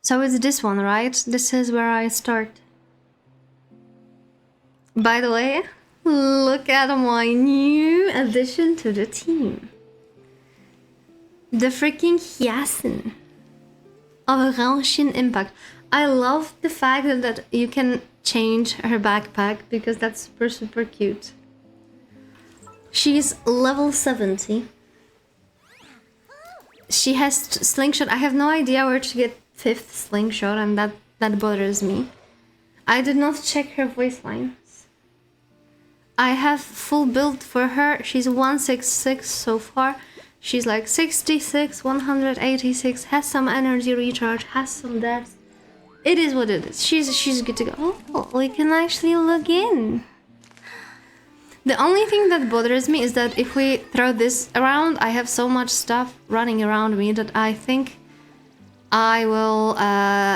So it's this one, right? This is where I start. By the way, look at my new addition to the team. The freaking Hyacinth of Genshin Impact. I love the fact that you can change her backpack because that's super, super cute. She's level 70. She has slingshot. I have no idea where to get 5th slingshot, and that bothers me. I did not check her voice lines. I have full build for her. She's 166 so far. She's like 66, 186, has some energy recharge, has some depth. It is what it is. She's good to go. Oh, we can actually log in. The only thing that bothers me is that if we throw this around, I have so much stuff running around me that I think I will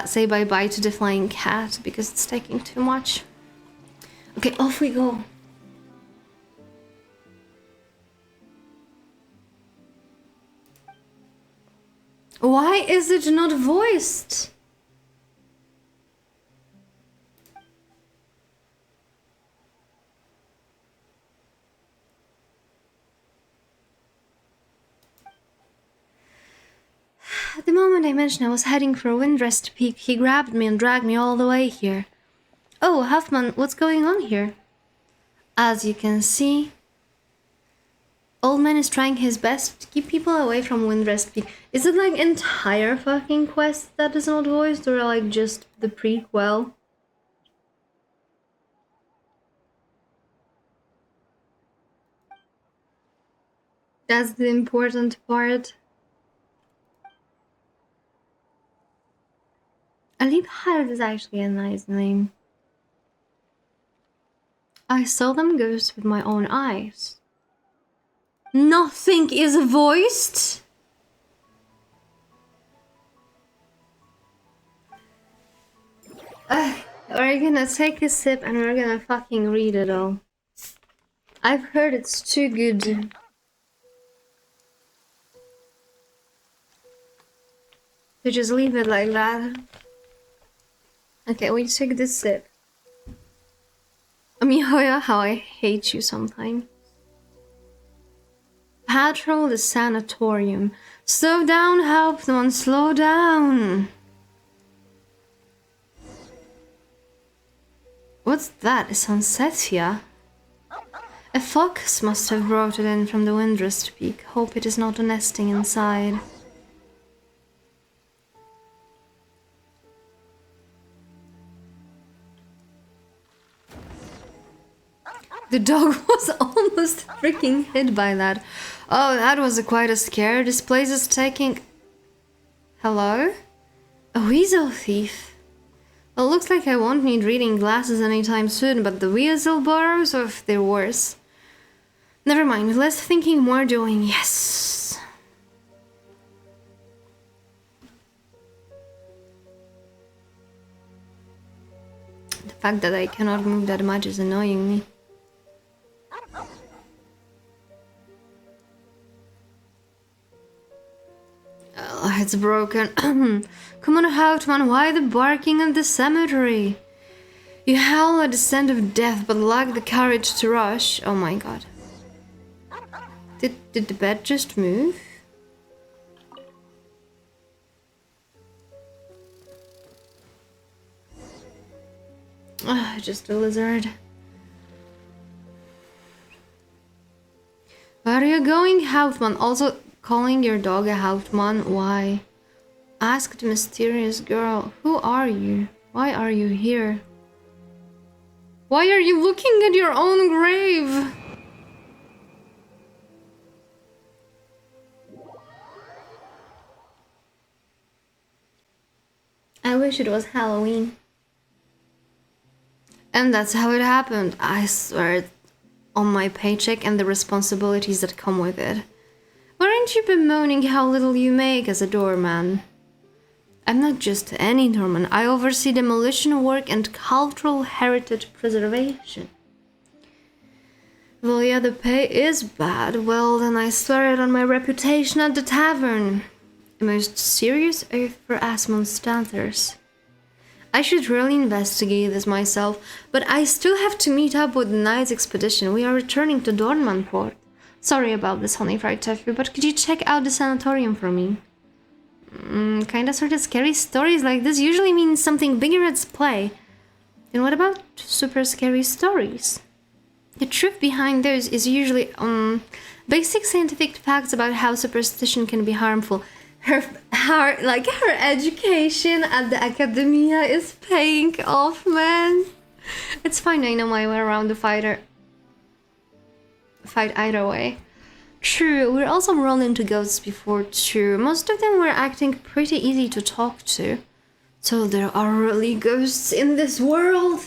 say bye-bye to the flying cat because it's taking too much. Okay, off we go. Why is it not voiced? At the moment I mentioned I was heading for Windrest Peak, he grabbed me and dragged me all the way here. Oh, Huffman, what's going on here? As you can see, Old Man is trying his best to keep people away from Windrest Peak. Is it like entire fucking quest that is not voiced, or like just the prequel? That's the important part. Alibhard is actually a nice name. I saw them ghosts with my own eyes. Nothing is voiced? We're gonna take a sip and we're gonna fucking read it all. I've heard it's too good. To just leave it like that. Okay, we take this sip. Mihoya, how I hate you sometimes. Patrol the sanatorium. Slow down, Hauptmann, slow down. What's that? A Sunsetia? A fox must have brought it in from the Windrest Peak. Hope it is not nesting inside. The dog was almost freaking hit by that. Oh, that was quite a scare. This place is taking... Hello? A weasel thief. Well, looks like I won't need reading glasses anytime soon, but the weasel burrows, or if they're worse. Never mind, less thinking, more doing. Yes! The fact that I cannot move that much is annoying me. Oh, it's broken. Come on, Hauptmann, why the barking at the cemetery? You howl at the scent of death, but lack the courage to rush. Oh my god. Did the bed just move? Just a lizard. Where are you going, Hauptmann? Also, calling your dog a Hauptmann? Why? Asked the mysterious girl. Who are you? Why are you here? Why are you looking at your own grave? I wish it was Halloween. And that's how it happened. I swear, on my paycheck and the responsibilities that come with it. Weren't you bemoaning how little you make as a doorman? I'm not just any doorman. I oversee demolition work and cultural heritage preservation. Well, yeah, the pay is bad. Well, then I swear it on my reputation at the tavern. The most serious oath for Asmon's status. I should really investigate this myself, but I still have to meet up with the Knight's expedition. We are returning to Dornmanport. Sorry about this, honey fried tofu, but could you check out the sanatorium for me? Kinda sorta scary stories like this usually mean something bigger at play. And what about super scary stories? The truth behind those is usually basic scientific facts about how superstition can be harmful. Her education at the academia is paying off, man. It's fine, I know my way around the fight either way. True, we're also run into ghosts before too. Most of them were acting pretty easy to talk to. So there are really ghosts in this world?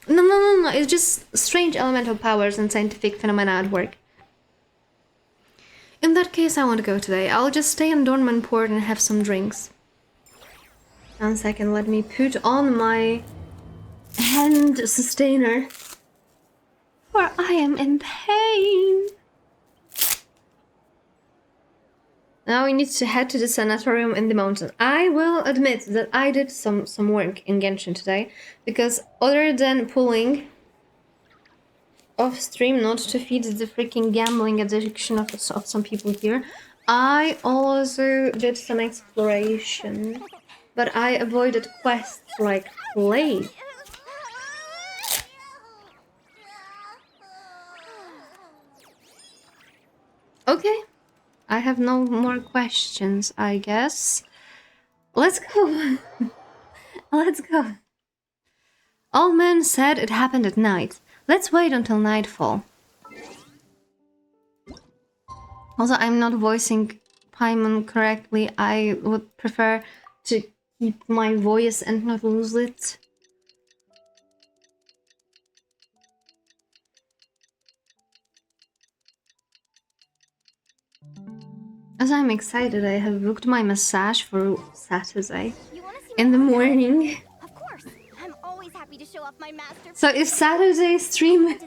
No, it's just strange elemental powers and scientific phenomena at work. In that case, I won't go today. I'll just stay in Dornmanport and have some drinks. 1 second, let me put on my hand sustainer. For I am in pain. Now we need to head to the sanatorium in the mountain. I will admit that I did some work in Genshin today, because other than pulling off stream not to feed the freaking gambling addiction of some people here, I also did some exploration, but I avoided quests like plague. Okay. I have no more questions, I guess. Let's go. Let's go. Old man said it happened at night. Let's wait until nightfall. Also, I'm not voicing Paimon correctly. I would prefer to keep my voice and not lose it. As I'm excited, I have booked my massage for Saturday in the morning. Of course, I'm always happy to show off my masterpiece. So if Saturday's stream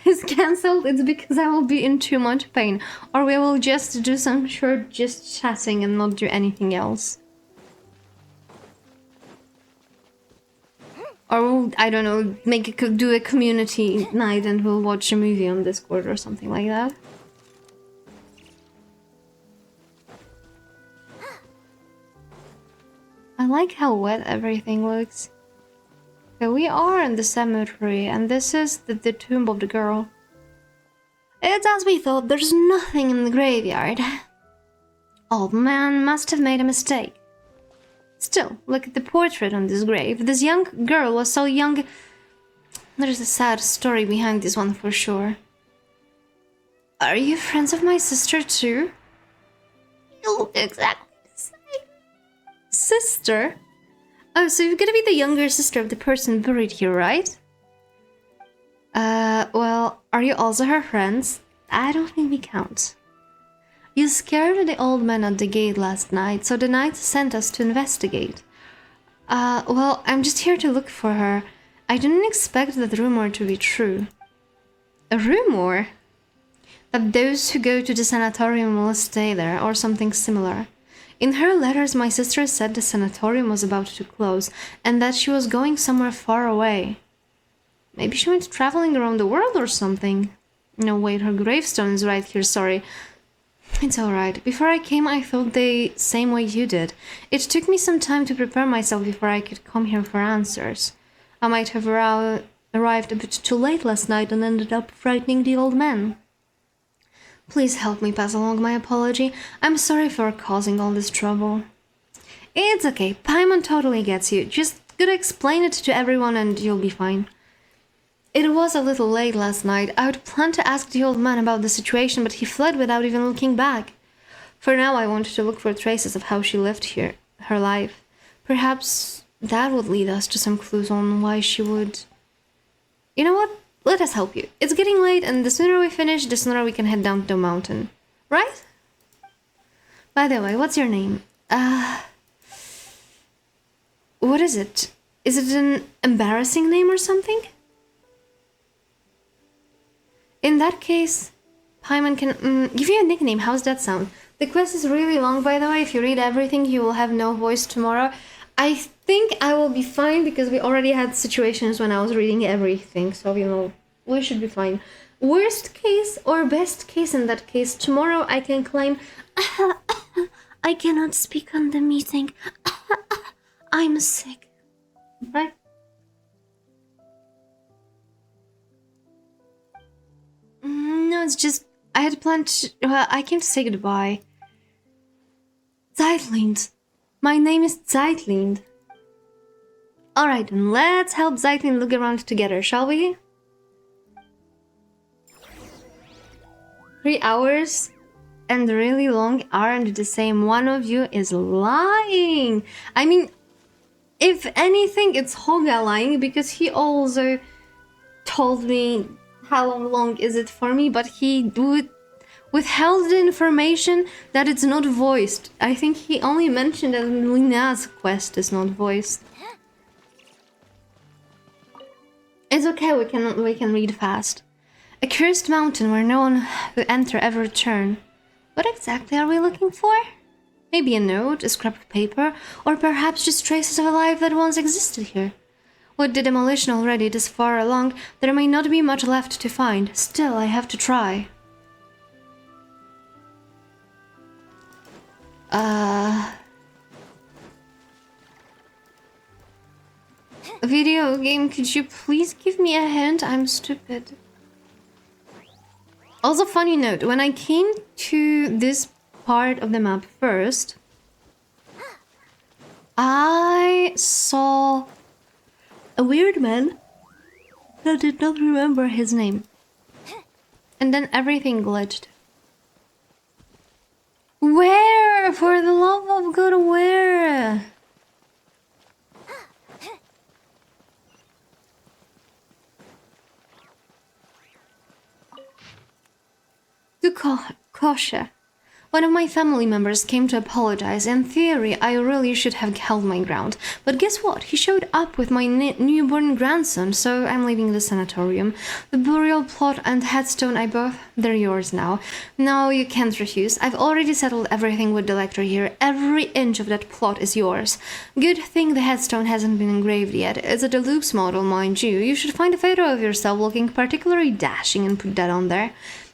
is cancelled, it's because I will be in too much pain, or we will just do some short just chatting and not do anything else. Or we'll, I don't know, do a community night and we'll watch a movie on Discord or something like that. I like how wet everything looks. Okay, we are in the cemetery, and this is the tomb of the girl. It's as we thought, there's nothing in the graveyard. Old man must have made a mistake. Still, look at the portrait on this grave. This young girl was so young. There's a sad story behind this one for sure. Are you friends of my sister too? You look exactly the same. Sister? Oh, so you're gonna be the younger sister of the person buried here, right? Well, are you also her friends? I don't think we count. You scared the old man at the gate last night, so the knight sent us to investigate. Well, I'm just here to look for her. I didn't expect that rumor to be true. A rumor? That those who go to the sanatorium will stay there, or something similar. In her letters, my sister said the sanatorium was about to close, and that she was going somewhere far away. Maybe she went traveling around the world or something. No, wait, her gravestone is right here, sorry. It's alright. Before I came, I thought the same way you did. It took me some time to prepare myself before I could come here for answers. I might have arrived a bit too late last night and ended up frightening the old man. Please help me pass along my apology. I'm sorry for causing all this trouble. It's okay. Paimon totally gets you. Just gotta explain it to everyone and you'll be fine. It was a little late last night. I would plan to ask the old man about the situation, but he fled without even looking back. For now, I wanted to look for traces of how she lived here, her life. Perhaps that would lead us to some clues on why she would... You know what? Let us help you. It's getting late, and the sooner we finish, the sooner we can head down to the mountain. Right? By the way, what's your name? What is it? Is it an embarrassing name or something? In that case, Paimon can give you a nickname. How's that sound? The quest is really long, by the way. If you read everything, you will have no voice tomorrow. I think I will be fine because we already had situations when I was reading everything, so you know, we should be fine. Worst case or best case in that case, tomorrow I can claim I cannot speak on the meeting. I'm sick. Right? No, it's just I had planned to, well, I came to say goodbye. Zeitlind. My name is Zeitlind. Alright then, let's help Zeitlind look around together, shall we? 3 hours and really long aren't the same. One of you is lying. I mean, if anything, it's Hoga lying because he also told me how long is it for me, but he withheld the information that it's not voiced. I think he only mentioned that Lina's quest is not voiced. It's okay, we can read fast. A cursed mountain where no one who enter ever return. What exactly are we looking for? Maybe a note, a scrap of paper, or perhaps just traces of a life that once existed here. With the demolition already this far along, there may not be much left to find. Still, I have to try. Video game, could you please give me a hint? I'm stupid. Also, funny note, when I came to this part of the map first, I saw a weird man that did not remember his name. And then everything glitched. Where? For the love of God, where? To Kosha. One of my family members came to apologize. In theory, I really should have held my ground. But guess what? He showed up with my newborn grandson, so I'm leaving the sanatorium. The burial plot and headstone they're yours now. No, you can't refuse. I've already settled everything with the lector here. Every inch of that plot is yours. Good thing the headstone hasn't been engraved yet. It's a deluxe model, mind you. You should find a photo of yourself looking particularly dashing and put that on there.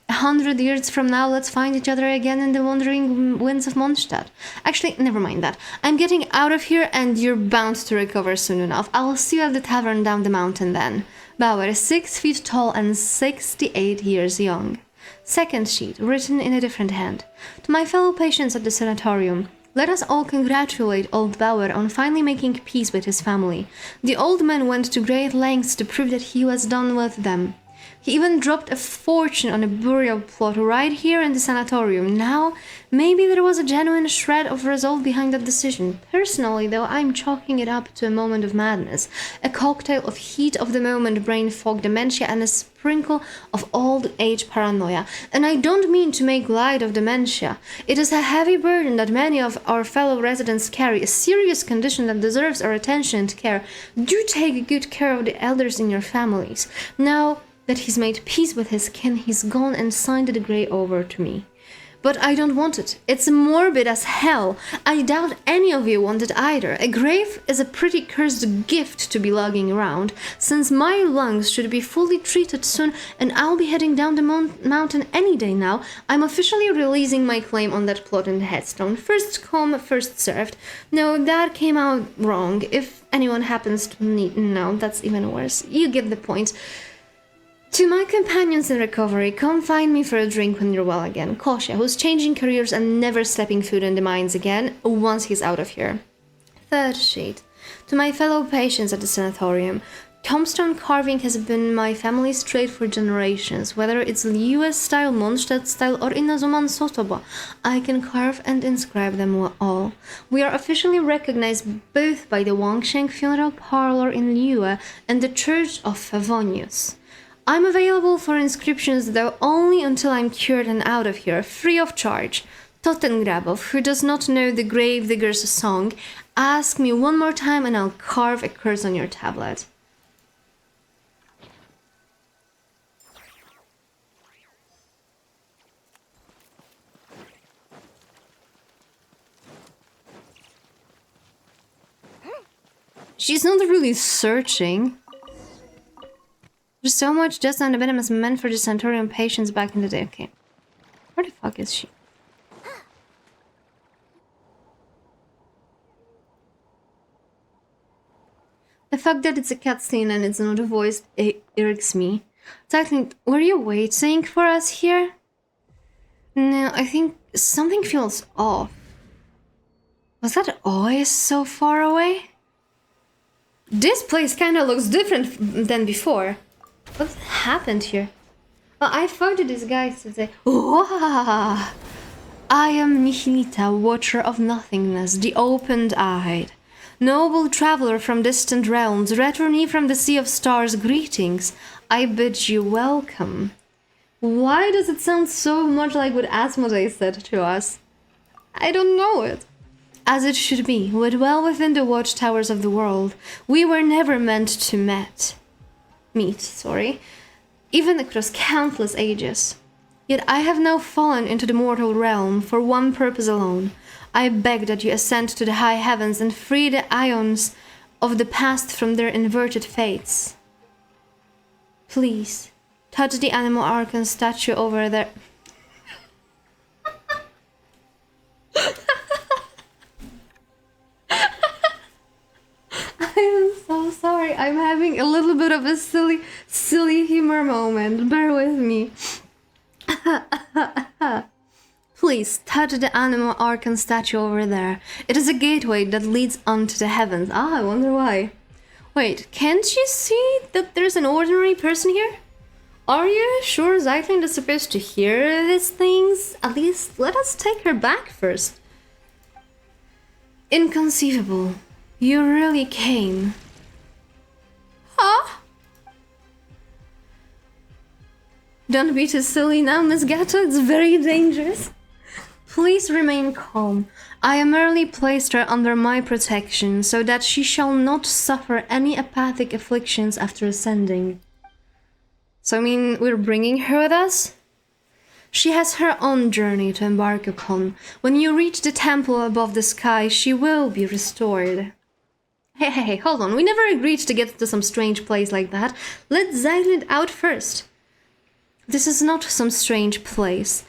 100 years from now, let's find each other again in the wandering winds of Mondstadt. Actually, never mind that. I'm getting out of here and you're bound to recover soon enough. I'll see you at the tavern down the mountain then. Bauer, 6 feet tall and 68 years young. Second sheet, written in a different hand. To my fellow patients at the sanatorium, let us all congratulate old Bauer on finally making peace with his family. The old man went to great lengths to prove that he was done with them. He even dropped a fortune on a burial plot right here in the sanatorium. Now, maybe there was a genuine shred of resolve behind that decision. Personally, though, I'm chalking it up to a moment of madness. A cocktail of heat of the moment, brain fog, dementia, and a sprinkle of old age paranoia. And I don't mean to make light of dementia. It is a heavy burden that many of our fellow residents carry, a serious condition that deserves our attention and care. Do take good care of the elders in your families. Now that he's made peace with his kin, he's gone and signed the grey over to me. But I don't want it. It's morbid as hell. I doubt any of you want it either. A grave is a pretty cursed gift to be lugging around, since my lungs should be fully treated soon and I'll be heading down the mountain any day now. I'm officially releasing my claim on that plot in the headstone. First come, first served. No, that came out wrong. If anyone happens to need... No, that's even worse. You get the point. To my companions in recovery, come find me for a drink when you're well again. Kosha, who's changing careers and never stepping foot in the mines again once he's out of here. Third sheet. To my fellow patients at the sanatorium, tombstone carving has been my family's trade for generations. Whether it's US-style, Mondstadt style, or Inazuman Sotoba, I can carve and inscribe them all. We are officially recognized both by the Wangsheng Funeral Parlor in Liyue and the Church of Favonius. I'm available for inscriptions, though only until I'm cured and out of here, free of charge. Tottengrabov, who does not know the Gravedigger's song, ask me one more time and I'll carve a curse on your tablet. She's not really searching. There's so much dust on the venomous meant for the Centaurian patients back in the day. Okay. Where the fuck is she? The fact that it's a cutscene and it's not a voice irks me. Exactly. Were you waiting for us here? No, I think something feels off. Was that always so far away? This place kinda looks different than before. What happened here? Well, I found this guy to say, "Wah! I am Nihilita, watcher of nothingness, the open-eyed. Noble traveler from distant realms, returnee from the sea of stars, greetings. I bid you welcome." Why does it sound so much like what Asmodee said to us? I don't know it. As it should be, well within the watchtowers of the world, we were never meant to meet, even across countless ages. Yet I have now fallen into the mortal realm for one purpose alone. I beg that you ascend to the high heavens and free the ions of the past from their inverted fates. Please, touch the animal archon statue over there. I'm so sorry. I'm having a little bit of a silly humor moment. Bear with me. Please touch the animal archon statue over there. It is a gateway that leads onto the heavens. I wonder why. Wait, can't you see that there's an ordinary person here? Are you sure Zyklin is supposed to hear these things? At least let us take her back first. Inconceivable. You really came. Huh? Don't be too silly now, Miss Gato. It's very dangerous. Please remain calm. I merely placed her under my protection so that she shall not suffer any apathic afflictions after ascending. So, I mean, we're bringing her with us? She has her own journey to embark upon. When you reach the temple above the sky, she will be restored. Hey, hold on. We never agreed to get to some strange place like that. Let Zyklin out first. This is not some strange place.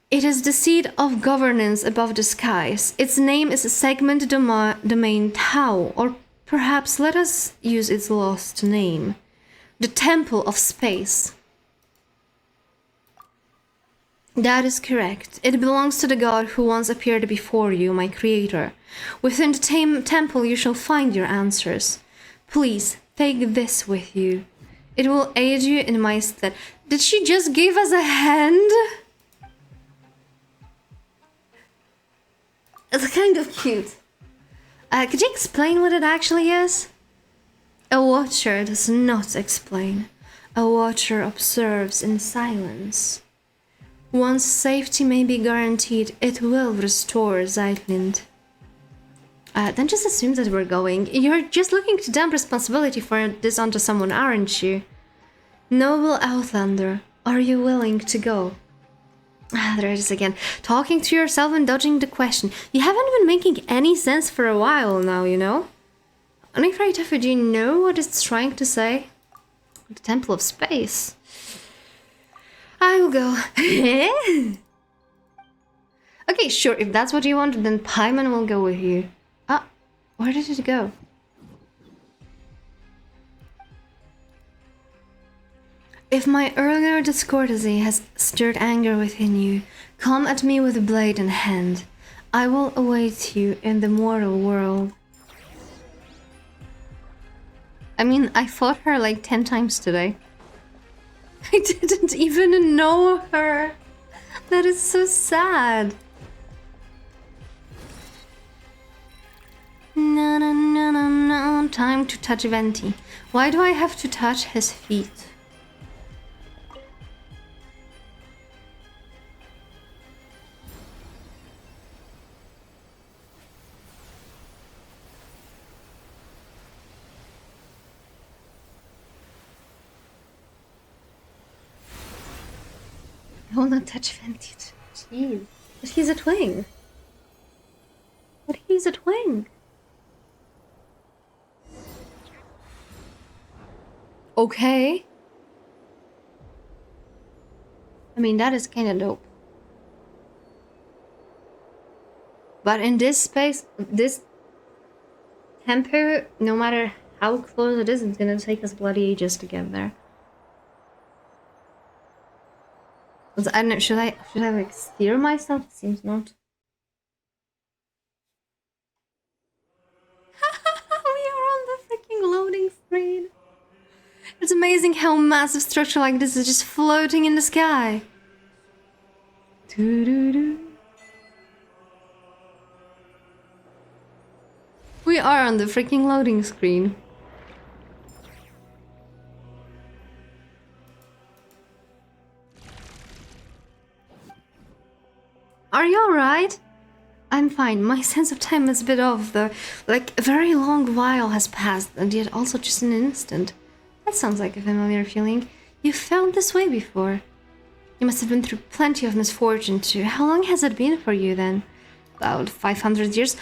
It is the seat of governance above the skies. Its name is Segment Domain Tau, or perhaps let us use its lost name. The Temple of Space. That is correct. It belongs to the god who once appeared before you, my creator. Within the temple you shall find your answers. Please, take this with you. It will aid you in my stead. Did she just give us a hand? It's kind of cute. Could you explain what it actually is? A watcher does not explain. A watcher observes in silence. Once safety may be guaranteed, it will restore Zyklin. Then just assume that we're going. You're just looking to dump responsibility for this onto someone, aren't you? Noble Outlander, are you willing to go? There it is again. Talking to yourself and dodging the question. You haven't been making any sense for a while now, you know? Unafraid, do you know what it's trying to say? The Temple of Space. I will go. Okay, sure. If that's what you want, then Paimon will go with you. Ah, where did it go? If my earlier discourtesy has stirred anger within you, come at me with blade in hand. I will await you in the mortal world. I mean, I fought her like 10 times today. I didn't even know her. That is so sad. No. Time to touch Venti. Why do I have to touch his feet? I will not touch Venti. Jeez. But he's a twin. Okay. I mean, that is kind of dope. But in this space, this tempo, no matter how close it is, it's gonna take us bloody ages to get there. I don't know, should I like steer myself? It seems not. We are on the freaking loading screen. It's amazing how massive structure like this is just floating in the sky. Doo-doo-doo. We are on the freaking loading screen. Are you alright? I'm fine. My sense of time is a bit off though. Like a very long while has passed and yet also just an instant. That sounds like a familiar feeling. You felt this way before. You must have been through plenty of misfortune too. How long has it been for you then? About 500 years?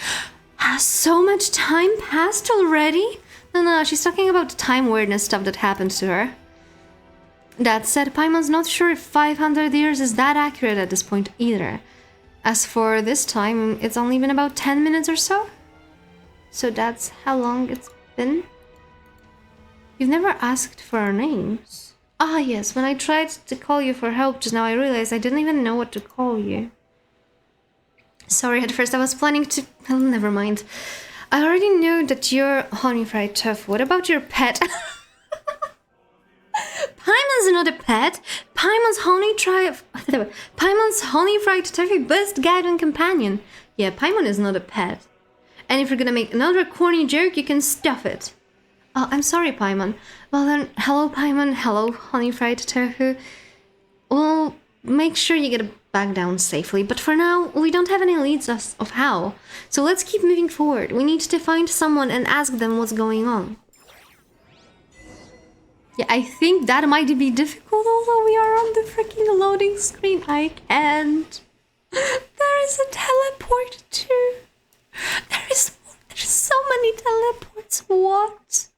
Has so much time passed already? No, she's talking about the time weirdness stuff that happened to her. That said, Paimon's not sure if 500 years is that accurate at this point either. As for this time, it's only been about 10 minutes or so. So that's how long it's been? You've never asked for our names. Ah yes, when I tried to call you for help just now, I realized I didn't even know what to call you. Sorry, at first I was planning to... Oh, never mind. I already know that you're honey fried tofu. What about your pet? Paimon's not a pet. Paimon's honey fried tofu best guide and companion. Yeah, Paimon is not a pet. And if you're gonna make another corny joke, you can stuff it. Oh, I'm sorry, Paimon. Well then, hello Paimon, hello honey fried tofu. We'll make sure you get back down safely, but for now, we don't have any leads of how. So let's keep moving forward. We need to find someone and ask them what's going on. Yeah, I think that might be difficult, although we are on the freaking loading screen. I can't. There is a teleport too. There's so many teleports. What?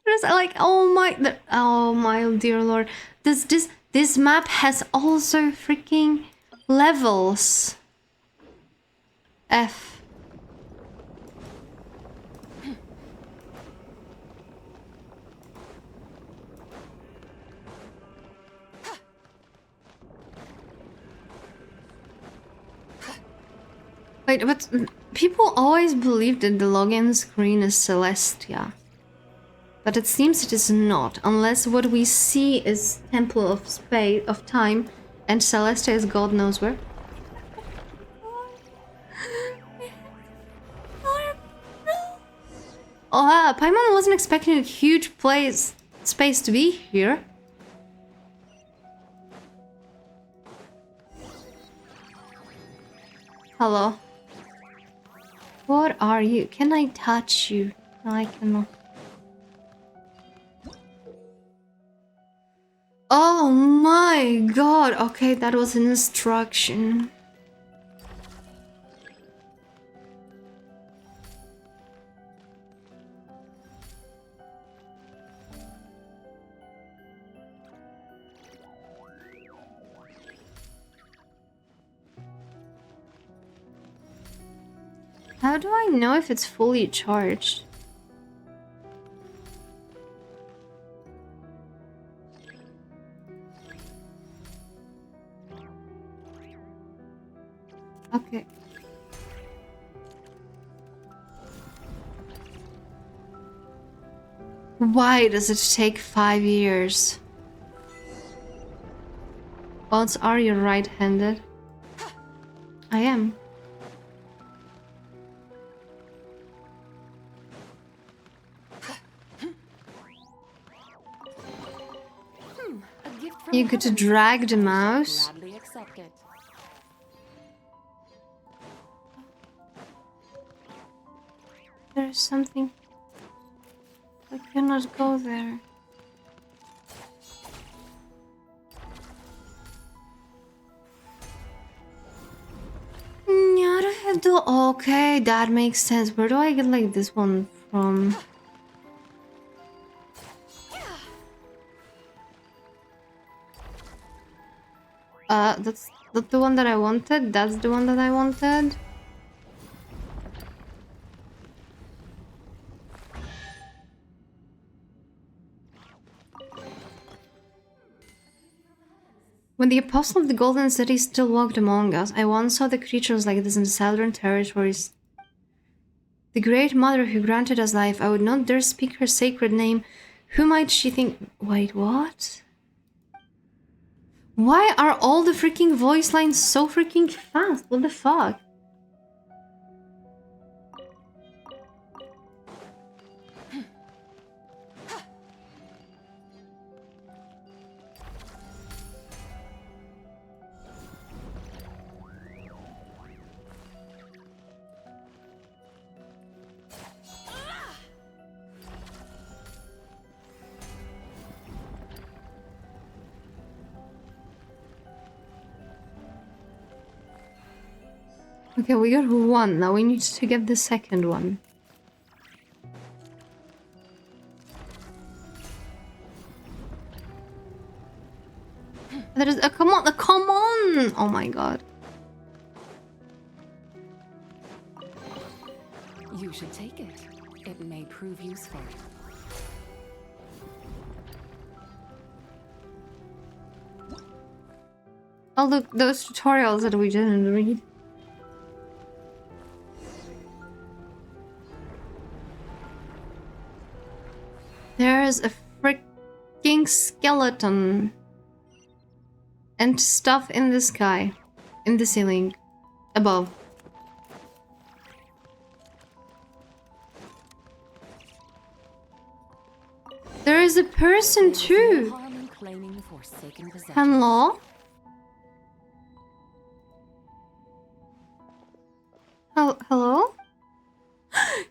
There's like, oh my dear lord. This map has also freaking levels. F. Wait, but people always believe that the login screen is Celestia. But it seems it is not, unless what we see is Temple of Space of Time and Celestia is God knows where. Oh, Paimon wasn't expecting a huge space to be here. Hello. What are you? Can I touch you? No, I cannot. Oh my god! Okay, that was an instruction. How do I know if it's fully charged? Okay. Why does it take 5 years? Odds are you right-handed? I am. You get to drag the mouse. There's something. I cannot go there. Okay, that makes sense. Where do I get like this one from? That's not the one that I wanted. That's the one that I wanted. When the Apostle of the Golden City still walked among us, I once saw the creatures like this in the southern territories. The Great Mother who granted us life, I would not dare speak her sacred name. Who might she think? Wait, what? Why are all the freaking voice lines so freaking fast? What the fuck? Okay, we got one. Now we need to get the second one. There is a come on, come on! Oh my god. You should take it. It may prove useful. Oh look, those tutorials that we didn't read. There's a freaking skeleton and stuff in the sky, in the ceiling, above. There is a person too. Hello? Hello?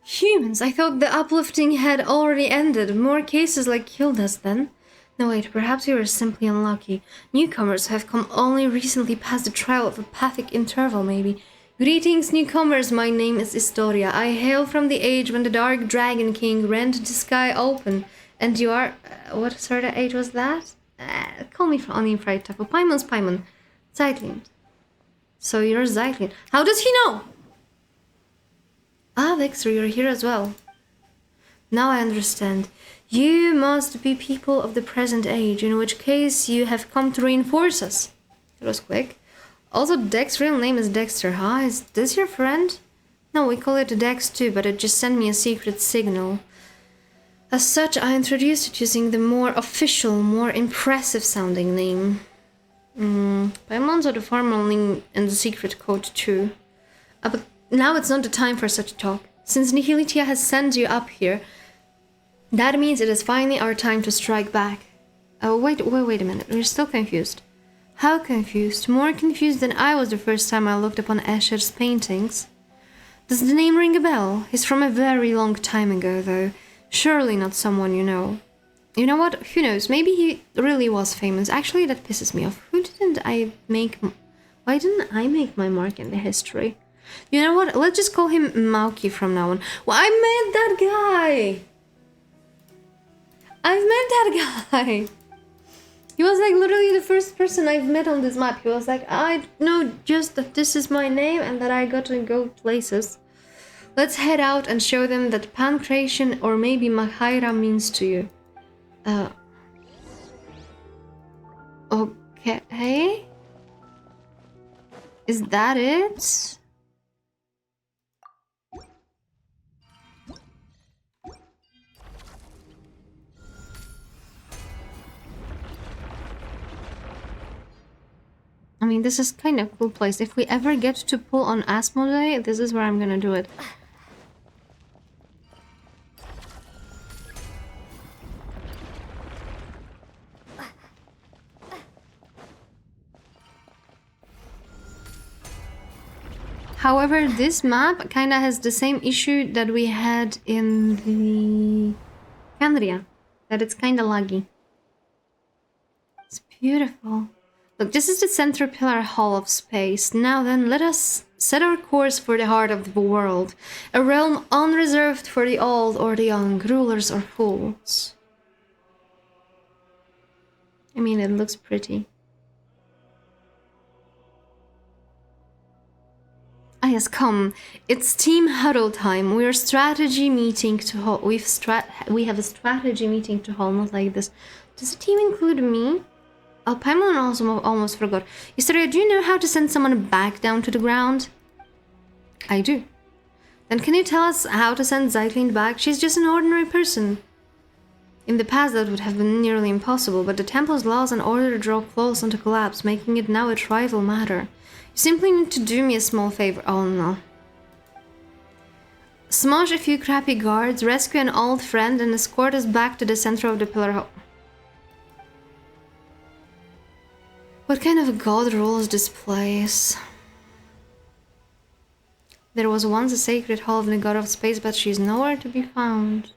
Humans, I thought the uplifting had already ended. More cases like killed us then. No wait, perhaps we were simply unlucky. Newcomers have come only recently past the trial of a pathic interval, maybe. Greetings, newcomers, my name is Historia. I hail from the age when the Dark Dragon King rent the sky open. And you are... what sort of age was that? Call me unafraid Taco. Paimon's Paimon. Zeitlin. So you're Zeitlin. How does he know? Ah, Dexter, you're here as well. Now I understand. You must be people of the present age, in which case you have come to reinforce us. It was quick. Also, Dex's real name is Dexter, huh? Is this your friend? No, we call it Dex too, but it just sent me a secret signal. As such, I introduced it using the more official, more impressive sounding name. Paimon's are the formal name and the secret code too. But now it's not the time for such talk. Since Nihilitia has sent you up here, that means it is finally our time to strike back. Oh, wait a minute. We're still confused. How confused? More confused than I was the first time I looked upon Escher's paintings. Does the name ring a bell? He's from a very long time ago, though. Surely not someone you know. You know what? Who knows? Maybe he really was famous. Actually, that pisses me off. Why didn't I make my mark in the history? You know what? Let's just call him Mauki from now on. Well, I met that guy! I've met that guy! He was like literally the first person I've met on this map. He was like, I know just that this is my name and that I got to go places. Let's head out and show them that pancreation or maybe Mahaira means to you. Okay. Is that it? I mean, this is kind of a cool place. If we ever get to pull on Asmodee, this is where I'm gonna do it. However, this map kind of has the same issue that we had in the Canria, that it's kind of laggy. It's beautiful. Look, this is the center pillar hall of space. Now then, let us set our course for the heart of the world. A realm unreserved for the old or the young, rulers or fools. I mean, it looks pretty. Ah yes, come. It's team huddle time. We're strategy meeting to hold. We have a strategy meeting to hold, not like this. Does the team include me? Oh, Pamela also almost forgot. Historia, do you know how to send someone back down to the ground? I do. Then can you tell us how to send Zeitlin back? She's just an ordinary person. In the past that would have been nearly impossible, but the Temple's laws and order draw close on to collapse, making it now a trivial matter. You simply need to do me a small favor. Oh no. Smash a few crappy guards, rescue an old friend, and escort us back to the center of the pillar. What kind of a god rules this place? There was once a sacred hall of the god of space, but she's nowhere to be found.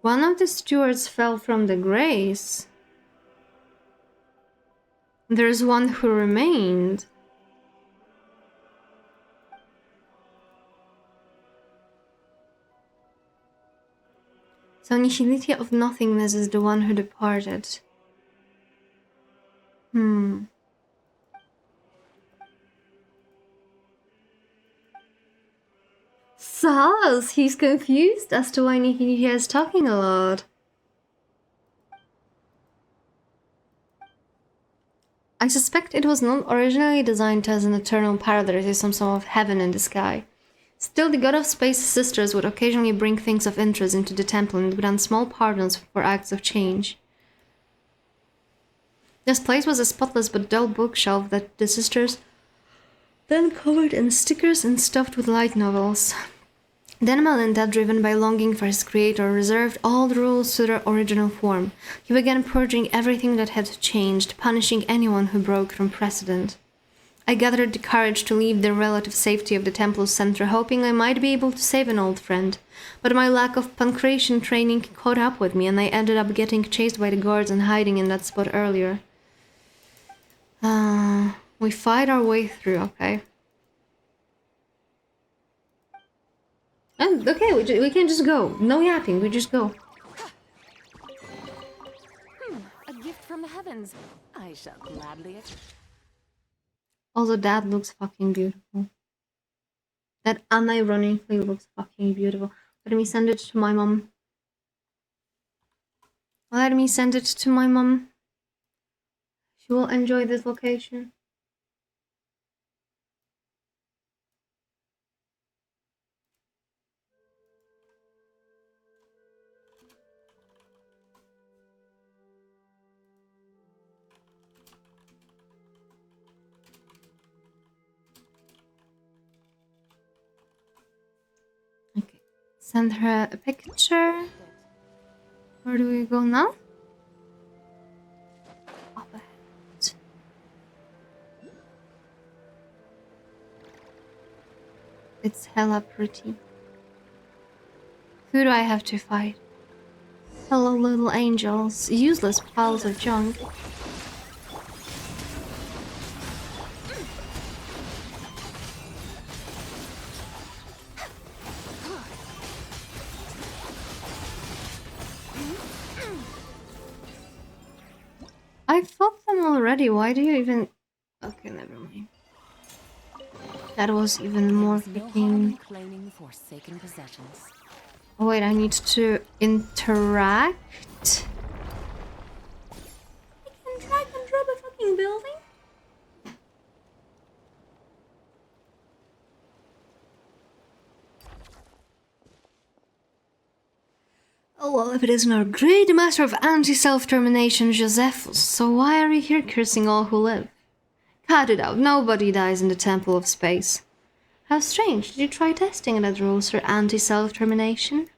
One of the stewards fell from the grace. There's one who remained. So Nihility of Nothingness is the one who departed. Sus! He's confused as to why Nihility is talking a lot. I suspect it was not originally designed as an eternal paradise or some sort of heaven in the sky. Still, the god of space's sisters would occasionally bring things of interest into the temple and grant small pardons for acts of change. This place was a spotless but dull bookshelf that the sisters then covered in stickers and stuffed with light novels. Then Melinda, driven by longing for his creator, reserved all the rules to their original form. He began purging everything that had changed, punishing anyone who broke from precedent. I gathered the courage to leave the relative safety of the temple's center, hoping I might be able to save an old friend. But my lack of pancreation training caught up with me, and I ended up getting chased by the guards and hiding in that spot earlier. We fight our way through, okay? And okay, we can just go. No yapping, we just go. A gift from the heavens. I shall gladly accept. Also, that looks fucking beautiful. That unironically looks fucking beautiful. Let me send it to my mom. Let me send it to my mom. She will enjoy this location. Okay, send her a picture. Where do we go now? Up ahead. It's hella pretty. Who do I have to fight? Hello, little angels. Useless piles of junk. I fought them already. Why do you even... Okay, never mind. That was even more freaking... Claiming forsaken possessions. Oh wait, I need to interact? I can drag and drop a fucking building? Oh well, if it isn't our great master of anti-self-termination, Josephus, so why are you here cursing all who live? Cut it out, nobody dies in the Temple of Space. How strange, did you try testing that rules for anti-self-termination?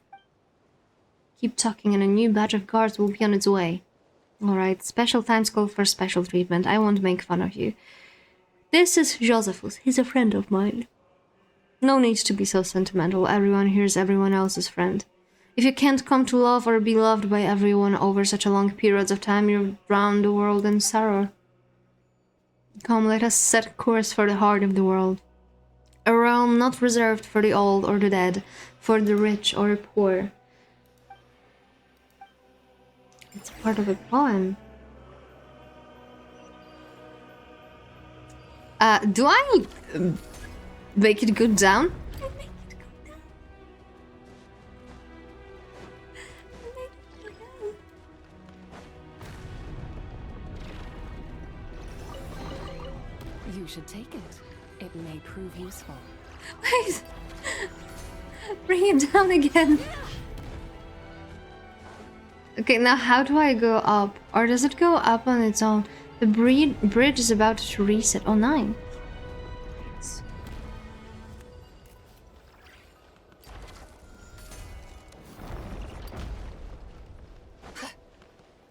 Keep talking and a new batch of guards will be on its way. Alright, special times call for special treatment, I won't make fun of you. This is Josephus, he's a friend of mine. No need to be so sentimental, everyone here is everyone else's friend. If you can't come to love or be loved by everyone over such a long periods of time, you've drowned the world in sorrow. Come, let us set course for the heart of the world. A realm not reserved for the old or the dead, for the rich or the poor. It's part of a poem. Do I make it go down? You should take it. It may prove useful. Wait. Bring it down again. Okay, now how do I go up? Or does it go up on its own? The bridge is about to reset. Oh, 9.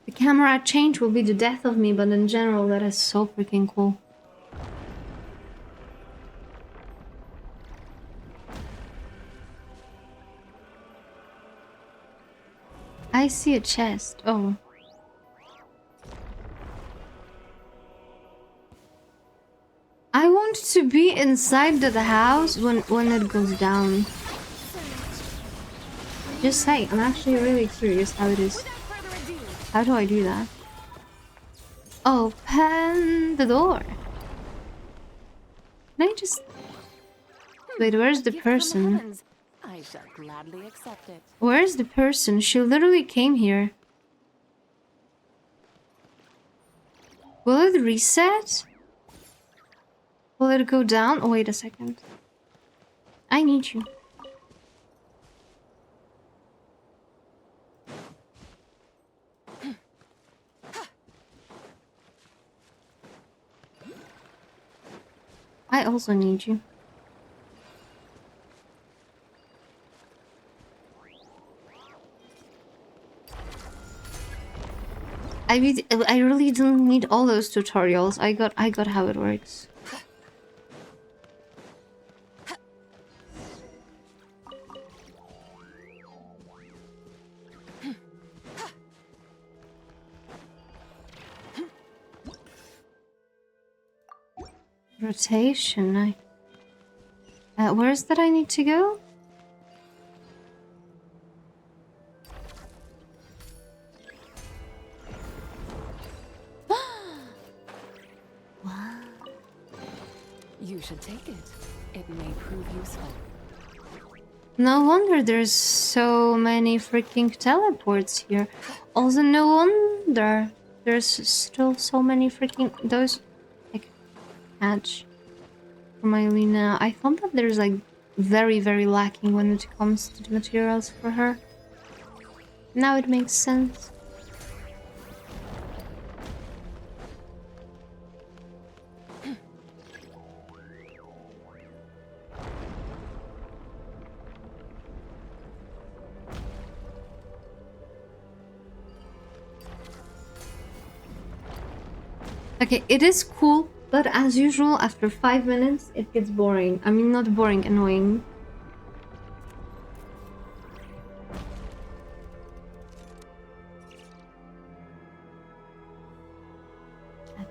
The camera change will be the death of me, but in general, that is so freaking cool. I see a chest. Oh. I want to be inside the house when it goes down. Just say, I'm actually really curious how it is. How do I do that? Open the door. Can I just... Wait, where's the Gift from person? heavens. I shall gladly accept it. Where's the person? She literally came here. Will it reset? Will it go down? Oh, wait a second. I need you. I also need you. I really don't need all those tutorials. I got how it works. Rotation. Where's that I need to go? Wow. You should take it. It may prove useful. No wonder there's so many freaking teleports here. Also, no wonder there's still so many freaking those like hatch for my Lena. I thought that there's like very lacking when it comes to the materials for her. Now it makes sense. Okay, it is cool, but as usual, after 5 minutes, it gets boring. I mean, not boring, annoying.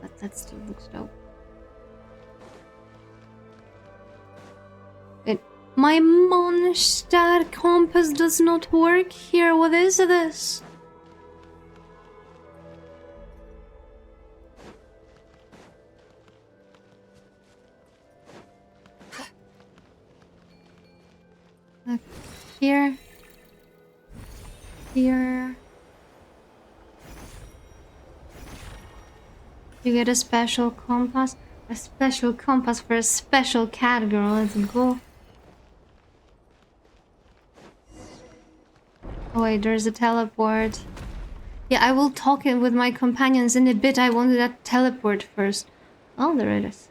But that still looks dope. My monster compass does not work here. What is this? Here. Here. You get a special compass. A special compass for a special cat girl. Let's go. Oh wait, there's a teleport. Yeah, I will talk it with my companions in a bit. I wanted that teleport first. Oh, there it is.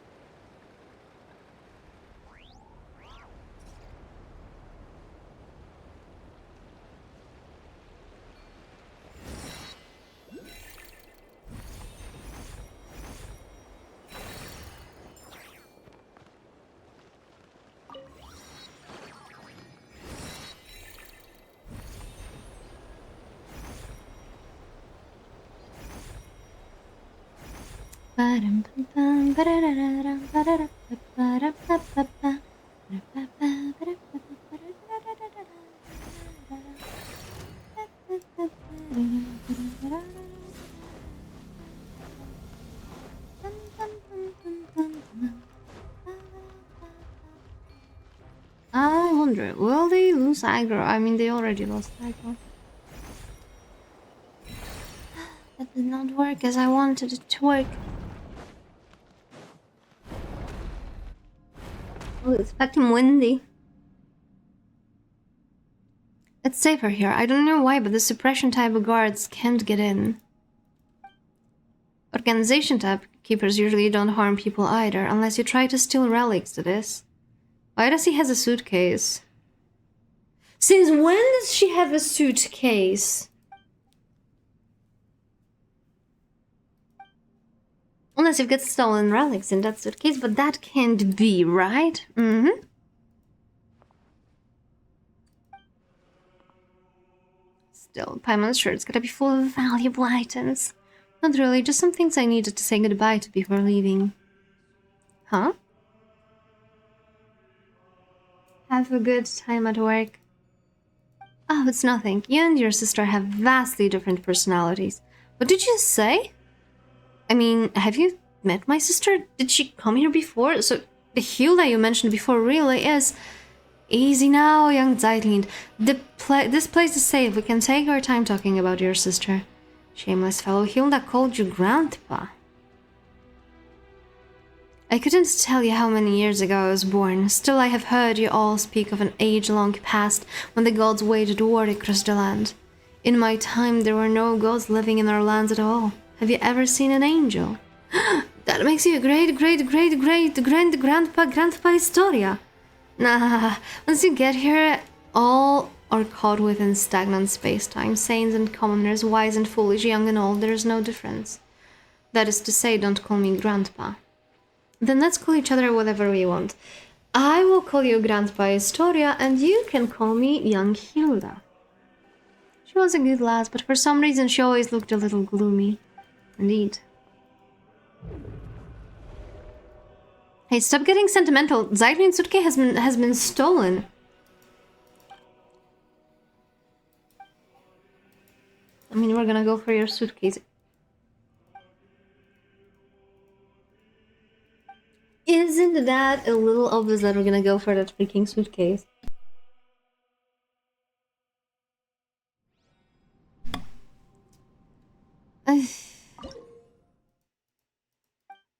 wonder, will they lose aggro? I mean, they already lost aggro. That did not work as I wanted it to work. Oh, it's fucking windy. It's safer here. I don't know why, but the suppression type of guards can't get in. Organization type keepers usually don't harm people either, unless you try to steal relics, that is. Why does he has a suitcase? Since when does she have a suitcase? Unless you've got stolen relics in that suitcase, but that can't be, right? Mm-hmm. Still, Paimon's shirt's gotta be full of valuable items. Not really, just some things I needed to say goodbye to before leaving. Huh? Have a good time at work. Oh, it's nothing. You and your sister have vastly different personalities. What did you say? I mean, have you met my sister? Did she come here before? So, the Hilda you mentioned before really is... Easy now, young Zeitlind. This place is safe. We can take our time talking about your sister. Shameless fellow, Hilda called you Grandpa. I couldn't tell you how many years ago I was born. Still, I have heard you all speak of an age-long past when the gods waged war across the land. In my time, there were no gods living in our lands at all. Have you ever seen an angel? That makes you a great-great-great-grandpa Historia. Nah, once you get here, all are caught within stagnant space-time. Saints and commoners, wise and foolish, young and old, there's no difference. That is to say, don't call me Grandpa. Then let's call each other whatever we want. I will call you Grandpa Historia, and you can call me Young Hilda. She was a good lass, but for some reason she always looked a little gloomy. Indeed. Hey, stop getting sentimental. Zeitlin's suitcase has been stolen. I mean, we're gonna go for your suitcase. Isn't that a little obvious that we're gonna go for that freaking suitcase?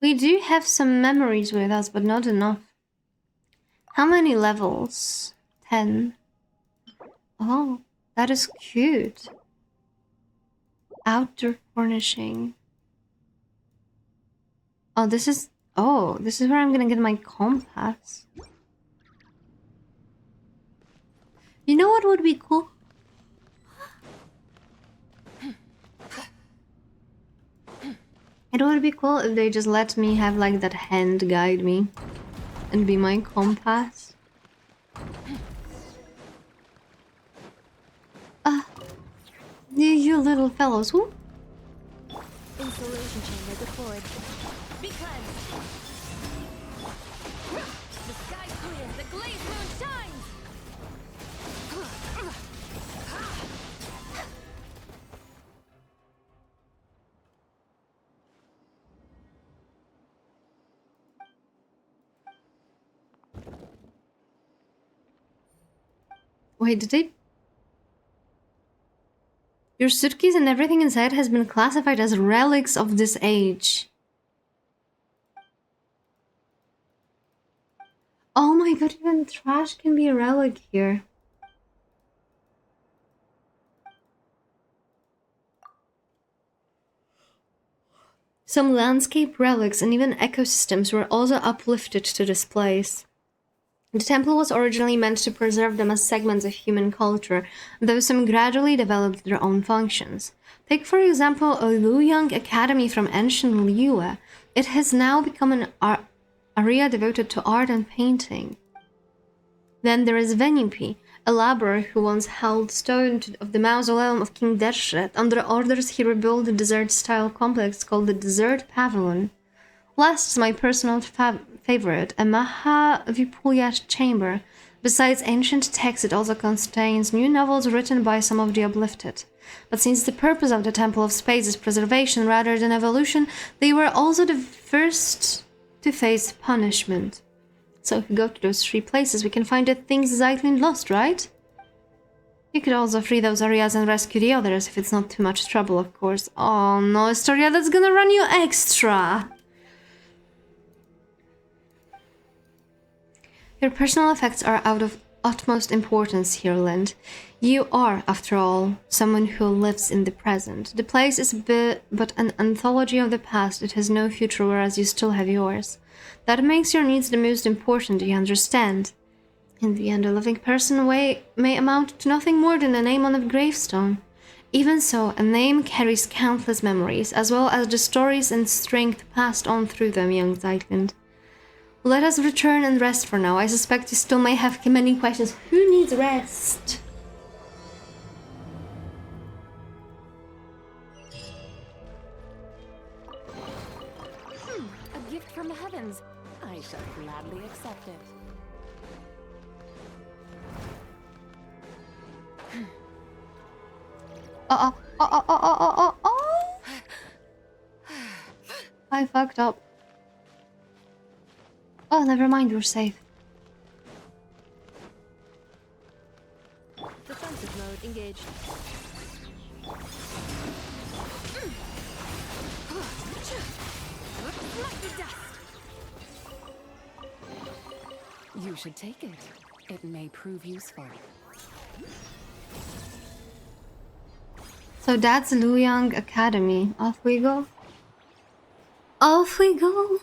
We do have some memories with us, but not enough. How many levels? 10. Oh, that is cute. Outdoor furnishing. Oh, this is where I'm gonna get my compass. You know what would be cool? It would be cool if they just let me have like that hand guide me and be my compass. You little fellows, who? Insulation chamber deployed. Be cleansed. The sky's clear. The glazed moon shines. Wait, did they? Your suitcase and everything inside has been classified as relics of this age. Oh my god, even trash can be a relic here. Some landscape relics and even ecosystems were also uplifted to this place. The temple was originally meant to preserve them as segments of human culture, though some gradually developed their own functions. Take, for example, a Luoyang Academy from ancient Liyue. It has now become an area devoted to art and painting. Then there is Venupi, a laborer who once held stone of the mausoleum of King Deshret. Under orders, he rebuilt a desert-style complex called the Desert Pavilion. Last is my personal favorite, a Mahavipulya chamber. Besides ancient texts, it also contains new novels written by some of the uplifted. But since the purpose of the Temple of Space is preservation rather than evolution, they were also the first to face punishment. So if we go to those 3 places, we can find the things Zeitlin lost, right? You could also free those areas and rescue the others if it's not too much trouble, of course. Oh no, Astoria, that's gonna run you extra! Your personal effects are out of utmost importance here, Lind. You are, after all, someone who lives in the present. The place is but an anthology of the past. It has no future, whereas you still have yours. That makes your needs the most important, you understand. In the end, a living person may amount to nothing more than a name on a gravestone. Even so, a name carries countless memories, as well as the stories and strength passed on through them, young Zeitland. Let us return and rest for now. I suspect you still may have many questions. Who needs rest? A gift from the heavens. I shall gladly accept it. I fucked up. Oh, never mind, we're safe. Defensive mode engaged. Lucky dust. You should take it. It may prove useful. So that's Luoyang Academy. Off we go. Off we go.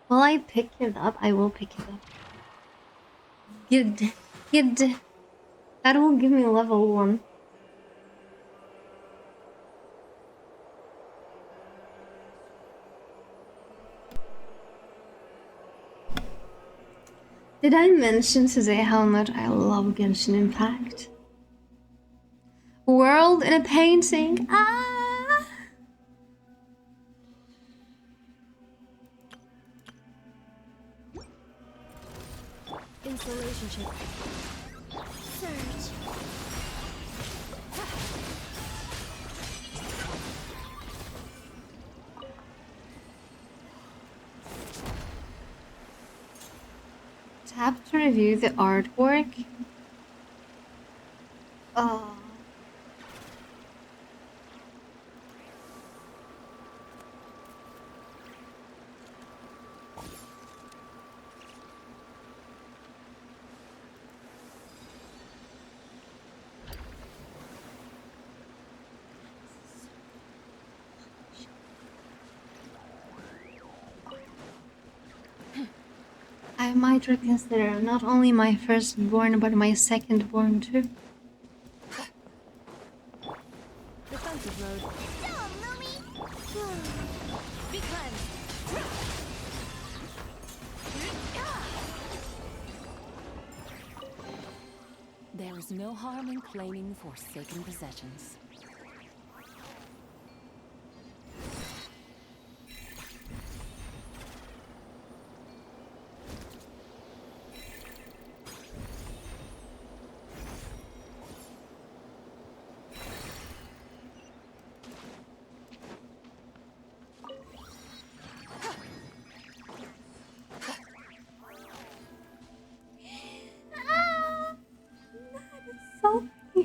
Will I pick it up? I will pick it up. Good. That will give me level 1. Did I mention today how much I love Genshin Impact? World in a painting. Ah! Installation chip. Surge. Tap to review the artwork. Oh. I might reconsider not only my firstborn, but my secondborn too. Defensive mode. Dumb, Lumi! Be cleansed. There is no harm in claiming forsaken possessions.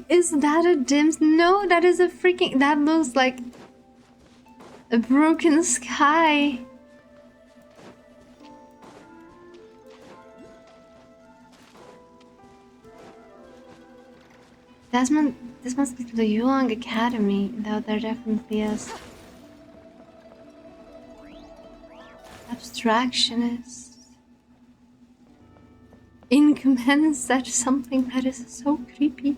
Is that a dim? No, that is a freaking. That looks like a broken sky. Desmond, this must be the Yuang Academy, though there definitely is. Abstractionist. Incommense, that's something that is so creepy.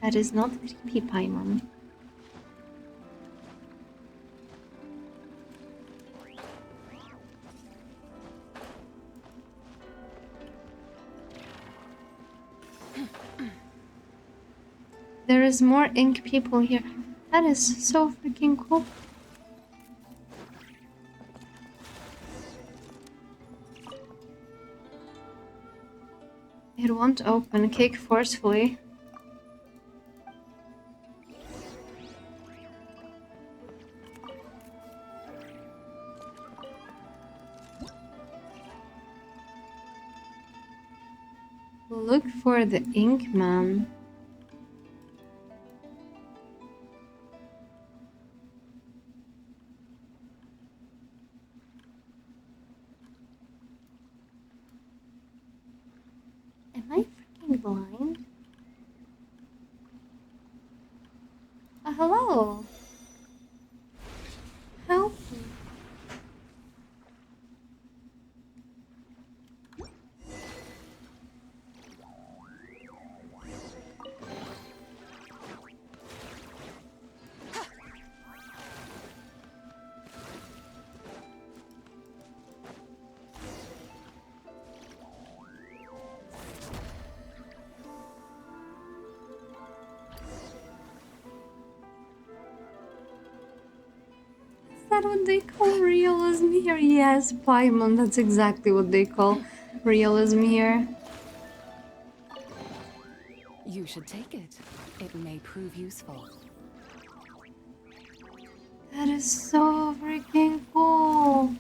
That is not creepy, Paimon. There is more ink people here. That is so freaking cool. It won't open. Kick forcefully. Look for the ink man. Am I freaking blind? Hello. Help me. Is that what they call realism here? Yes, Paimon, that's exactly what they call realism here. You should take it. It may prove useful. That is so freaking cool.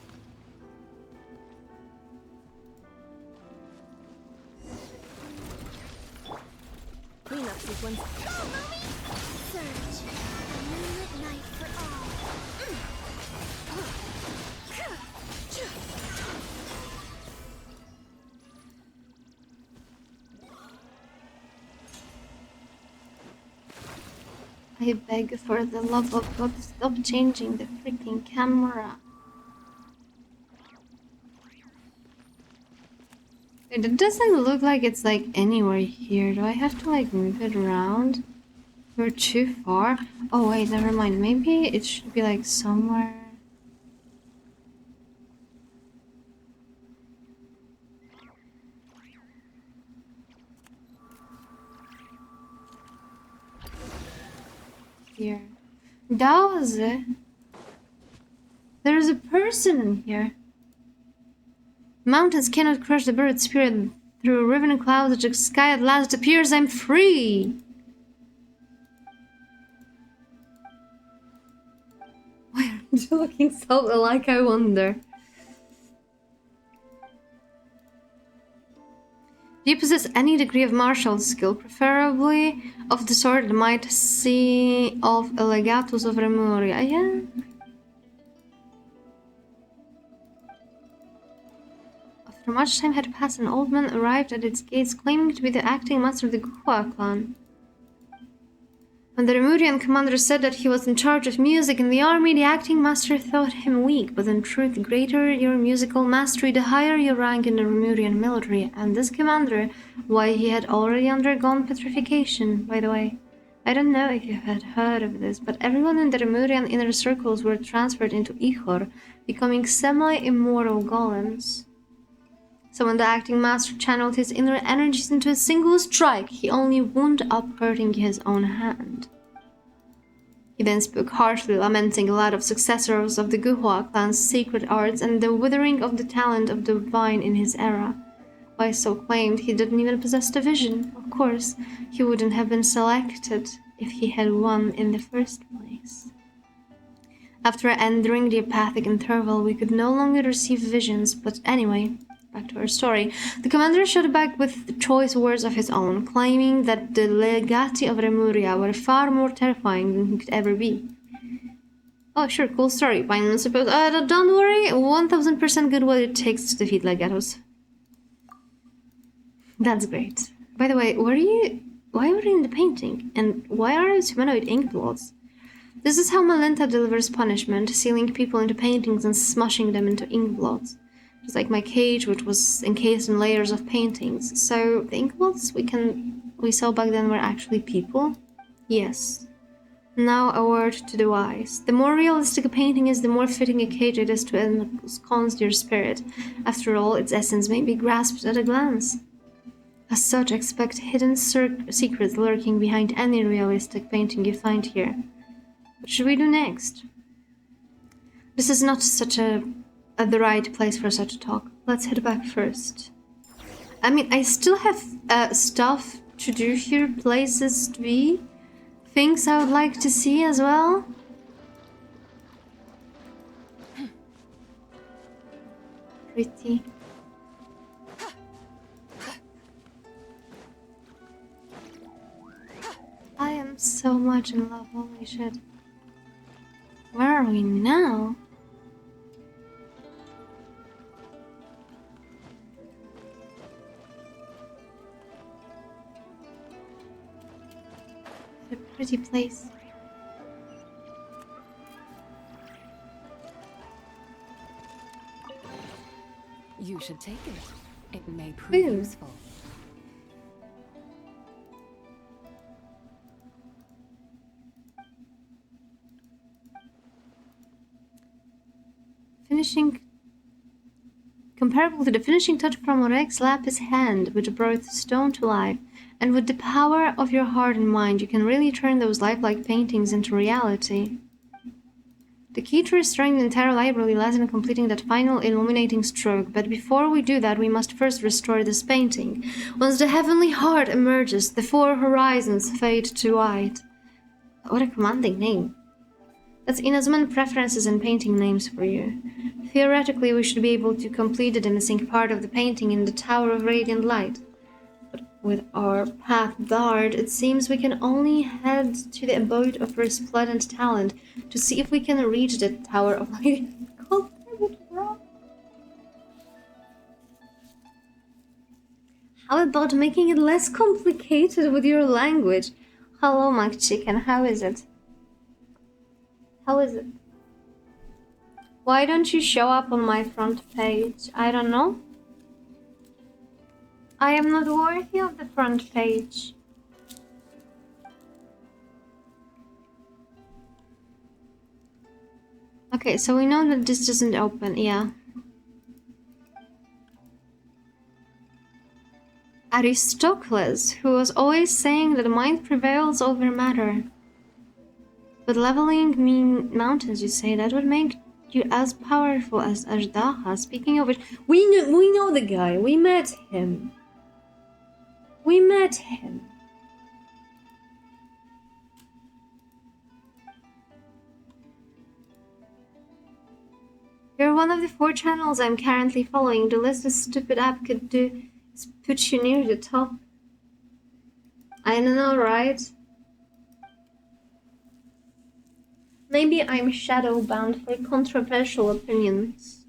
Cleanup sequence. Search. A moonlit night for all. I beg for the love of God, stop changing the freaking camera. It doesn't look like it's like anywhere here. Do I have to like move it around? We're too far. Oh wait, never mind. Maybe it should be like somewhere. Here. That was it. There's a person in here. Mountains cannot crush the bird spirit. Through riven clouds, the sky at last appears. I'm free. Why are you looking so alike, I wonder? Do you possess any degree of martial skill, preferably of the sort that might see off a legatus of Remuria? Yeah. After much time had passed, an old man arrived at its gates, claiming to be the acting master of the Guhua clan. When the Remurian commander said that he was in charge of music in the army, the acting master thought him weak, but in truth, the greater your musical mastery, the higher your rank in the Remurian military. And this commander, why, he had already undergone petrification, by the way. I don't know if you had heard of this, but everyone in the Remurian inner circles were transferred into Ihor, becoming semi-immortal golems. So when the acting master channeled his inner energies into a single strike, he only wound up hurting his own hand. He then spoke harshly, lamenting a lot of successors of the Guhua clan's secret arts and the withering of the talent of the divine in his era. Why, so claimed, he didn't even possess the vision. Of course, he wouldn't have been selected if he had won in the first place. After entering the apathic interval, we could no longer receive visions, but anyway, back to our story. The commander shot back with choice words of his own, claiming that the legati of Remuria were far more terrifying than he could ever be. Oh, sure, cool story. Fine, suppose. Don't worry, 1000% good what it takes to defeat legatos. That's great. By the way, why were you in the painting? And why are those humanoid ink blots? This is how Malenta delivers punishment, sealing people into paintings and smushing them into ink blots. Just like my cage, which was encased in layers of paintings. So the ink blots we saw back then were actually people? Yes. Now a word to the wise. The more realistic a painting is, the more fitting a cage it is to ensconce your spirit. After all, its essence may be grasped at a glance. As such, expect hidden secrets lurking behind any realistic painting you find here. What should we do next? This is not the right place for such a talk. Let's head back first. I mean, I still have stuff to do here, places to be, things I would like to see as well. Pretty. much in love, holy shit. Where are we now? It's a pretty place. You should take it. It may prove Ooh. useful. Finishing. Comparable to the finishing touch from Oreg's lapis hand, which brought stone to life, and with the power of your heart and mind, you can really turn those lifelike paintings into reality. The key to restoring the entire library lies in completing that final illuminating stroke, but before we do that, we must first restore this painting. Once the heavenly heart emerges, the four horizons fade to white. What a commanding name. That's Inazuman preferences and painting names for you. Theoretically, we should be able to complete the missing part of the painting in the Tower of Radiant Light. But with our path barred, it seems we can only head to the abode of resplendent talent to see if we can reach the Tower of Light. How about making it less complicated with your language? Hello, Mac Chicken, how is it? How is it? Why don't you show up on my front page? I don't know. I am not worthy of the front page. Okay, so we know that this doesn't open, yeah. Aristocles, who was always saying that mind prevails over matter. But leveling mountains, you say, that would make you as powerful as Ajdaha. Speaking of which, we know the guy. We met him. We met him. You're one of the 4 channels I'm currently following. The least this stupid app could do is put you near the top. I don't know, right? Maybe I'm shadow bound for controversial opinions.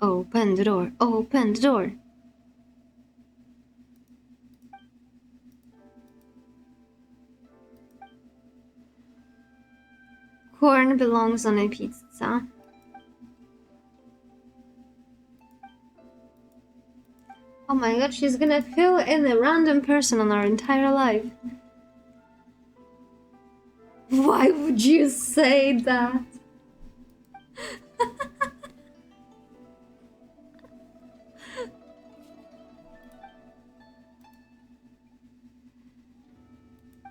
Open the door, open the door. Corn belongs on a pizza. Oh my god, she's gonna fill in a random person on our entire life. Why would you say that?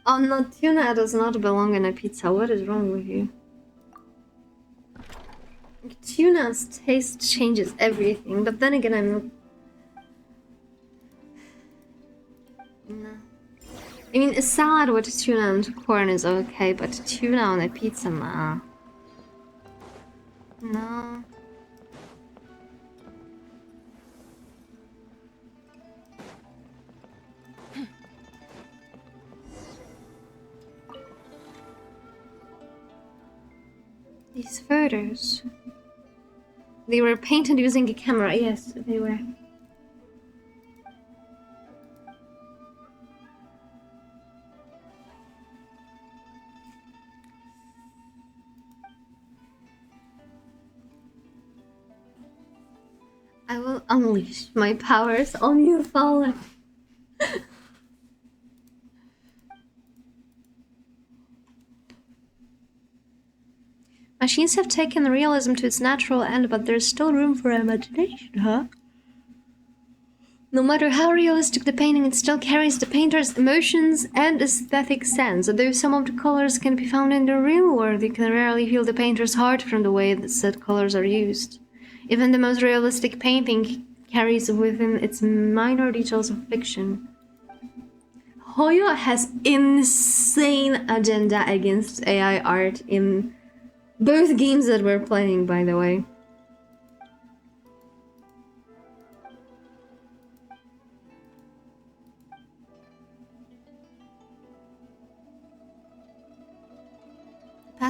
Oh no, tuna does not belong in a pizza. What is wrong with you? Tuna's taste changes everything, but then again, I'm not... No. I mean, a salad with tuna and corn is okay, but tuna on a pizza, nah. No. These photos. They were painted using a camera. Yes, they were. I will unleash my powers on you, Fallen. Machines have taken realism to its natural end, but there's still room for imagination, huh? No matter how realistic the painting, it still carries the painter's emotions and aesthetic sense. Although some of the colors can be found in the real world, you can rarely feel the painter's heart from the way that said colors are used. Even the most realistic painting carries within its minor details of fiction. Hoyo has insane agenda against AI art in both games that we're playing, by the way.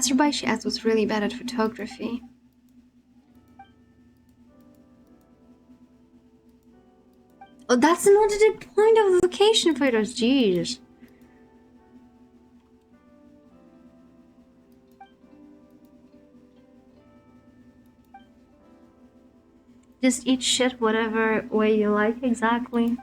passerby she asked was really bad at photography. Oh, that's not the point of the location photos. Jeez. Just eat shit whatever way you like, exactly.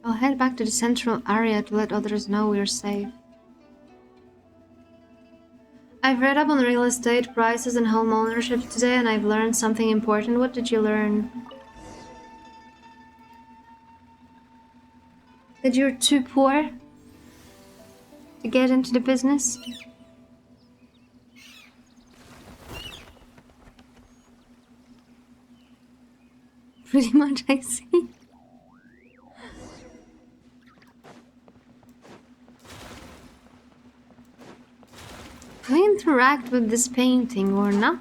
I'll head back to the central area to let others know we're safe. I've read up on real estate prices and home ownership today, and I've learned something important. What did you learn? That you're too poor to get into the business? Pretty much, I see. Do I interact with this painting or not?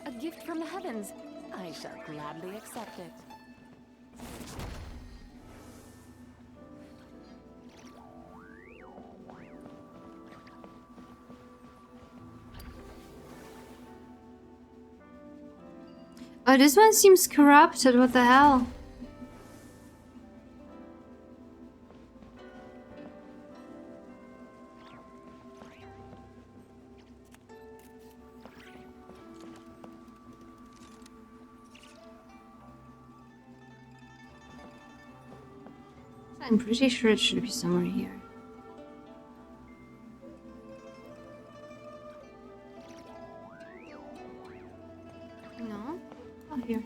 A gift from the heavens. I shall gladly accept it. Oh, this one seems corrupted. What the hell? I'm pretty sure it should be somewhere here. No? Oh, here.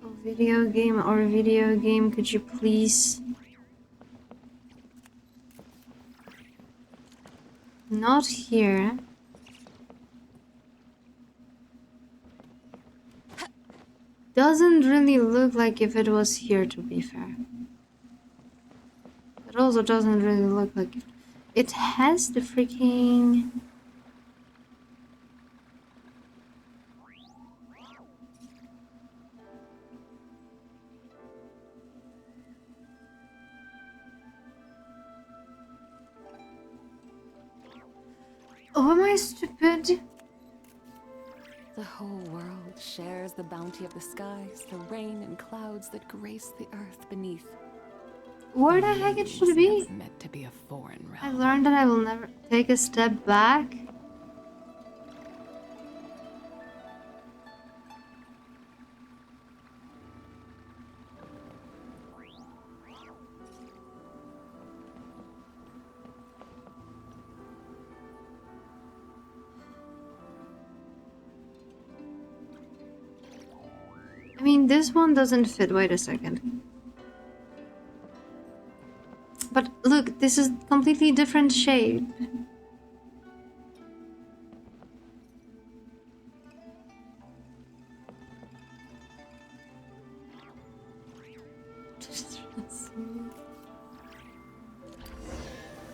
Oh, video game, could you please? Not here. Doesn't really look like if it was here, to be fair. It also doesn't really look like it. It has the freaking... Oh, am I stupid? The whole world shares the bounty of the skies, the rain and clouds that grace the earth beneath. Where the heck it should be? That's meant to be a foreign realm. I've learned that I will never take a step back. I mean, this one doesn't fit. Wait a second. But look, this is completely different shape.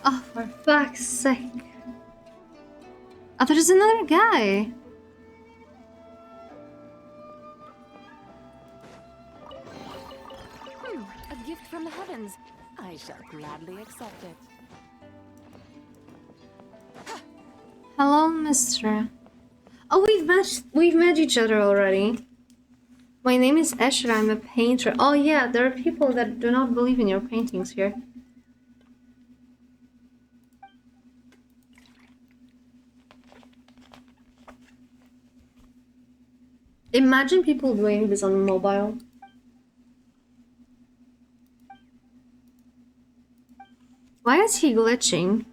Oh, for fuck's sake. Oh, there's another guy. A gift from the heavens. I shall gladly accept it. Hello, mister. Oh, we've met each other already. My name is Escher, I'm a painter. Oh yeah, there are people that do not believe in your paintings here. Imagine people doing this on mobile. Why is he glitching?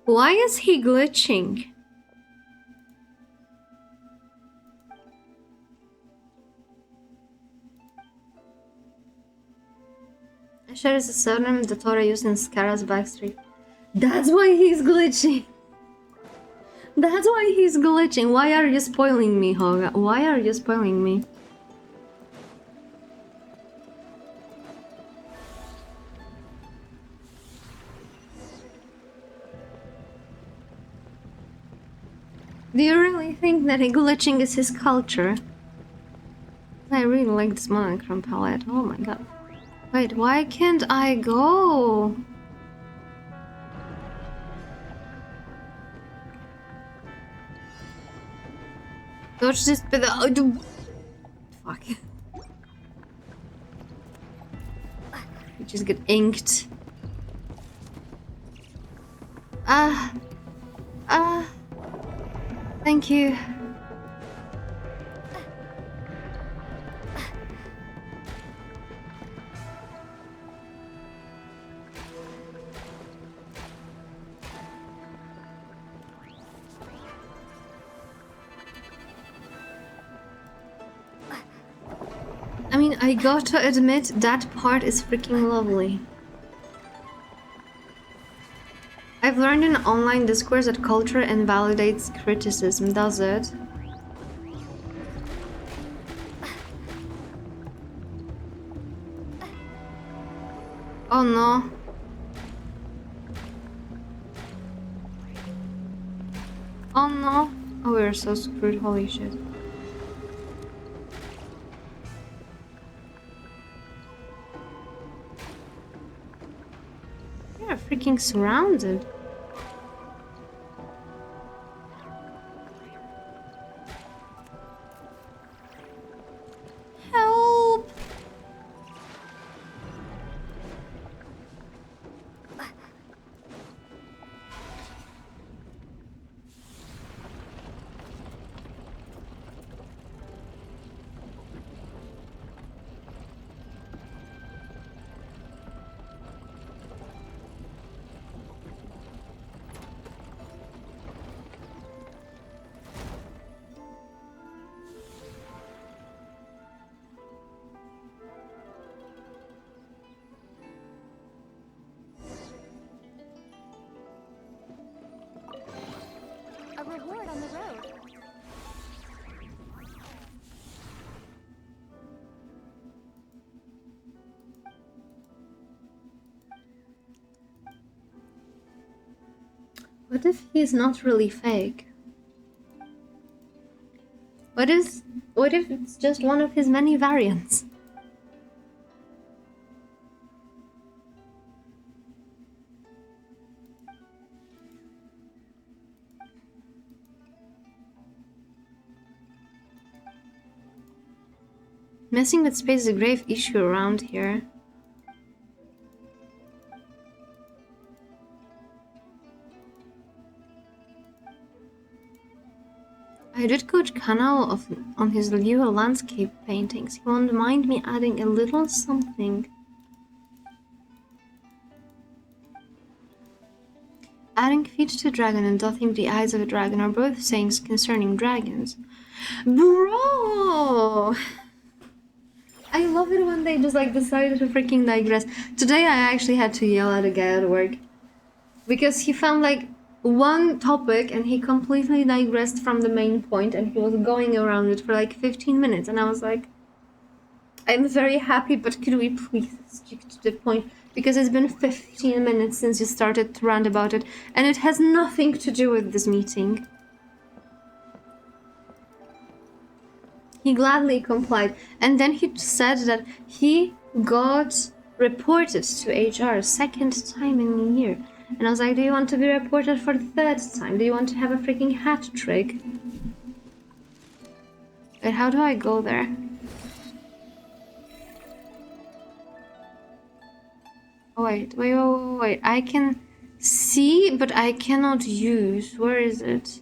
Why is he glitching? Asher is a pseudonym that Tora used in Scara's backstreet. That's why he's glitching. That's why he's glitching. Why are you spoiling me, Hoga? Why are you spoiling me? Do you really think that glitching is his culture? I really like this monochrome palette. Oh my god. Wait, why can't I go? Dodge this, but fuck. You just get inked. Thank you. I mean, I gotta admit, that part is freaking lovely. I've learned in online discourse that culture invalidates criticism, does it? Oh no. Oh no. Oh, we're so screwed, holy shit. We're freaking surrounded. Help! A reward on the road. What if he's not really fake? What if it's just one of his many variants? Messing with space is a grave issue around here. I did coach Kanal on his Lure landscape paintings. He won't mind me adding a little something. Adding feet to a dragon and dotting the eyes of a dragon are both sayings concerning dragons. Bro! I love it when they just like decided to freaking digress. Today I actually had to yell at a guy at work because he found like one topic and he completely digressed from the main point and he was going around it for like 15 minutes and I was like, I'm very happy, but could we please stick to the point, because it's been 15 minutes since you started to rant about it and it has nothing to do with this meeting. He gladly complied, and then he said that he got reported to HR second time in a year. And I was like, do you want to be reported for the third time? Do you want to have a freaking hat trick? Wait, how do I go there? Oh, wait. I can see, but I cannot use. Where is it?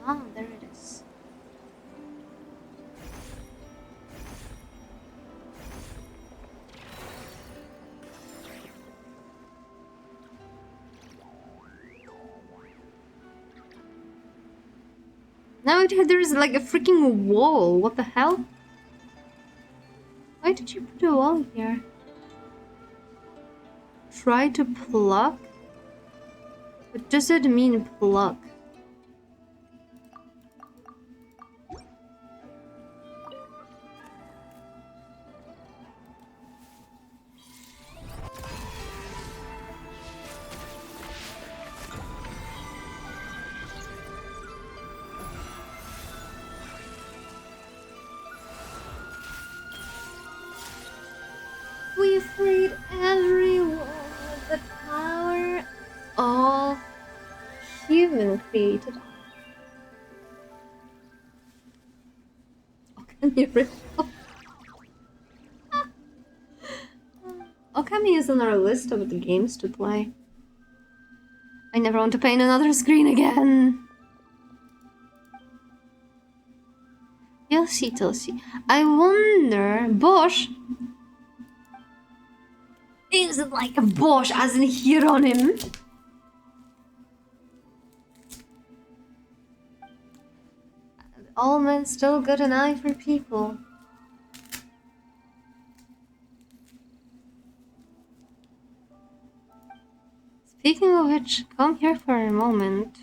Ah, there it is. Now there's like a freaking wall. What the hell? Why did you put a wall here? Try to pluck? What does it mean, pluck? We freed everyone with the power of human created. Okami Okami is on our list of the games to play. I never want to paint another screen again. You'll see, Tulsi. I wonder, Bosch. Is it like a Bosch as in Hieronym? All men still got an eye for people. Speaking of which, come here for a moment.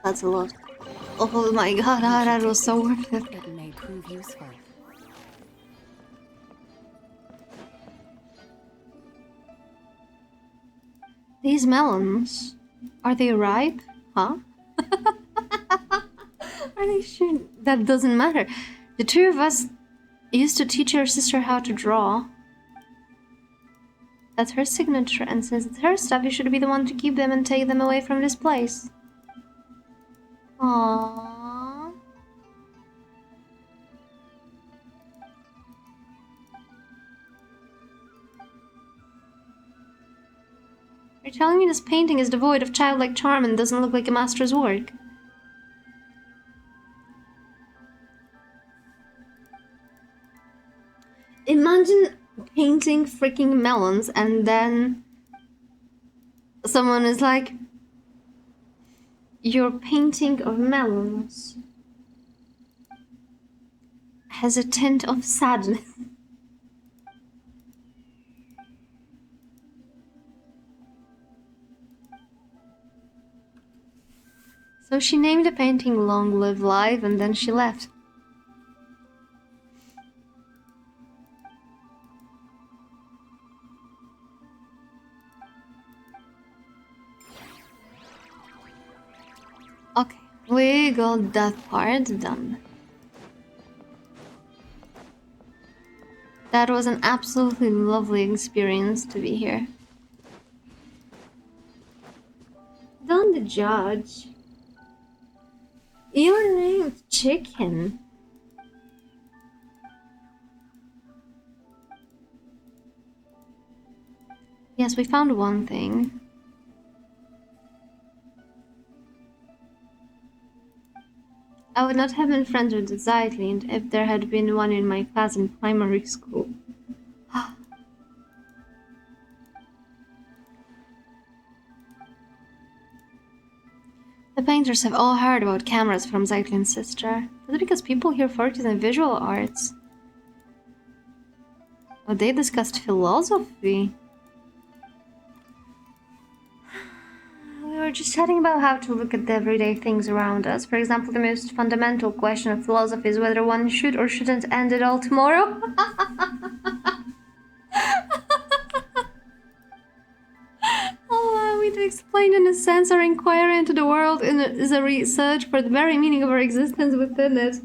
That's a lot. Oh my god, that was so worth it. It may prove useful. These melons, are they ripe? Huh? Are they sure? That doesn't matter. The two of us used to teach your sister how to draw. That's her signature, and since it's her stuff, you should be the one to keep them and take them away from this place. Aww. You're telling me this painting is devoid of childlike charm and doesn't look like a master's work? Imagine painting freaking melons and then someone is like, your painting of melons has a tint of sadness. So she named the painting Long Live Live and then she left. Okay, we got that part done. That was an absolutely lovely experience to be here. Don't judge. Your name's Chicken. Yes, we found one thing. I would not have been friends with the Zeitlin if there had been one in my class in primary school. The painters have all heard about cameras from Zeitlin's sister. That's because people here focus on visual arts. Oh, they discussed philosophy. We were just chatting about how to look at the everyday things around us. For example, the most fundamental question of philosophy is whether one should or shouldn't end it all tomorrow. Allow me to explain in a sense our inquiry into the world is a research for the very meaning of our existence within it.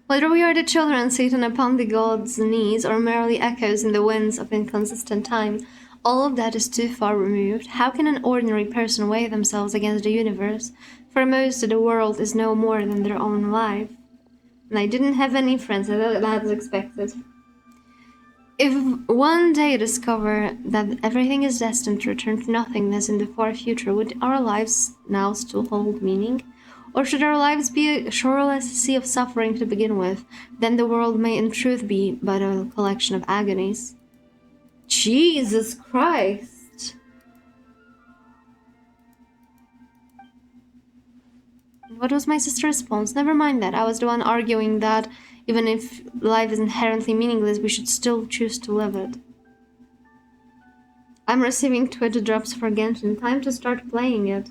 Whether we are the children seated upon the god's knees or merely echoes in the winds of inconsistent time, all of that is too far removed. How can an ordinary person weigh themselves against the universe? For most of the world is no more than their own life. And I didn't have any friends, that's expected. If one day discover that everything is destined to return to nothingness in the far future, would our lives now still hold meaning? Or should our lives be a shoreless sea of suffering to begin with? Then the world may in truth be but a collection of agonies. Jesus Christ! What was my sister's response? Never mind that. I was the one arguing that even if life is inherently meaningless, we should still choose to live it. I'm receiving Twitch drops for Genshin. Time to start playing it.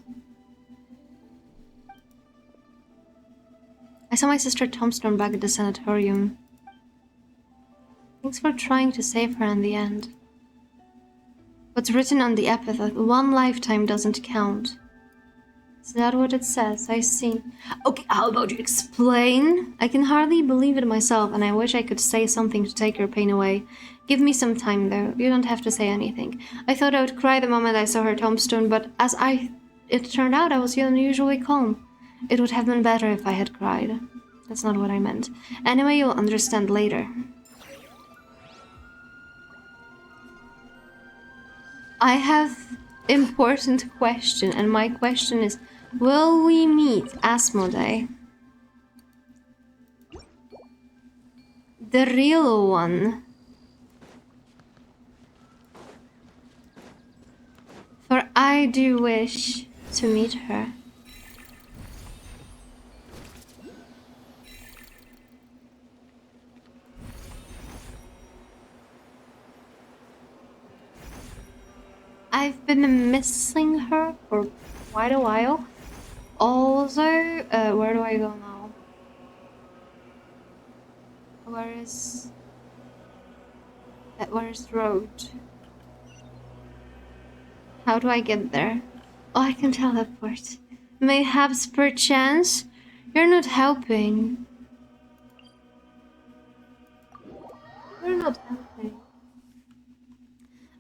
I saw my sister Tombstone back at the sanatorium. Thanks for trying to save her in the end. What's written on the epitaph, one lifetime doesn't count. Is that what it says? I see. Okay, how about you explain? I can hardly believe it myself, and I wish I could say something to take your pain away. Give me some time, though. You don't have to say anything. I thought I would cry the moment I saw her tombstone, but it turned out I was unusually calm. It would have been better if I had cried. That's not what I meant. Anyway, you'll understand later. I have important question, and my question is, will we meet Asmodee? The real one. For I do wish to meet her. I've been missing her for quite a while. Also, where do I go now? Where is the road? How do I get there? Oh, I can teleport. Mayhaps perchance? You're not helping. You're not helping.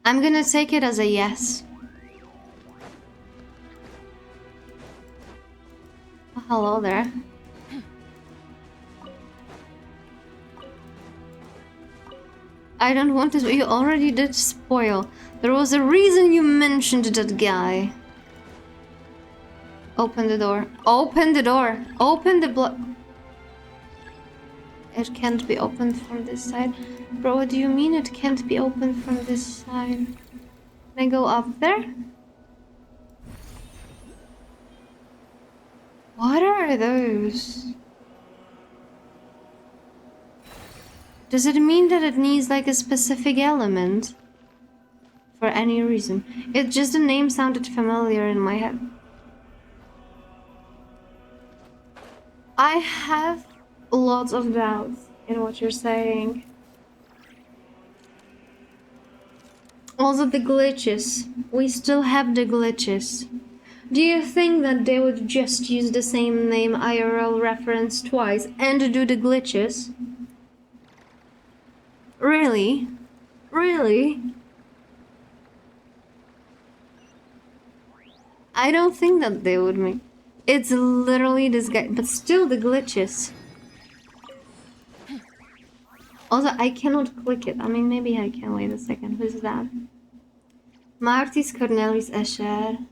I'm gonna take it as a yes. Oh, hello there. I don't want to. You already did spoil. There was a reason you mentioned that guy. Open the door. Open the door. Open the It can't be opened from this side. Bro, what do you mean it can't be opened from this side? Can I go up there? What are those? Does it mean that it needs like a specific element? For any reason. It just the name sounded familiar in my head. I have lots of doubts in what you're saying. Also the glitches. We still have the glitches. Do you think that they would just use the same name IRL reference twice and do the glitches? Really? Really? I don't think that they would make... It's literally this guy, but still the glitches. Also, I cannot click it. I mean, maybe I can. Wait a second. Who's that? Martis Cornelis Escher,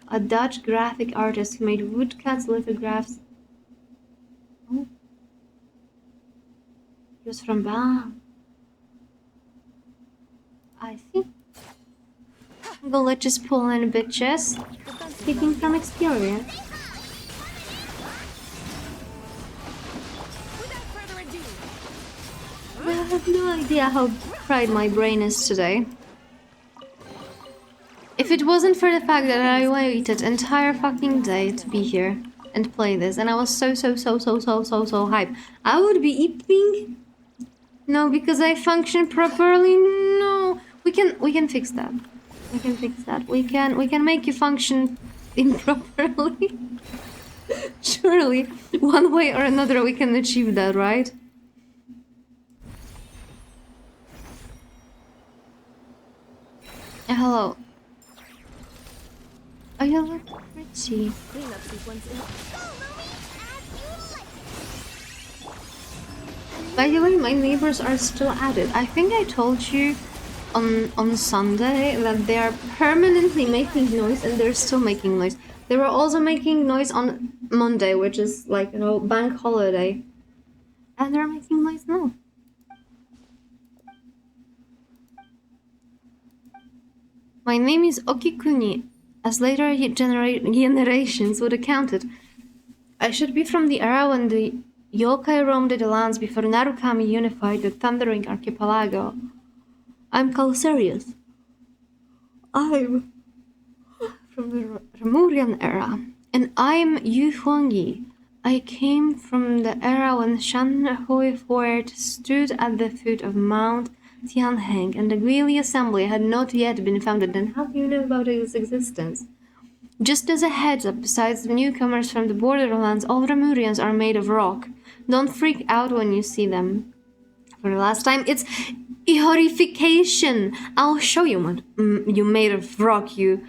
a Dutch graphic artist who made woodcuts, lithographs. Oh. He was from Baan. I see. Glitches pulling bitches. Speaking from experience. I have no idea how fried my brain is today. If it wasn't for the fact that I waited entire fucking day to be here and play this, and I was so hyped, I would be eating. No, because I function properly. No, we can fix that. We can fix that. We can make you function improperly. Surely, one way or another, we can achieve that, right? Hello. Oh, you look pretty. By the way, my neighbors are still at it. I think I told you on Sunday that they are permanently making noise, and they're still making noise. They were also making noise on Monday, which is like, you know, bank holiday. And they're making noise now. My name is Okikuni, as later generations would account it. I should be from the era when the yokai roamed the lands before Narukami unified the Thundering Archipelago. I'm Calcarius. I'm from the Remurian era, and I'm Yu Huangyi. I came from the era when Shanhui Fort stood at the foot of Mount Tianheng, and the Guili Assembly had not yet been founded. Then how do you know about its existence? Just as a heads up, besides the newcomers from the borderlands, all Remurians are made of rock. Don't freak out when you see them. For the last time, it's horrification. I'll show you what you made of rock, you...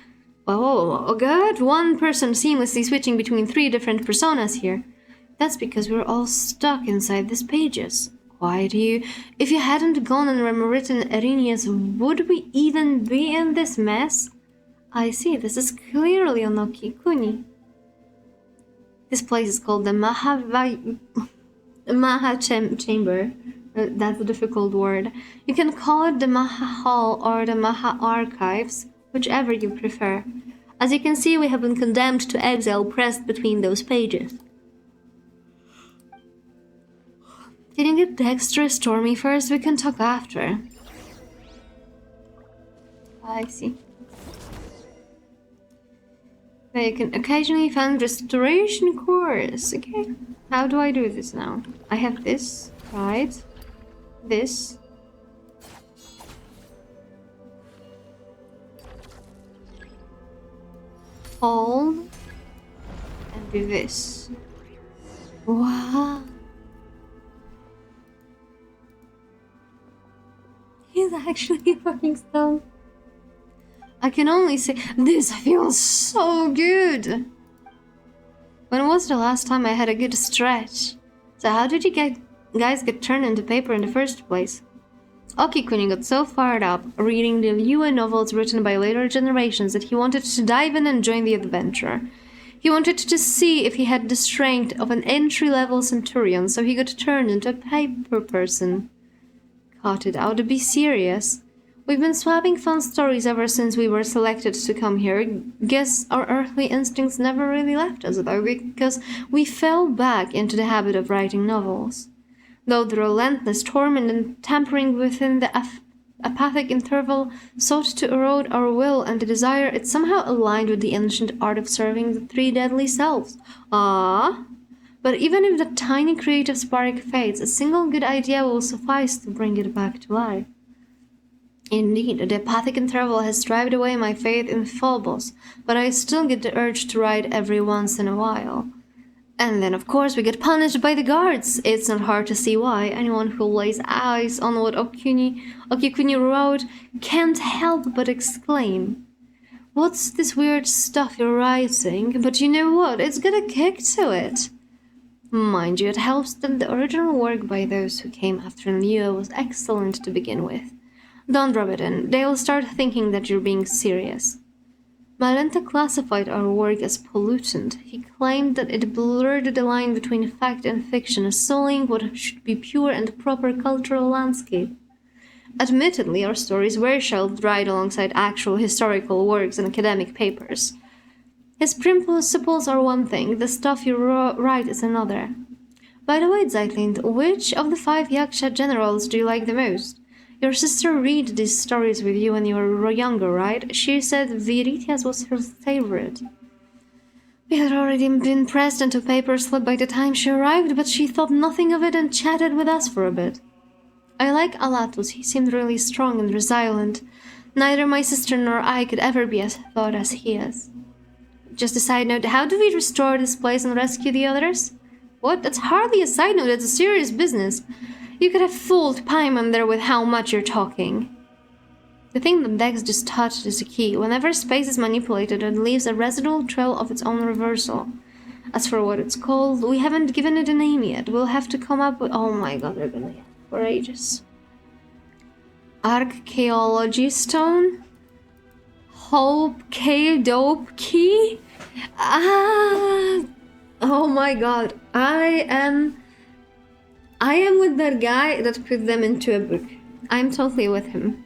Oh god, one person seamlessly switching between 3 different personas here. That's because we're all stuck inside these pages. Quiet you. If you hadn't gone and rewritten Arrhenius, would we even be in this mess? I see, this is clearly on Okikuni. This place is called the Maha Chamber. That's a difficult word. You can call it the Maha Hall or the Maha Archives, whichever you prefer. As you can see, we have been condemned to exile pressed between those pages. Can you get Dexter Stormy first? We can talk after. I see. You can occasionally find restoration course. Okay. How do I do this now? I have this, right? This. Hold. And do this. Wow. He's actually fucking stoned. I can only say, this feels so good. When was the last time I had a good stretch? So how did you guys get turned into paper in the first place? Okikuni got so fired up reading the Yue novels written by later generations that he wanted to dive in and join the adventure. He wanted to see if he had the strength of an entry-level centurion, so he got turned into a paper person. Cut it out, be serious. We've been swapping fun stories ever since we were selected to come here. Guess our earthly instincts never really left us, though, because we fell back into the habit of writing novels. Though the relentless torment and tampering within the apathic interval sought to erode our will and the desire, it somehow aligned with the ancient art of serving the 3 deadly selves. Ah! But even if the tiny creative spark fades, a single good idea will suffice to bring it back to life. Indeed, the apathic interval has stripped away my faith in Phobos, but I still get the urge to write every once in a while. And then, of course, we get punished by the guards. It's not hard to see why. Anyone who lays eyes on what Okikuni wrote can't help but exclaim, "What's this weird stuff you're writing? But you know what? It's got a kick to it." Mind you, it helps that the original work by those who came after Nyaehh was excellent to begin with. Don't rub it in. They'll start thinking that you're being serious. Malenta classified our work as pollutant. He claimed that it blurred the line between fact and fiction, sullying what should be pure and proper cultural landscape. Admittedly, our stories were shelved right alongside actual historical works and academic papers. His principles are one thing, the stuff you write is another. By the way, Zeitlind, which of the 5 Yaksha generals do you like the most? Your sister read these stories with you when you were younger, right? She said Viritias was her favorite. We had already been pressed into paper slip by the time she arrived, but she thought nothing of it and chatted with us for a bit. I like Alatus, he seemed really strong and resilient. Neither my sister nor I could ever be as thought as he is. Just a side note, how do we restore this place and rescue the others? What? That's hardly a side note, it's a serious business. You could have fooled Paimon there with how much you're talking. The thing that Dex just touched is a key. Whenever space is manipulated, it leaves a residual trail of its own reversal. As for what it's called, we haven't given it a name yet. We'll have to come up with... Oh my god, they're gonna have for ages. Archaeology Stone? Hope K Dope Key? Ah! Oh my god, I am with that guy that put them into a book. I'm totally with him.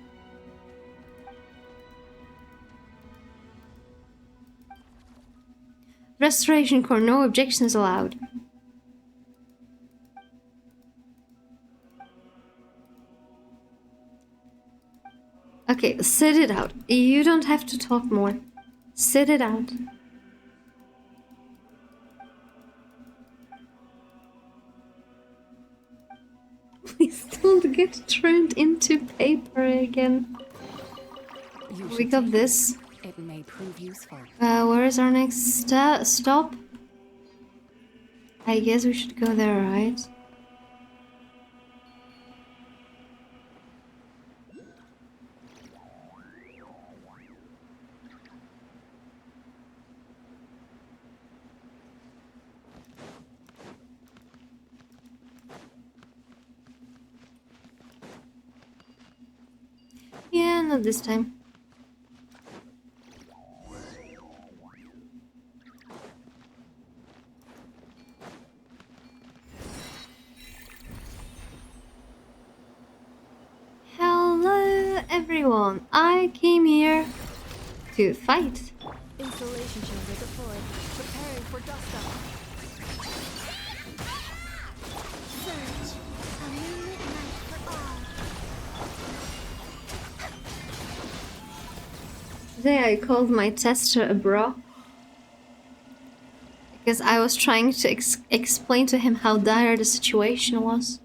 Restoration core, no objections allowed. Okay, sit it out. You don't have to talk more. Sit it out. Please don't get turned into paper again. We got this. It may prove useful. Where is our next stop? I guess we should go there, right? Yeah, not this time. Hello, everyone. I came here to fight. Installation chamber deployed. Preparing for dust up. Search. A new midnight for all. Today I called my tester a bro. Because I was trying to explain to him how dire the situation was.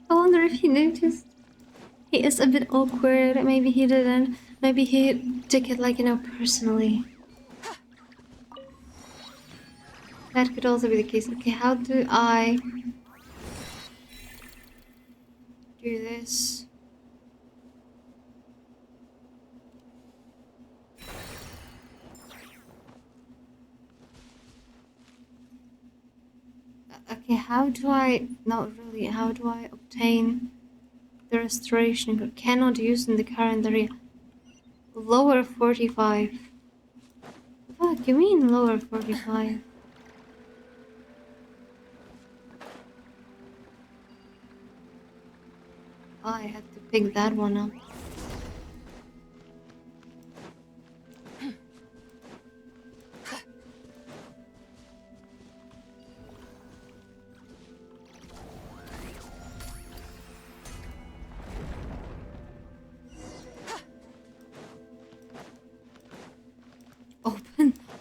I wonder if he noticed. He is a bit awkward. Maybe he didn't. Maybe he took it like, you know, personally. That could also be the case. Okay, how do I do this? Okay, how do I... Not really. How do I obtain the restoration code? Cannot use in the current area. Lower 45. What do you mean lower 45? Oh, I had to pick that one up.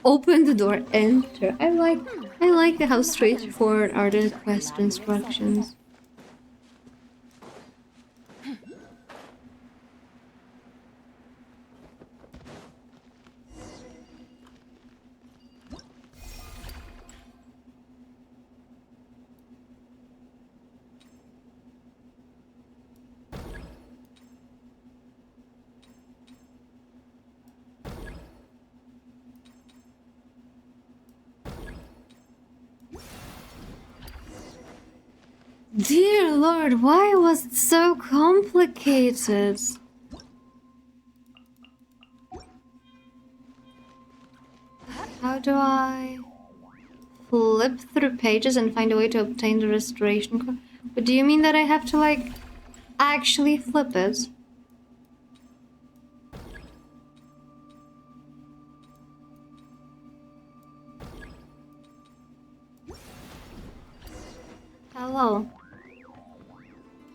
Open the door, enter. I like how straightforward are the quest instructions. Dear Lord, why was it so complicated? How do I flip through pages and find a way to obtain the restoration code? But do you mean that I have to, like, actually flip it? Hello.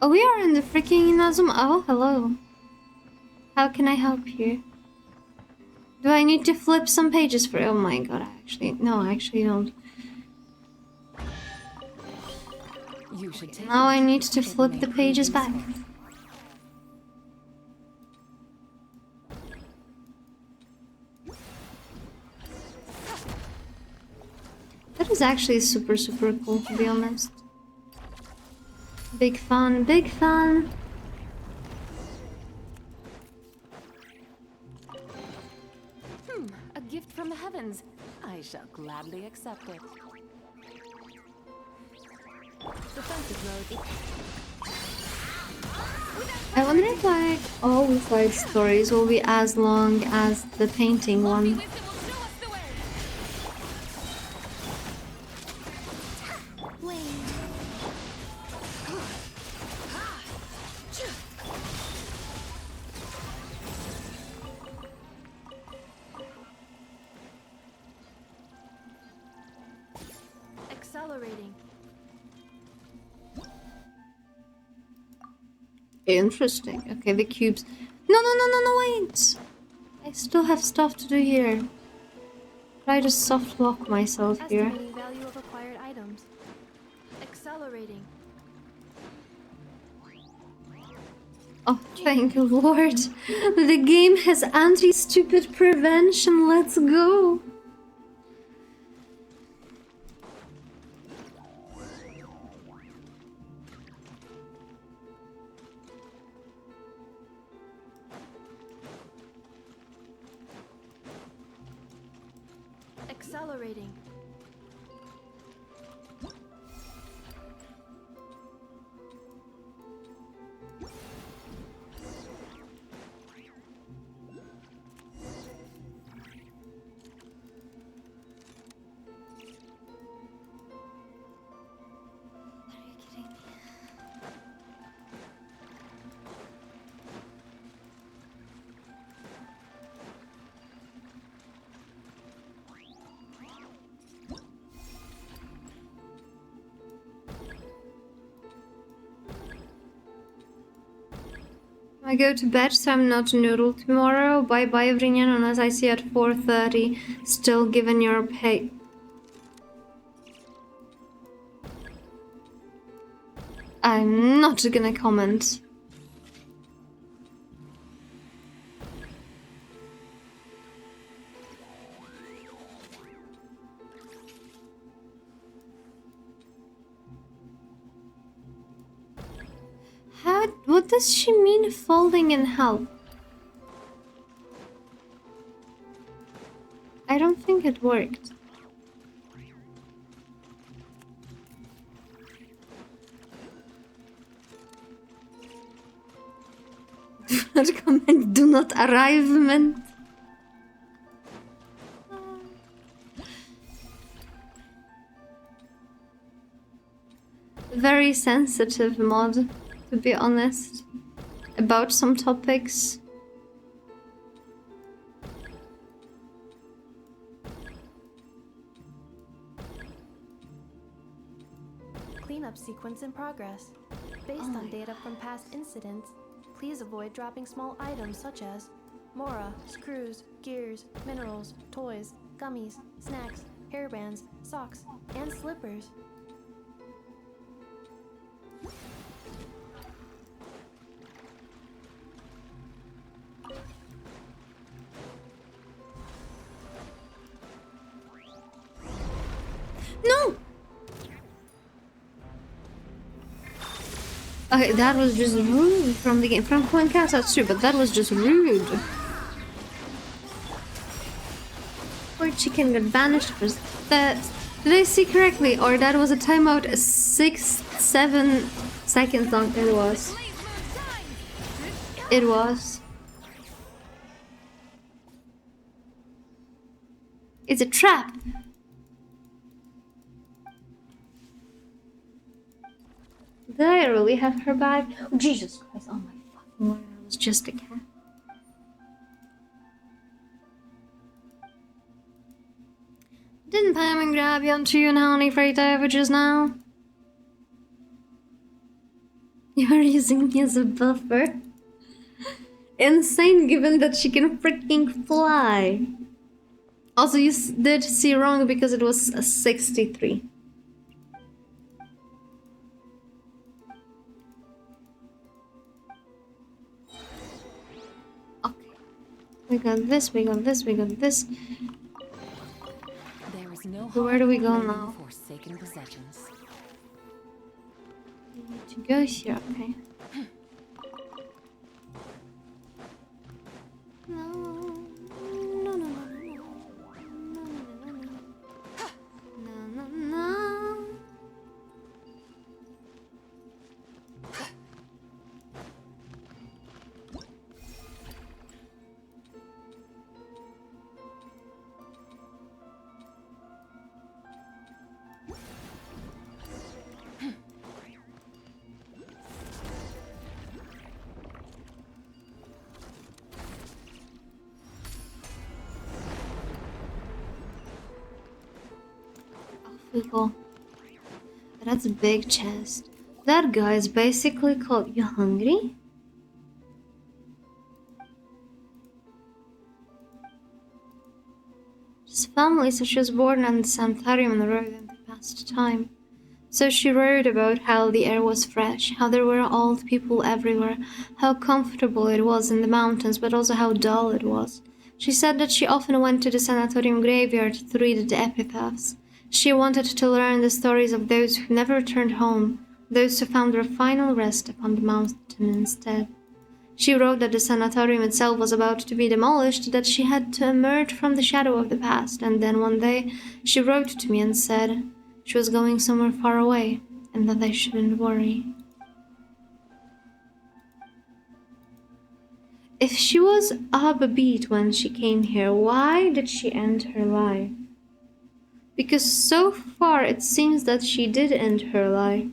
Oh, we are in the freaking Inazuma. Oh, hello. How can I help you? Do I need to flip some pages for... Oh my god, I actually don't. You should take Now I it. need to It flip may the prove pages back. useful. That is actually super cool, to be honest. Big fun, big fun. A gift from the heavens. I shall gladly accept it. Defensive mode. I wonder if like all the side stories will be as long as the painting one. Accelerating. Interesting. Okay, the cubes. No, wait! I still have stuff to do here. Try to soft lock myself here. Estimating value of acquired items. Accelerating. Oh, thank Lord. The game has anti-stupid prevention. Let's go. Accelerating. I go to bed, so I'm not noodle tomorrow. Bye bye, Vrinyan, unless I see at 4:30. Still given your pay. I'm not gonna comment. What does she mean falling in hell? I don't think it worked. Do not comment, do not arrivement. Very sensitive mod, to be honest, about some topics. Cleanup sequence in progress. Based on data from past incidents, please avoid dropping small items such as Mora, screws, gears, minerals, toys, gummies, snacks, hairbands, socks, and slippers. No! Okay, that was just rude from the game. From Quencat, that's true, but that was just rude. Poor chicken got banished for that. Did I see correctly? Or that was a timeout 6-7 seconds long? It was. It was. It's a trap. Did I really have her back? Oh, Jesus Christ, oh my fucking word, I was just a cat. Didn't Pam and grab you onto you and honey freight over just now? You're using me as a buffer. Insane given that she can freaking fly. Also, you did see wrong because it was a 63. We got this, we got this, we got this. There is no So where do we go now? Forsaken possessions. We need to go here, okay. No, no, no, no, no, no, no, no, no. People. That's a big chest. That guy is basically called You hungry? His family, so she was born on the sanitarium on the road and they passed time. So she wrote about how the air was fresh, how there were old people everywhere, how comfortable it was in the mountains, but also how dull it was. She said that she often went to the sanatorium graveyard to read the epitaphs. She wanted to learn the stories of those who never returned home, those who found their final rest upon the mountain instead. She wrote that the sanatorium itself was about to be demolished, that she had to emerge from the shadow of the past, and then one day she wrote to me and said she was going somewhere far away, and that I shouldn't worry. If she was upbeat when she came here, why did she end her life? Because so far it seems that she did end her life.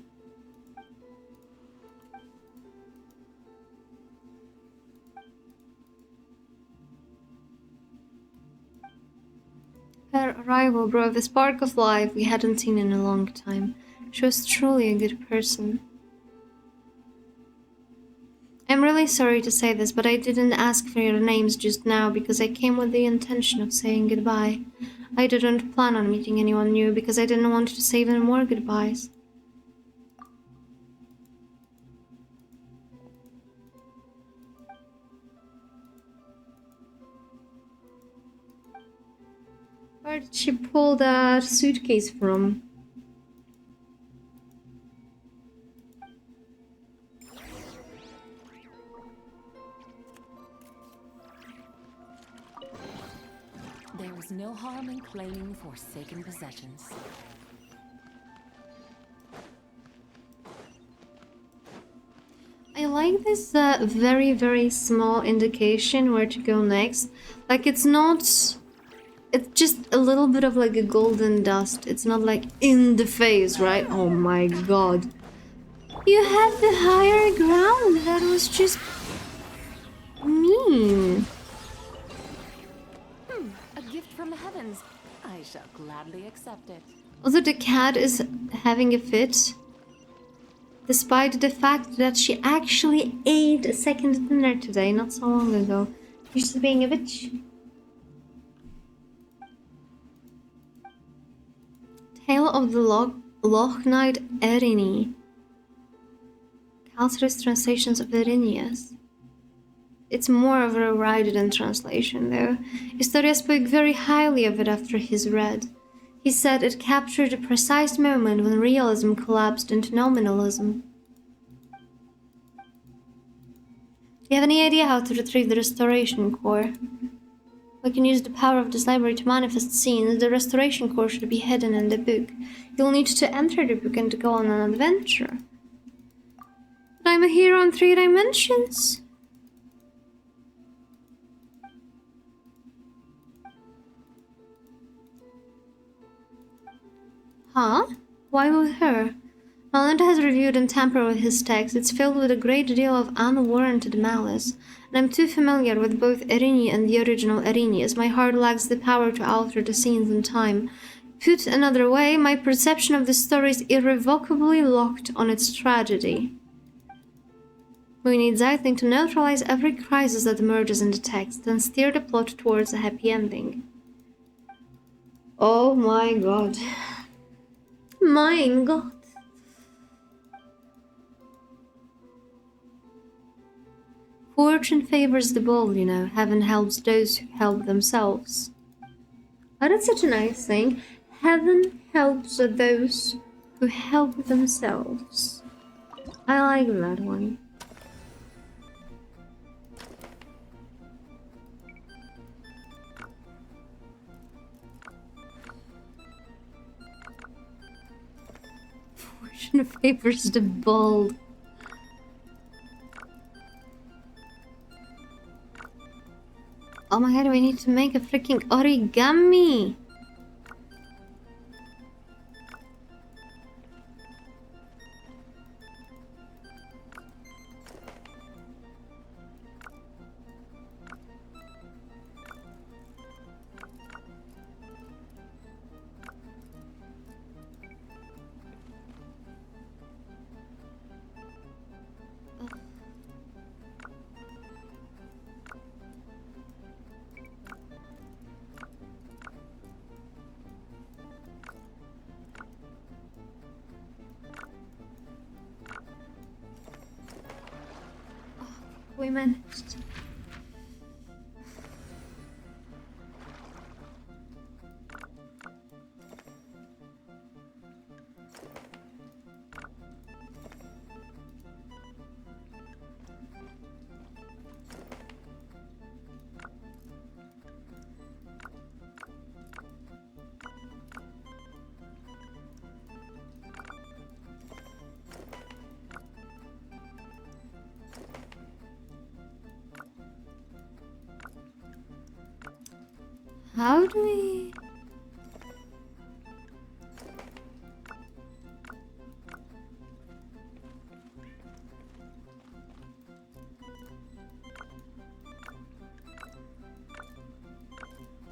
Her arrival brought the spark of life we hadn't seen in a long time. She was truly a good person. I'm really sorry to say this, but I didn't ask for your names just now because I came with the intention of saying goodbye. I didn't plan on meeting anyone new because I didn't want to say even more goodbyes. Where did she pull that suitcase from? There is no harm in claiming forsaken possessions. I like this very, very small indication where to go next. Like, it's not... It's just a little bit of like a golden dust. It's not like in the face, right? Oh my god. You had the higher ground. That was just... mean. A gift from the heavens. I shall gladly accept it. Also, the cat is having a fit. Despite the fact that she actually ate a second dinner today, not so long ago. She's just being a bitch. Tale of the Loch Knight Erini. Calcerous translations of Erinius. It's more of a written translation, though. Historia spoke very highly of it after his read. He said it captured a precise moment when realism collapsed into nominalism. Do you have any idea how to retrieve the restoration core? We can use the power of this library to manifest scenes. The restoration core should be hidden in the book. You'll need to enter the book and to go on an adventure. But I'm a hero in 3 dimensions. Huh? Why with her? Melinda has reviewed and tampered with his text. It's filled with a great deal of unwarranted malice, and I'm too familiar with both Erini and the original Erinius. My heart lacks the power to alter the scenes in time. Put another way, my perception of the story is irrevocably locked on its tragedy. We need Zeitling to neutralize every crisis that emerges in the text, and steer the plot towards a happy ending. Oh my god. My god. Fortune favors the bold, you know. Heaven helps those who help themselves. Oh, that's such a nice thing. Heaven helps those who help themselves. I like that one. Fortune favors the bold. Oh my god, we need to make a freaking origami! we managed. How do we...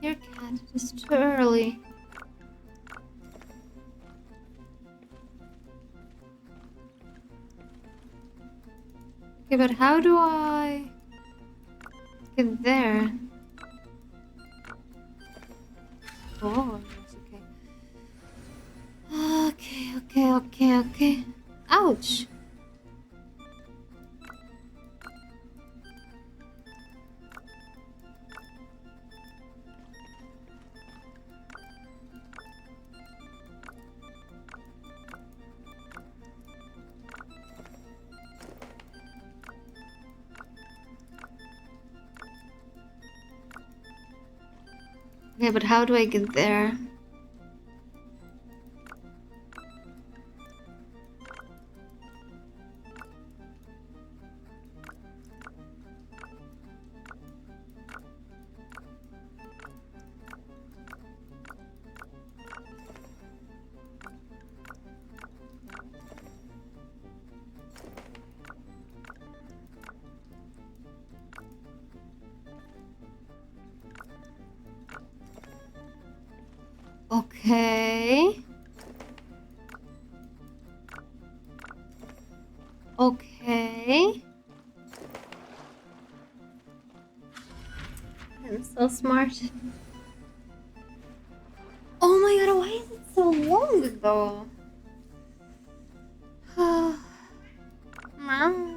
Your cat, it is too early. Okay, but how do I get there? Oh, yes, okay. Okay. Ouch! Okay, but how do I get there? Okay. Okay. I'm so smart. Oh my god, why is it so long though? Mom.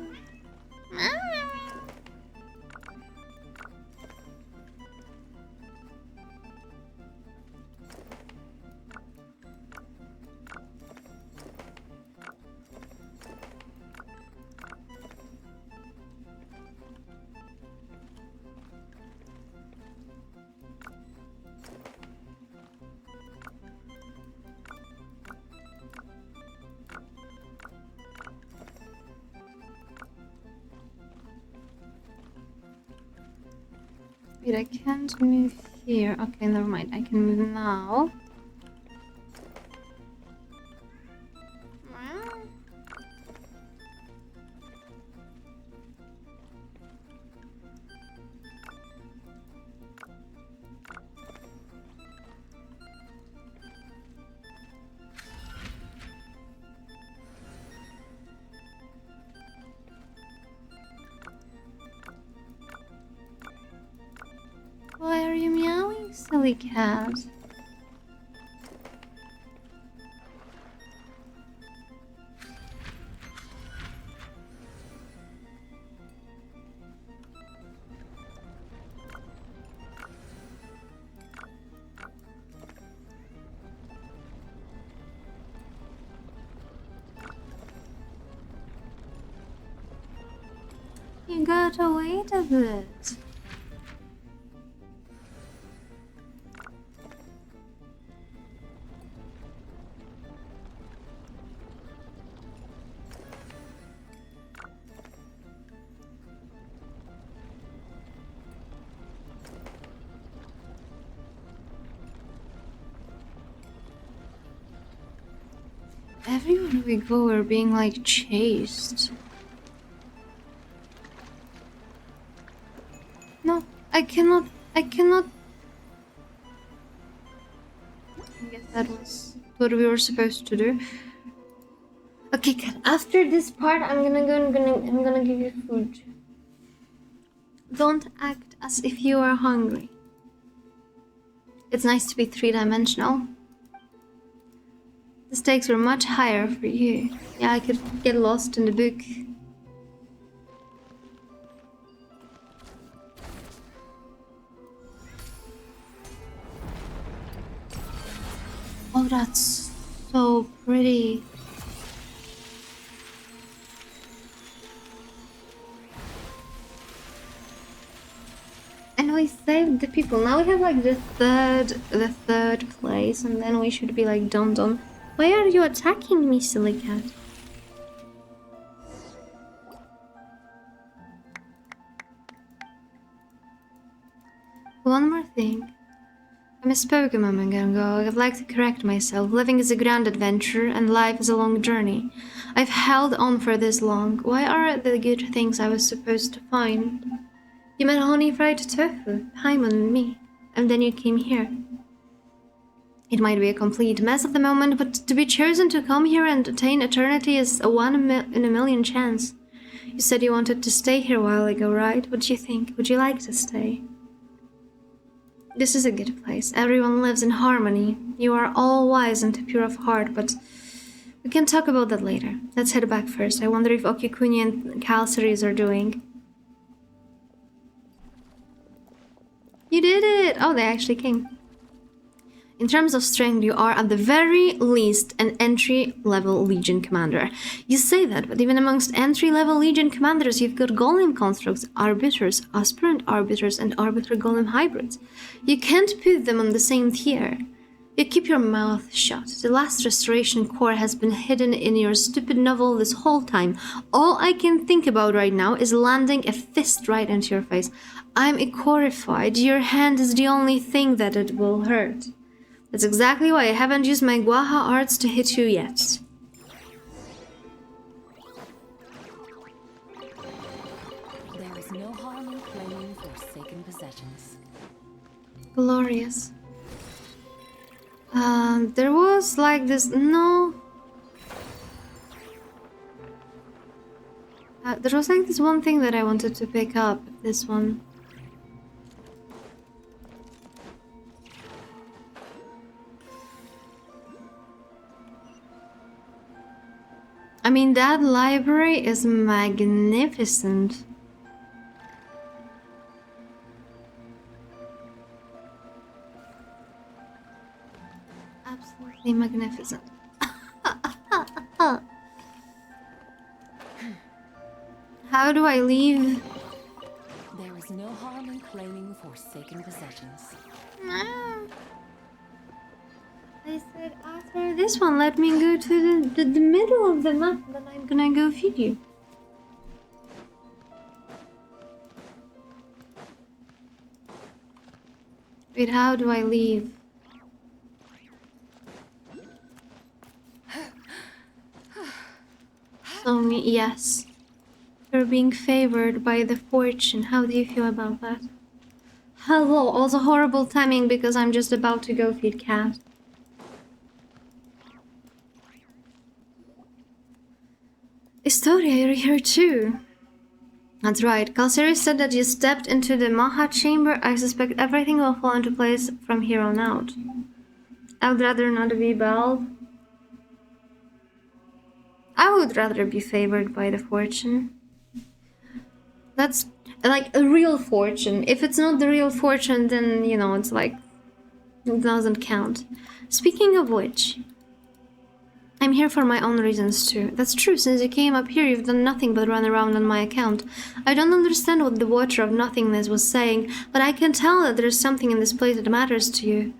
Wait, I can't move here. Okay, never mind. I can move now. Why are you meowing, silly cat? You gotta wait a bit. Everywhere we go, we're being like chased. No, I cannot. I guess that was what we were supposed to do. Okay, cat. After this part, I'm gonna give you food. Don't act as if you are hungry. It's nice to be three-dimensional. The stakes were much higher for you. Yeah, I could get lost in the book. Oh, that's so pretty. And we saved the people. Now we have like the third place, and then we should be like done. Why are you attacking me, silly cat? One more thing. I misspoke a moment ago. I'd like to correct myself. Living is a grand adventure, and life is a long journey. I've held on for this long. Why are the good things I was supposed to find? You met honey fried tofu, Paimon and me, and then you came here. It might be a complete mess at the moment, but to be chosen to come here and attain eternity is a in a million chance. You said you wanted to stay here a while ago, right? What do you think? Would you like to stay? This is a good place. Everyone lives in harmony. You are all wise and pure of heart, but we can talk about that later. Let's head back first. I wonder if Okikuni and Calceres are doing. You did it! Oh, they actually came. In terms of strength, you are at the very least an entry-level Legion commander. You say that, but even amongst entry-level Legion commanders, you've got golem constructs, arbiters, aspirant arbiters, and arbiter golem hybrids. You can't put them on the same tier. You keep your mouth shut. The last restoration core has been hidden in your stupid novel this whole time. All I can think about right now is landing a fist right into your face. I'm horrified. Your hand is the only thing that it will hurt. That's exactly why I haven't used my Guaha arts to hit you yet. There is no harm in claiming forsaken possessions. Glorious. There was like this... No. There was like this one thing that I wanted to pick up. This one. I mean, that library is magnificent. Absolutely magnificent. How do I leave? There is no harm in claiming forsaken possessions. No. I said after this one, let me go to the middle of the map, then I'm gonna go feed you. Wait, how do I leave? So yes. You're being favored by the fortune. How do you feel about that? Hello, also horrible timing because I'm just about to go feed cat. Historia, you're here too. That's right. Calceres said that you stepped into the Maha chamber. I suspect everything will fall into place from here on out. I would rather not be bald. I would rather be favored by the fortune. That's like a real fortune. If it's not the real fortune, then, you know, it's like, it doesn't count. Speaking of which, I'm here for my own reasons too. That's true, since you came up here, you've done nothing but run around on my account. I don't understand what the Water of Nothingness was saying, but I can tell that there's something in this place that matters to you.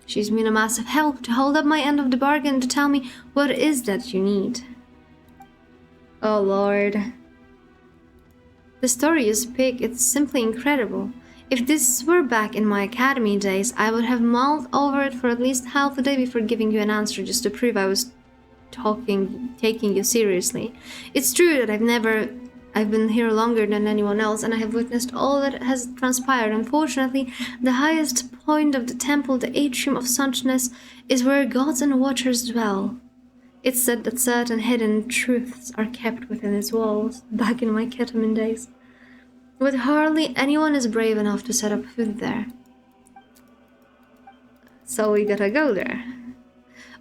She's been a massive help to hold up my end of the bargain, to tell me what it is that you need. Oh lord. The story you speak, it's simply incredible. If this were back in my academy days, I would have mulled over it for at least half a day before giving you an answer, just to prove I was taking you seriously. It's true that I've been here longer than anyone else, and I have witnessed all that has transpired. Unfortunately, the highest point of the temple, the atrium of suchness, is where gods and watchers dwell. It's said that certain hidden truths are kept within its walls, back in my ketamine days. But hardly anyone is brave enough to set up food there. So we gotta go there.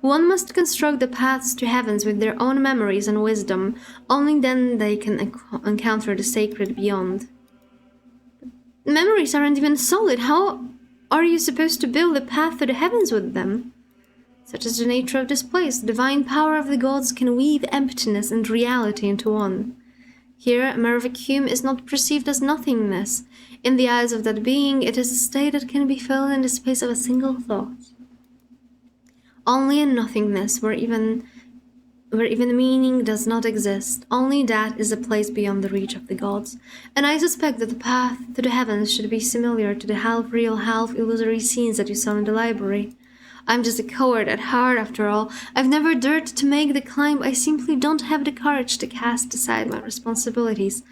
One must construct the paths to heavens with their own memories and wisdom. Only then they can encounter the sacred beyond. Memories aren't even solid. How are you supposed to build a path to the heavens with them? Such is the nature of this place. The divine power of the gods can weave emptiness and reality into one. Here, a mere vacuum is not perceived as nothingness. In the eyes of that being, it is a state that can be filled in the space of a single thought. Only in nothingness, where even meaning does not exist, only that is a place beyond the reach of the gods. And I suspect that the path to the heavens should be similar to the half-real, half-illusory scenes that you saw in the library. I'm just a coward at heart, after all. I've never dared to make the climb. I simply don't have the courage to cast aside my responsibilities.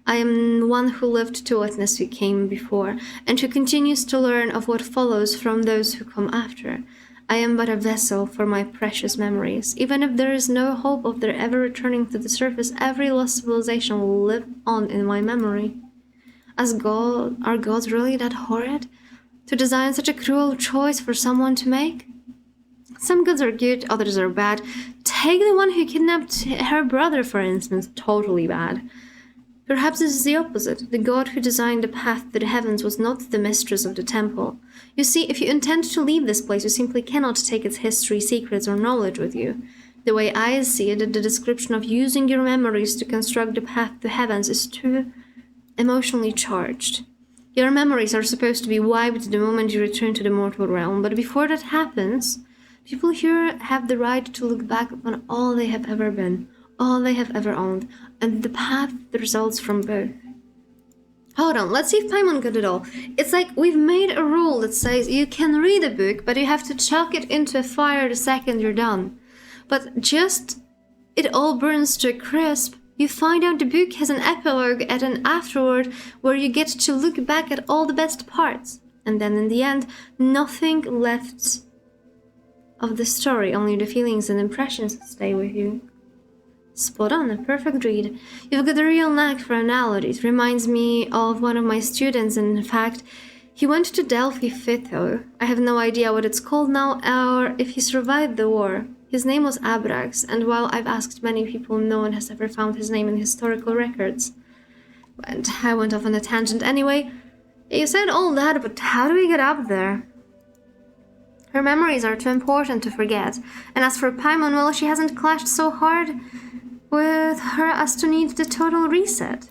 I am one who lived to witness who came before, and who continues to learn of what follows from those who come after. I am but a vessel for my precious memories. Even if there is no hope of their ever returning to the surface, every lost civilization will live on in my memory. Are gods really that horrid? To design such a cruel choice for someone to make? Some gods are good, others are bad. Take the one who kidnapped her brother, for instance. Totally bad. Perhaps it is the opposite. The god who designed the path to the heavens was not the mistress of the temple. You see, if you intend to leave this place, you simply cannot take its history, secrets, or knowledge with you. The way I see it, the description of using your memories to construct the path to heavens is too emotionally charged. Your memories are supposed to be wiped the moment you return to the mortal realm, but before that happens, people here have the right to look back upon all they have ever been, all they have ever owned, and the path that results from both. Hold on, let's see if Paimon got it all. It's like we've made a rule that says you can read a book, but you have to chuck it into a fire the second you're done. But just it all burns to a crisp. You find out the book has an epilogue and an afterword where you get to look back at all the best parts. And then in the end, nothing left of the story, only the feelings and impressions stay with you. Spot on, a perfect read. You've got a real knack for analogies. Reminds me of one of my students, and in fact, he went to Delphi Phyto. I have no idea what it's called now, or if he survived the war. His name was Abrax, and while I've asked many people, no one has ever found his name in historical records. And I went off on a tangent anyway. You said all that, but how do we get up there? Her memories are too important to forget. And as for Paimon, well, she hasn't clashed so hard with her as to need the total reset.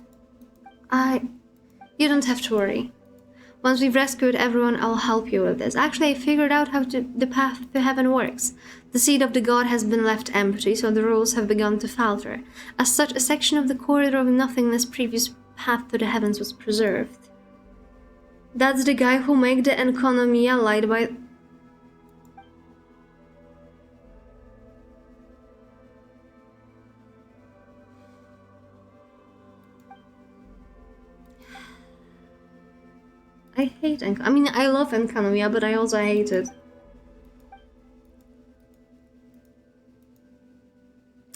You don't have to worry. Once we've rescued everyone, I'll help you with this. Actually, I figured out how the path to heaven works. The seat of the god has been left empty, so the rules have begun to falter. As such, a section of the corridor of nothingness previous path to the heavens was preserved. That's the guy who made the enconomia light by... I hate I love enconomia, but I also hate it.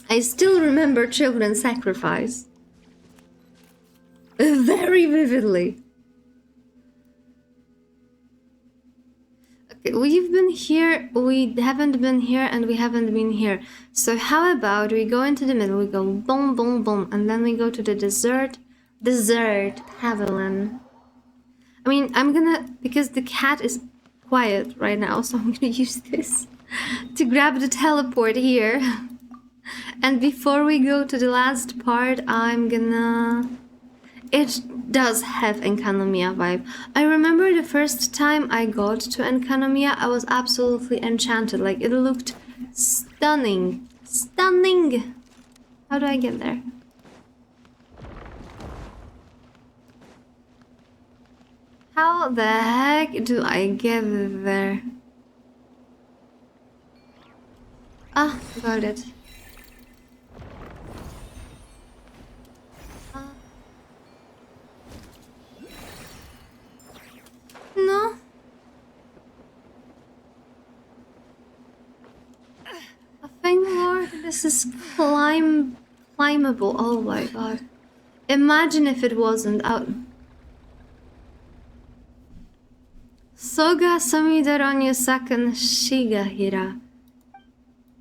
I still remember children's sacrifice. Very vividly. Okay, we've been here, we haven't been here, and we haven't been here. So how about we go into the middle, we go boom, boom, boom, and then we go to the dessert pavilion. I mean, I'm gonna, because the cat is quiet right now, so I'm gonna use this to grab the teleport here. And before we go to the last part, I'm gonna... It does have Enkanomiya vibe. I remember the first time I got to Enkanomiya, I was absolutely enchanted. Like, it looked stunning. Stunning! How do I get there? How the heck do I get there? Ah, got it. No. Thank Lord, this is climbable. Oh my god. Imagine if it wasn't out. Soga Samidaranyu Sakan Shigahira.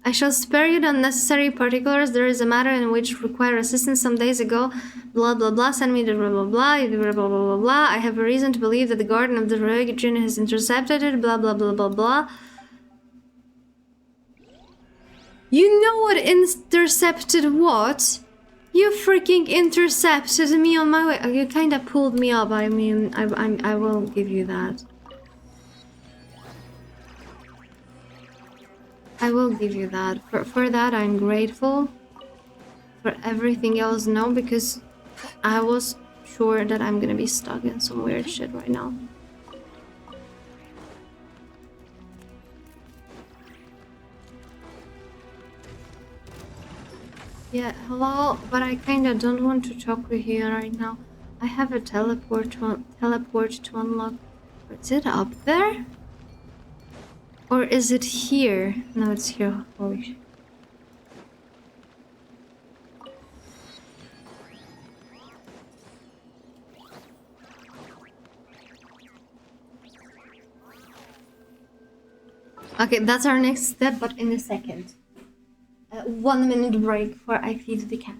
I shall spare you the unnecessary particulars. There is a matter in which require assistance some days ago. Blah blah blah, send me the blah blah blah, blah blah blah blah. I have a reason to believe that the garden of the religion has intercepted it. Blah blah blah blah blah. You know what intercepted what? You freaking intercepted me on my way. You kind of pulled me up. I mean, I will give you that. I will give you that. For that, I'm grateful. For everything else, no, because I was sure that I'm gonna be stuck in some weird shit right now. Yeah, hello, but I kinda don't want to talk with you right now. I have a teleport to unlock. Is it up there? Or is it here? No, it's here. Holy shit. Okay, that's our next step, but in a second. 1 minute break for I feed the cat.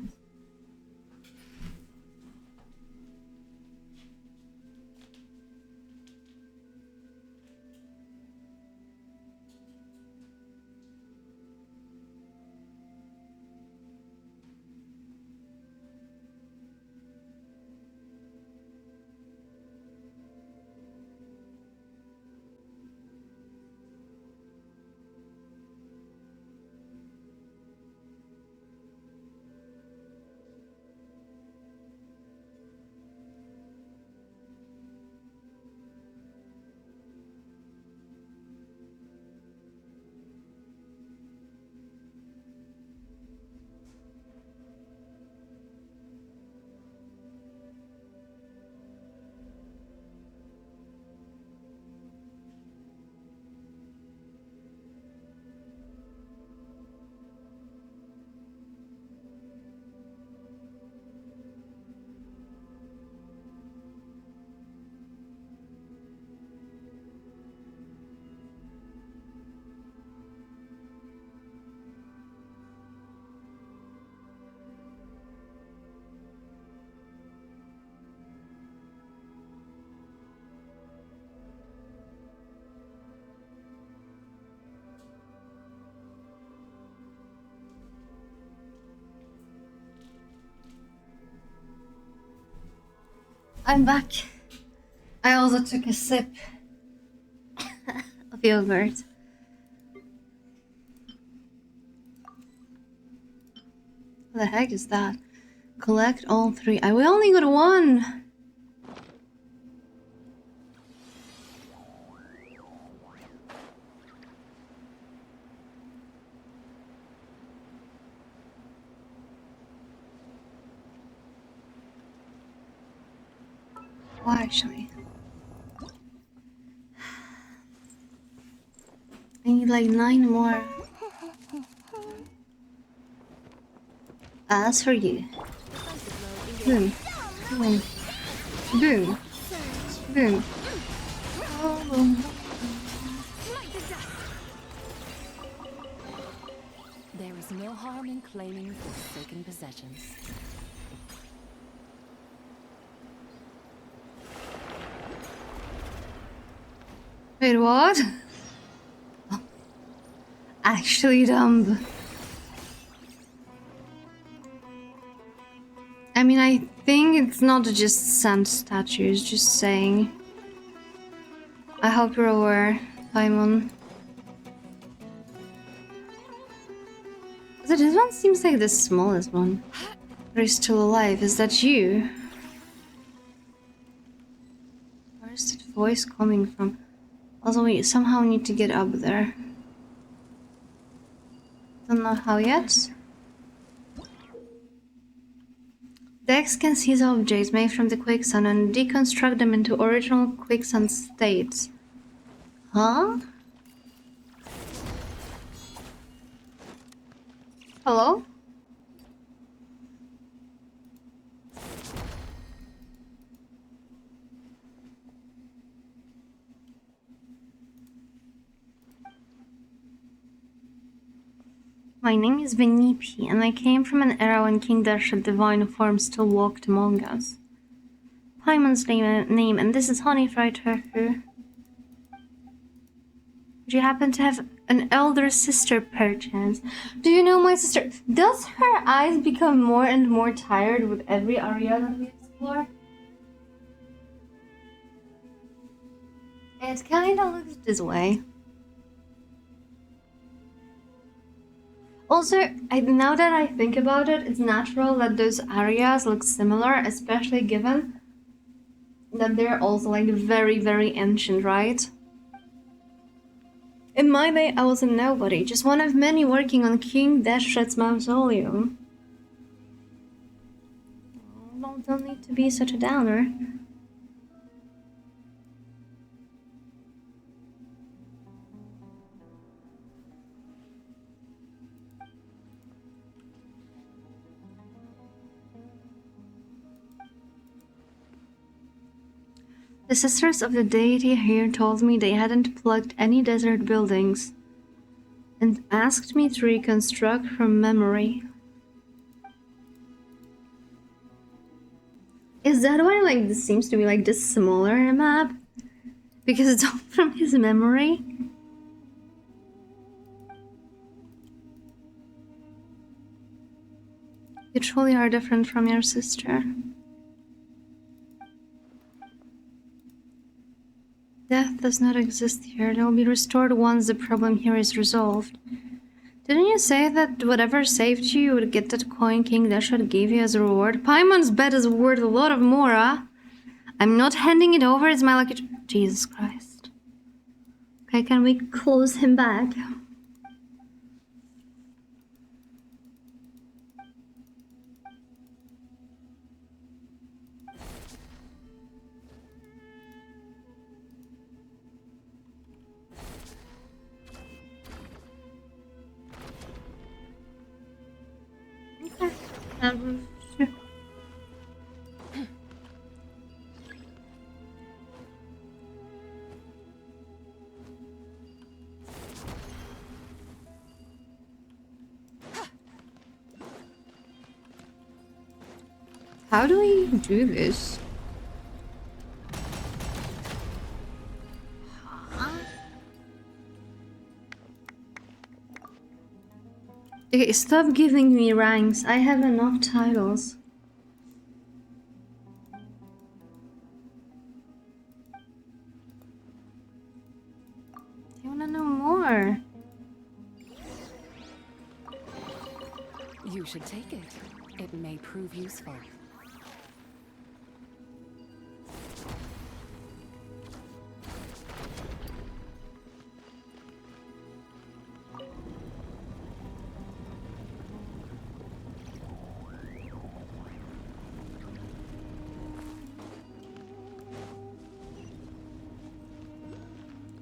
I'm back. I also took a sip of yogurt. What the heck is that? Collect all 3. We only got 1. Oh, actually. I need like 9 more. As for you. Boom. Boom. Boom. Boom. Oh. There is no harm in claiming forsaken possessions. Wait, what? Actually dumb. I mean, I think it's not just sand statues, just saying. I hope you're aware, Paimon. So this one seems like the smallest one. But he's still alive. Is that you? Where is that voice coming from? Also, we somehow need to get up there. Don't know how yet. Dex can seize objects made from the quicksand and deconstruct them into original quicksand states. Huh? Hello? My name is Venipi, and I came from an era when King Dasha's divine form still walked among us. Paimon's name, and this is Honey Fried Tofu. Would you happen to have An elder sister, perchance. Do you know my sister? Does her eyes become more and more tired with every area that we explore? It kinda looks this way. Also, now that I think about it, it's natural that those areas look similar, especially given that they're also like very, very ancient, right? In my day, I was a nobody, just one of many working on King Dashret's mausoleum. Oh, don't need to be such a downer. The sisters of the deity here told me they hadn't plugged any desert buildings and asked me to reconstruct from memory. Is that why like this seems to be like this smaller map? Because it's all from his memory? You truly are different from your sister. Death does not exist here. It will be restored once the problem here is resolved. Didn't you say that whatever saved you, you would get that coin King Dashret gave you as a reward? Paimon's bed is worth a lot of Mora. I'm not handing it over, it's my lucky... Jesus Christ. Okay, can we close him back? Sure. How do we do this? Okay, stop giving me ranks. I have enough titles. I wanna know more. You should take it. It may prove useful.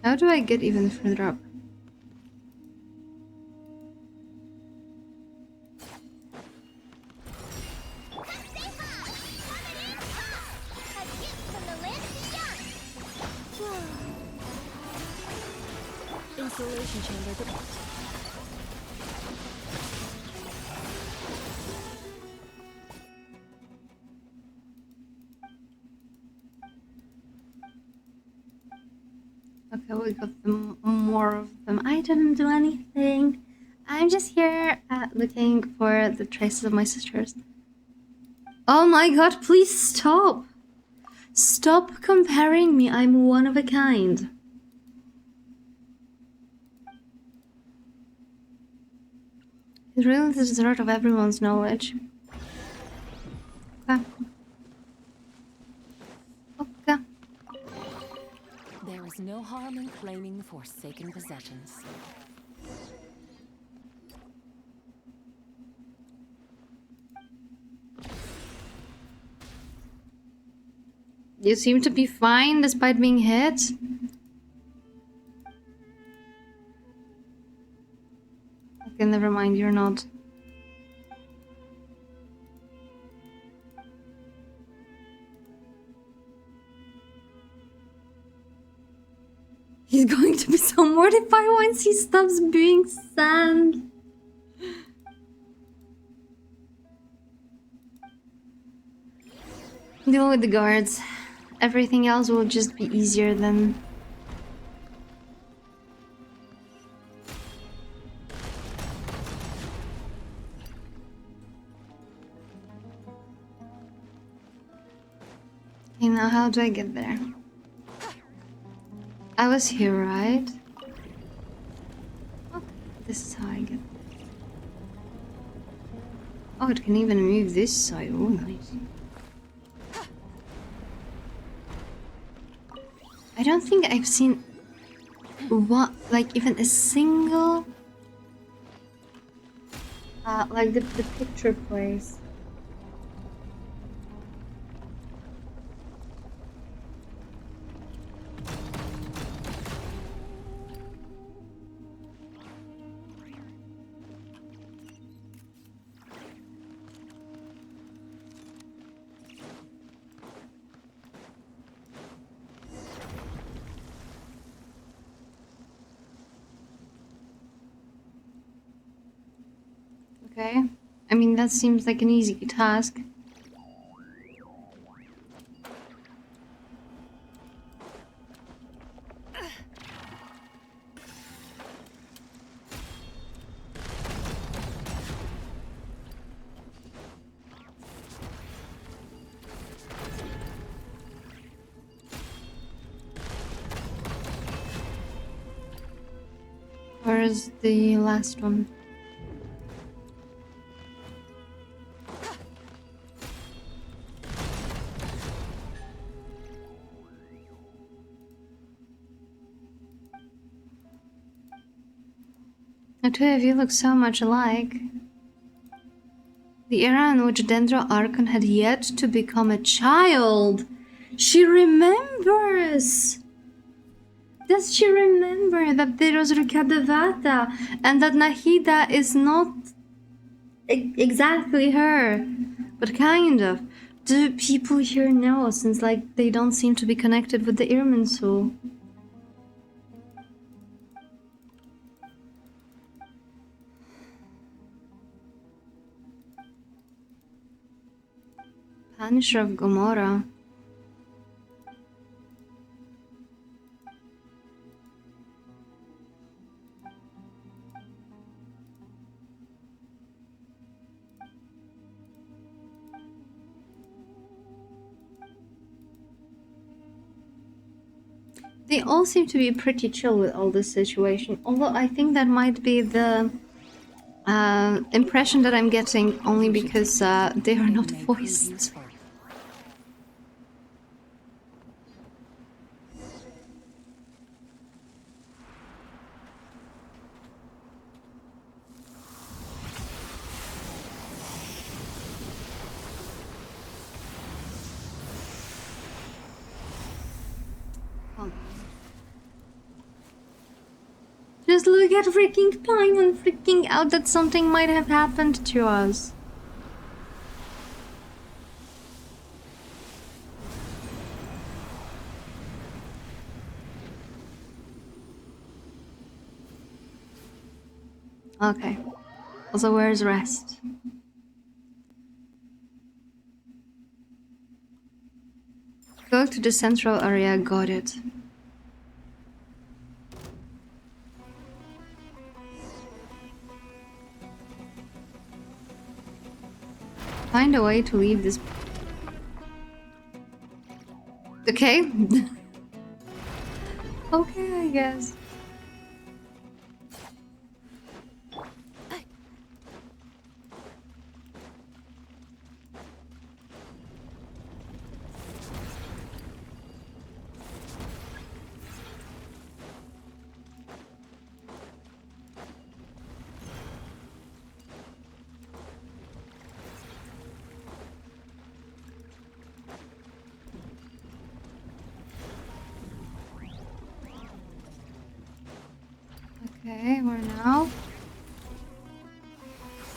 How do I get even further up? Installation chamber. Okay, we got more of them. I didn't do anything. I'm just here looking for the traces of my sisters. Oh my god, please stop! Stop comparing me, I'm one of a kind. He's really the dessert of everyone's knowledge. Okay. Okay. There is no harm in claiming forsaken possessions. You seem to be fine despite being hit. Okay, never mind, you're not. He's going to be so mortified once he stops being sand. Deal with the guards. Everything else will just be easier than... Okay, now how do I get there? I was here, right? Okay, this is how I get there. Oh, it can even move this side. Oh, nice. I don't think I've seen what, like, even a single like the picture place. Okay. I mean, that seems like an easy task. Where is the last one? The two of you look so much alike. The era in which Dendro Archon had yet to become a child. She remembers! Does she remember that there was Rukadevata and that Nahida is not exactly her, but kind of? Do people here know, since like they don't seem to be connected with the Irminsul? Punisher of Gomorrah. They all seem to be pretty chill with all this situation, although I think that might be the impression that I'm getting only because they are not voiced. Just look at freaking Paimon freaking out that something might have happened to us. Okay. Also, where's rest? Go to the central area, got it. Find a way to leave this. Okay. Okay, I guess. Okay, where now?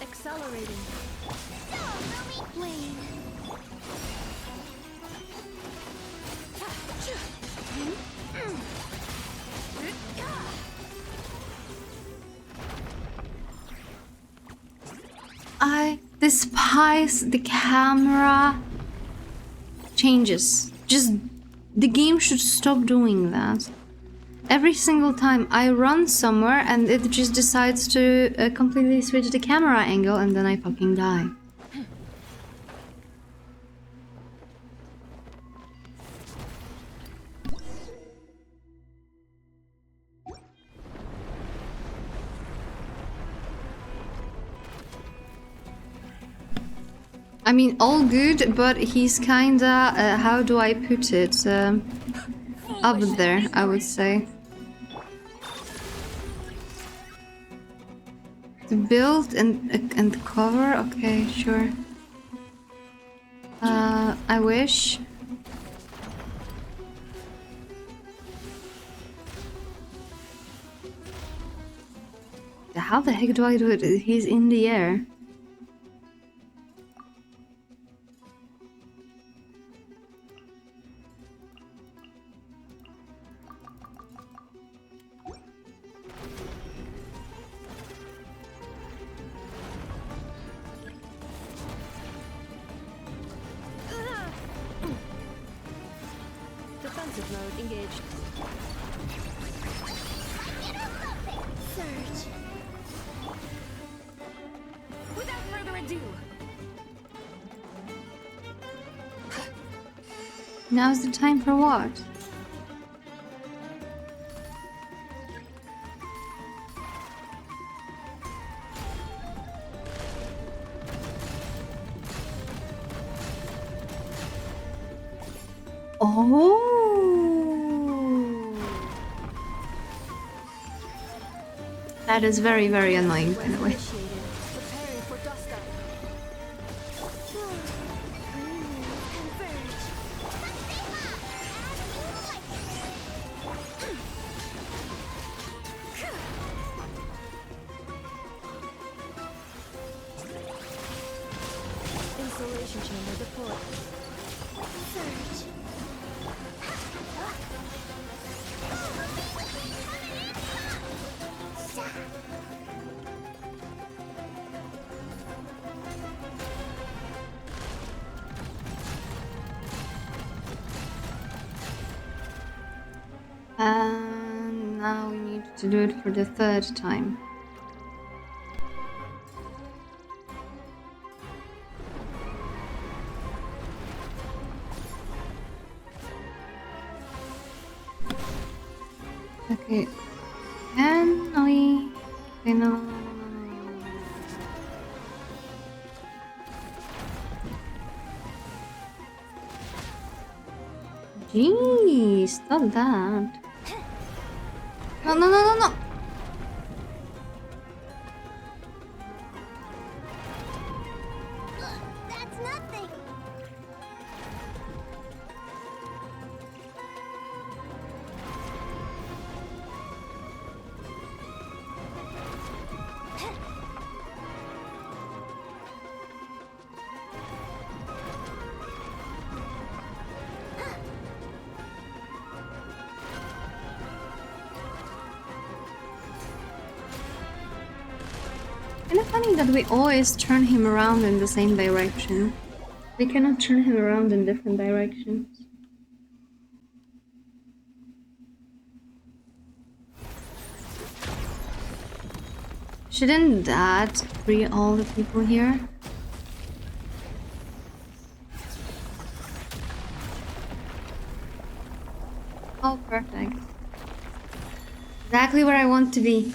Accelerating. I despise the camera changes. Just the game should stop doing that. Every single time I run somewhere and it just decides to completely switch the camera angle and then I fucking die. I mean, all good, but he's kinda, how do I put it? Up there, I would say. To build and cover? Okay, sure. I wish. How the heck do I do it? He's in the air. Defensive mode engaged. Surge. Without further ado. Now's the time for what? Oh. That is very, very annoying, by the way. Preparing for dust up. Insulation chamber deployed. Surge. And now we need to do it for the third time. Okay. Can we... Okay, no. Jeez, stop that. No, no, no, no, no. That's nothing. Kind of funny that we always turn him around in the same direction. We cannot turn him around in different directions. Shouldn't that free all the people here? Oh, perfect. Exactly where I want to be.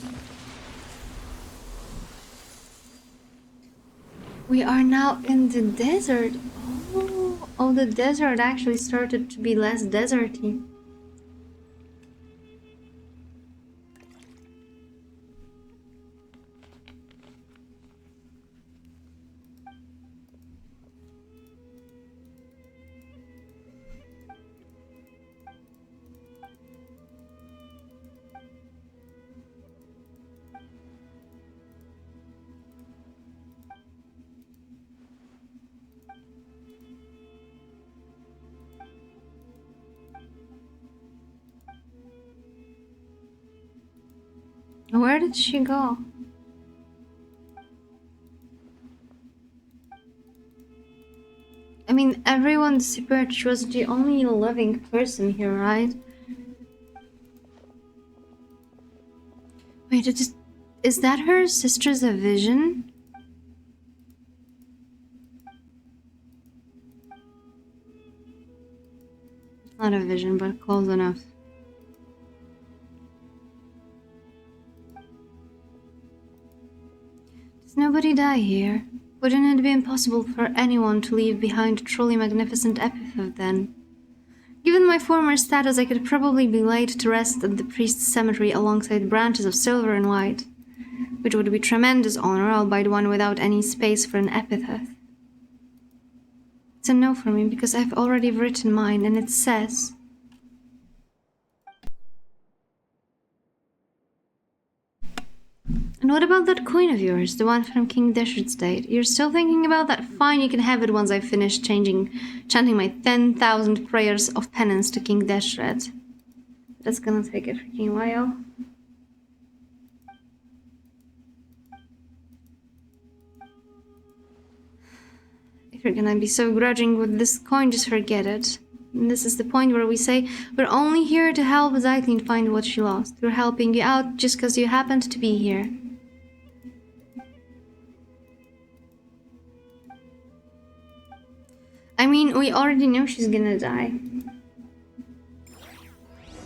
We are now in the desert. Oh, the desert actually started to be less deserty. Where did she go? I mean, everyone disappeared. She was the only living person here, right? Wait, is that her sister's a vision? It's not a vision, but close enough. Does nobody die here? Wouldn't it be impossible for anyone to leave behind a truly magnificent epitaph then? Given my former status, I could probably be laid to rest at the priest's cemetery alongside branches of silver and white, which would be tremendous honor, albeit one without any space for an epitaph. It's a no for me because I've already written mine, and it says... And what about that coin of yours, the one from King Deshret's date? You're still thinking about that? Fine, you can have it once I've finished chanting my 10,000 prayers of penance to King Deshret. That's gonna take a freaking while. If you're gonna be so grudging with this coin, just forget it. And this is the point where we say, we're only here to help Zyklene find what she lost. We're helping you out just because you happened to be here. I mean, we already knew she's gonna die.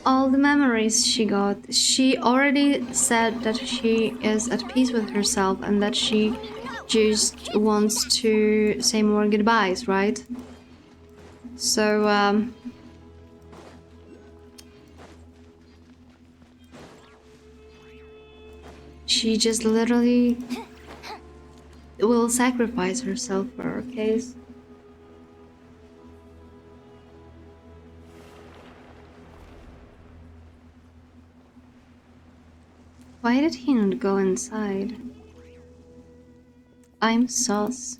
All the memories she got, she already said that she is at peace with herself and that she just wants to say more goodbyes, right? So, she just literally will sacrifice herself for her case. Why did he not go inside? I'm sus.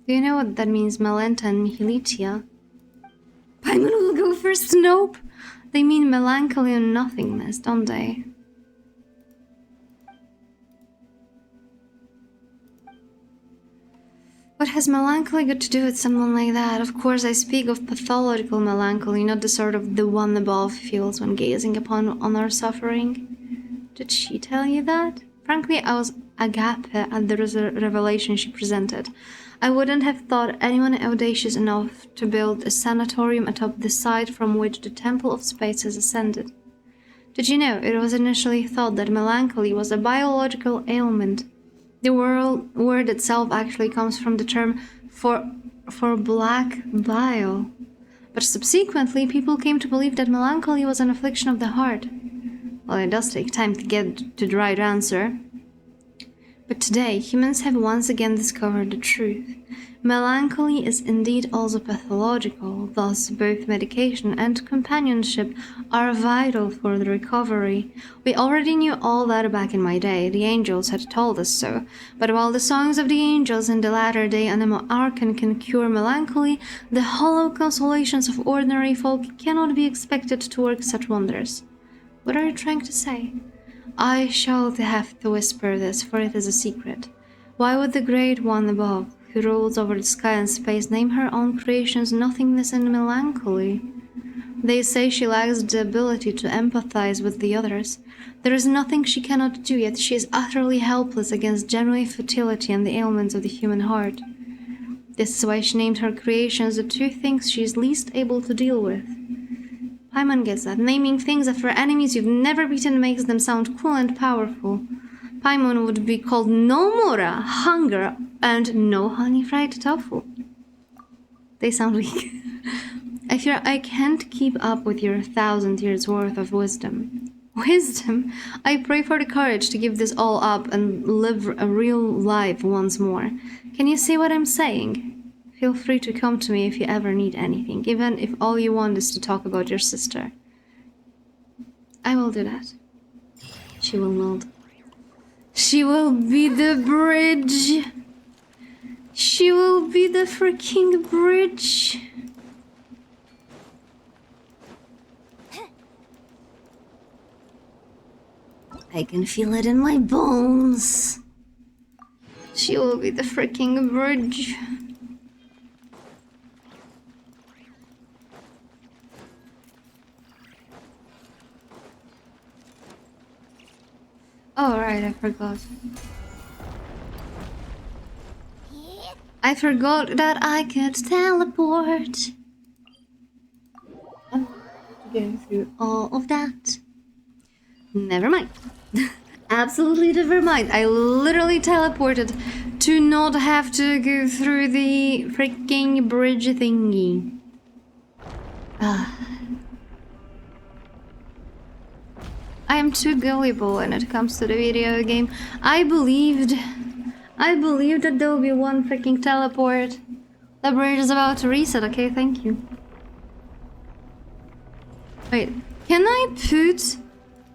Do you know what that means, Melenta and Nihilitia? Paimon will go first, nope! They mean melancholy and nothingness, don't they? What has melancholy got to do with someone like that? Of course, I speak of pathological melancholy, not the sort of the one above feels when gazing on our suffering. Did she tell you that? Frankly, I was agape at the revelation she presented. I wouldn't have thought anyone audacious enough to build a sanatorium atop the site from which the Temple of Space has ascended. Did you know it was initially thought that melancholy was a biological ailment? The word itself actually comes from the term for black bile. But subsequently, people came to believe that melancholy was an affliction of the heart. Well, it does take time to get to the right answer. But today, humans have once again discovered the truth. Melancholy is indeed also pathological, thus both medication and companionship are vital for the recovery. We already knew all that back in my day, the angels had told us so, but while the songs of the angels in the latter-day Anemo Archon can cure melancholy, the hollow consolations of ordinary folk cannot be expected to work such wonders. What are you trying to say? I shall have to whisper this, for it is a secret. Why would the Great One above, who rules over the sky and space, name her own creations nothingness and melancholy? They say she lacks the ability to empathize with the others. There is nothing she cannot do, yet she is utterly helpless against genuine futility and the ailments of the human heart. This is why she named her creations the two things she is least able to deal with. Paimon gets that. Naming things after enemies you've never beaten makes them sound cool and powerful. Paimon would be called No Mora, Hunger, and No Honey Fried Tofu. They sound weak. I fear I can't keep up with your 1,000 years worth of wisdom. Wisdom? I pray for the courage to give this all up and live a real life once more. Can you see what I'm saying? Feel free to come to me if you ever need anything, even if all you want is to talk about your sister. I will do that. She will nod. She will be the bridge. She will be the freaking bridge. I can feel it in my bones. She will be the freaking bridge. Oh, right, I forgot. I forgot that I could teleport. Oh, go through all of that. Never mind. Absolutely never mind. I literally teleported to not have to go through the freaking bridge thingy. I am too gullible when it comes to the video game. I believed that there will be one freaking teleport. The bridge is about to reset, okay? Thank you. Wait, can I put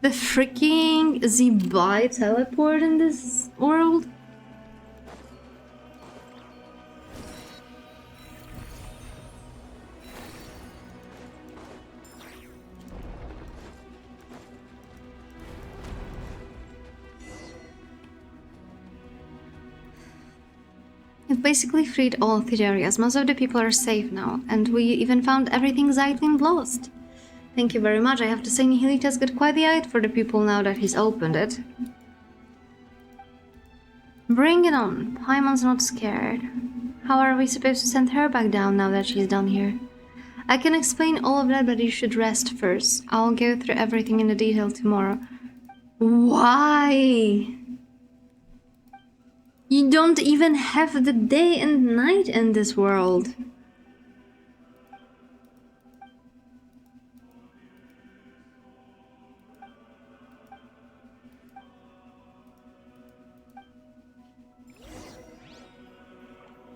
the freaking Zibai teleport in this world? We've basically freed all of the areas. Most of the people are safe now, and we even found everything Zeitlin lost. Thank you very much. I have to say Nihilita's got quite the eye for the people now that he's opened it. Bring it on. Paimon's not scared. How are we supposed to send her back down now that she's done here? I can explain all of that, but you should rest first. I'll go through everything in the detail tomorrow. Why? You don't even have the day and night in this world.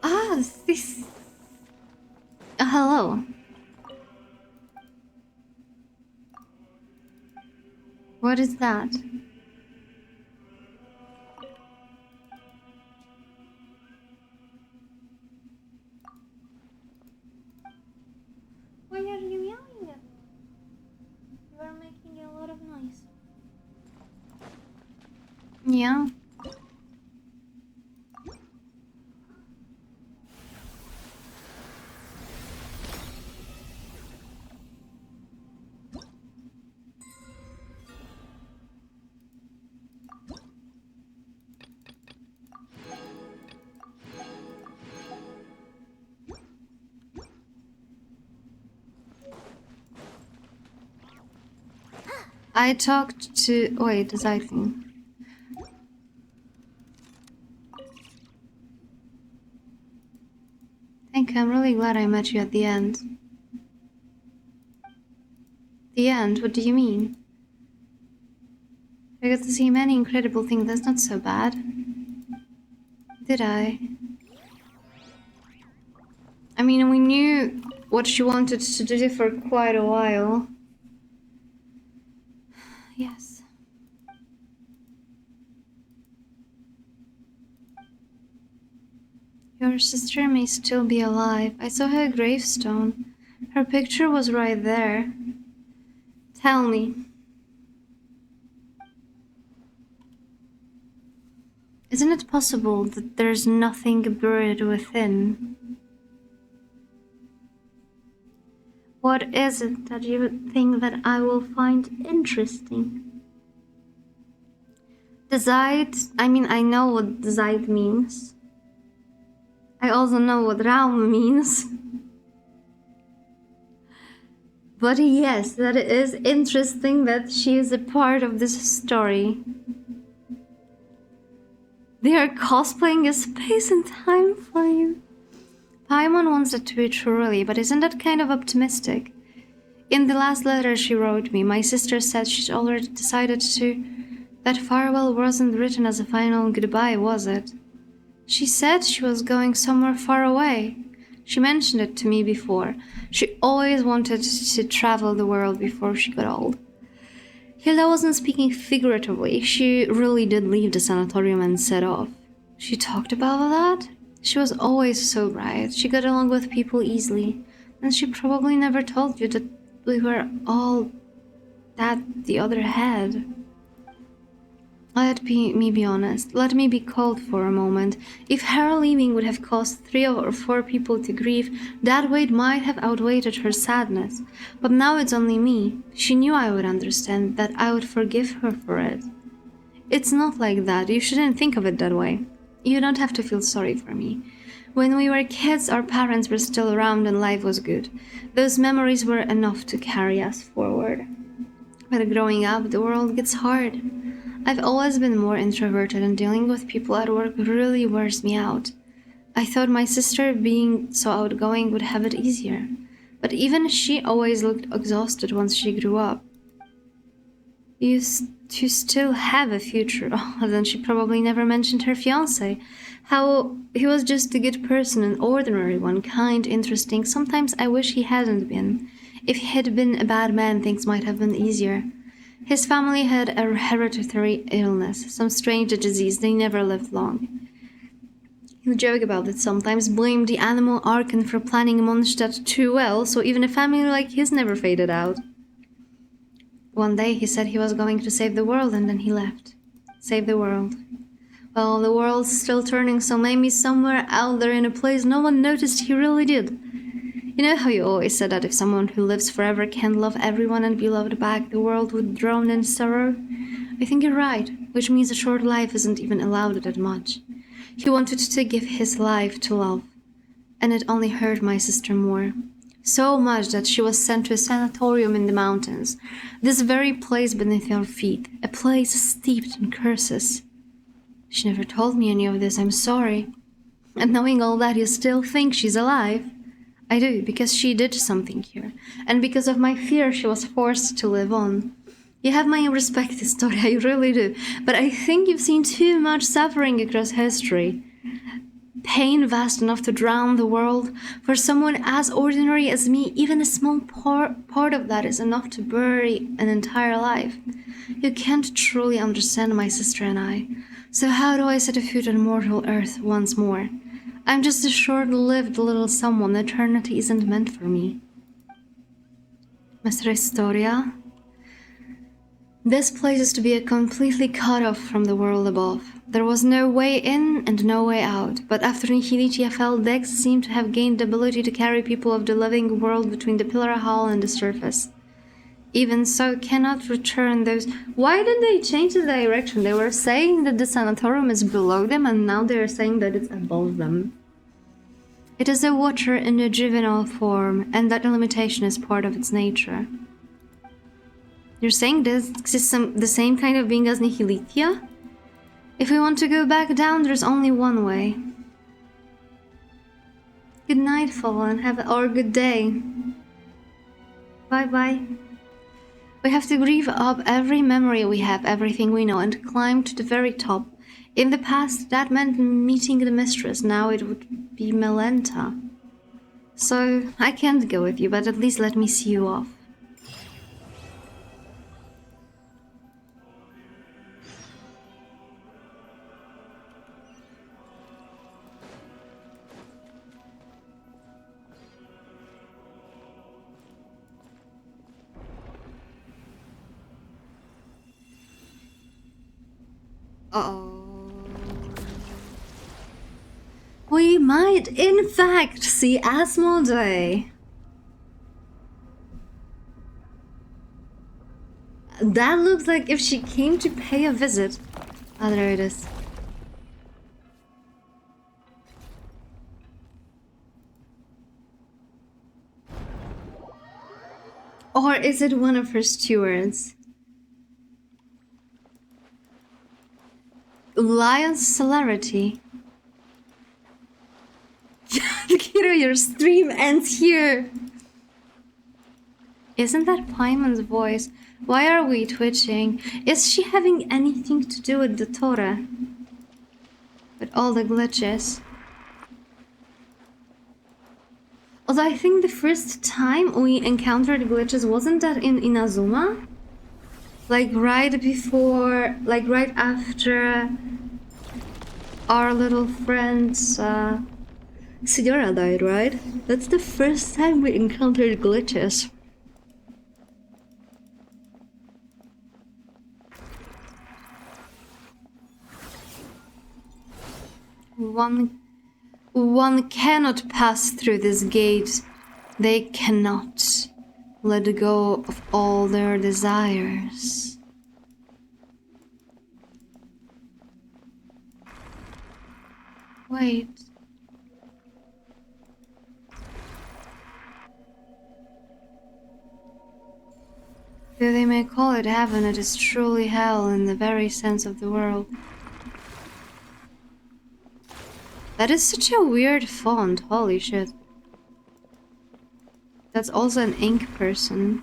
Ah, this... hello. What is that? Why are you yelling at me? You are making a lot of noise. Yeah. I talked to... wait, is I think... Thank you, I'm really glad I met you at the end. The end? What do you mean? I got to see many incredible things, that's not so bad. Did I? I mean, we knew what she wanted to do for quite a while. Yes. Your sister may still be alive. I saw her gravestone. Her picture was right there. Tell me. Isn't it possible that there's nothing buried within? What is it that you would think that I will find interesting? The Zeit, I mean, I know what the Zeit means. I also know what Raum means. But yes, that is interesting that she is a part of this story. They are cosplaying a space and time for you. Paimon wants it to be truly, but isn't that kind of optimistic? In the last letter she wrote me, my sister said she's already decided to... That farewell wasn't written as a final goodbye, was it? She said she was going somewhere far away. She mentioned it to me before. She always wanted to travel the world before she got old. Hilda wasn't speaking figuratively. She really did leave the sanatorium and set off. She talked about that? She was always so bright. She got along with people easily. And she probably never told you that we were all that the other had. Let me be honest. Let me be cold for a moment. If her leaving would have caused 3 or 4 people to grieve, that weight might have outweighed her sadness. But now it's only me. She knew I would understand, that I would forgive her for it. It's not like that. You shouldn't think of it that way. You don't have to feel sorry for me. When we were kids, our parents were still around and life was good. Those memories were enough to carry us forward. But growing up, the world gets hard. I've always been more introverted, and dealing with people at work really wears me out. I thought my sister, being so outgoing, would have it easier. But even she always looked exhausted once she grew up. You still have a future. Oh, then she probably never mentioned her fiancé. How he was just a good person, an ordinary one, kind, interesting. Sometimes I wish he hadn't been. If he had been a bad man, things might have been easier. His family had a hereditary illness, some strange disease. They never lived long. He'll joke about it sometimes, blame the animal Archon for planning Mondstadt too well, so even a family like his never faded out. One day he said he was going to save the world, and then he left. Save the world. Well, the world's still turning, so maybe somewhere out there in a place no one noticed he really did. You know how you always said that if someone who lives forever can love everyone and be loved back, the world would drown in sorrow? I think you're right, which means a short life isn't even allowed that much. He wanted to give his life to love, and it only hurt my sister more. So much that she was sent to a sanatorium in the mountains, this very place beneath your feet, a place steeped in curses. She never told me any of this, I'm sorry. And knowing all that, you still think she's alive? I do, because she did something here, and because of my fear she was forced to live on. You have my respect, story, I really do, but I think you've seen too much suffering across history. Pain vast enough to drown the world. For someone as ordinary as me, even a small part of that is enough to bury an entire life. You can't truly understand my sister and I. So how do I set a foot on mortal earth once more? I'm just a short-lived little someone. Eternity isn't meant for me. Mr. Historia? This place is to be completely cut off from the world above. There was no way in and no way out, but after Nihilitia fell, Dex seemed to have gained the ability to carry people of the living world between the pillar hall and the surface. Even so, cannot return those... Why did they change the direction? They were saying that the sanatorium is below them, and now they are saying that it's above them. It is a watcher in a juvenile form, and that limitation is part of its nature. You're saying this is the same kind of being as Nihilitia? If we want to go back down, there's only one way. Good night, Fallen, or good day. Bye-bye. We have to grieve up every memory we have, everything we know, and climb to the very top. In the past, that meant meeting the mistress. Now it would be Melenta. So, I can't go with you, but at least let me see you off. Uh-oh. We might, in fact, see Asmodee. That looks like if she came to pay a visit. Ah, there it is. Or is it one of her stewards? Lion's celerity. Kiro, your stream ends here. Isn't that Paimon's voice? Why are we twitching? Is she having anything to do with the Torah? With all the glitches? Although I think the first time we encountered glitches, wasn't that in Inazuma? Like right before, like right after our little friend Sidora died, right? That's the first time we encountered glitches. One cannot pass through this gate. They cannot let go of all their desires. Wait. Though they may call it heaven, it is truly hell in the very sense of the word. That is such a weird font, holy shit. That's also an ink person.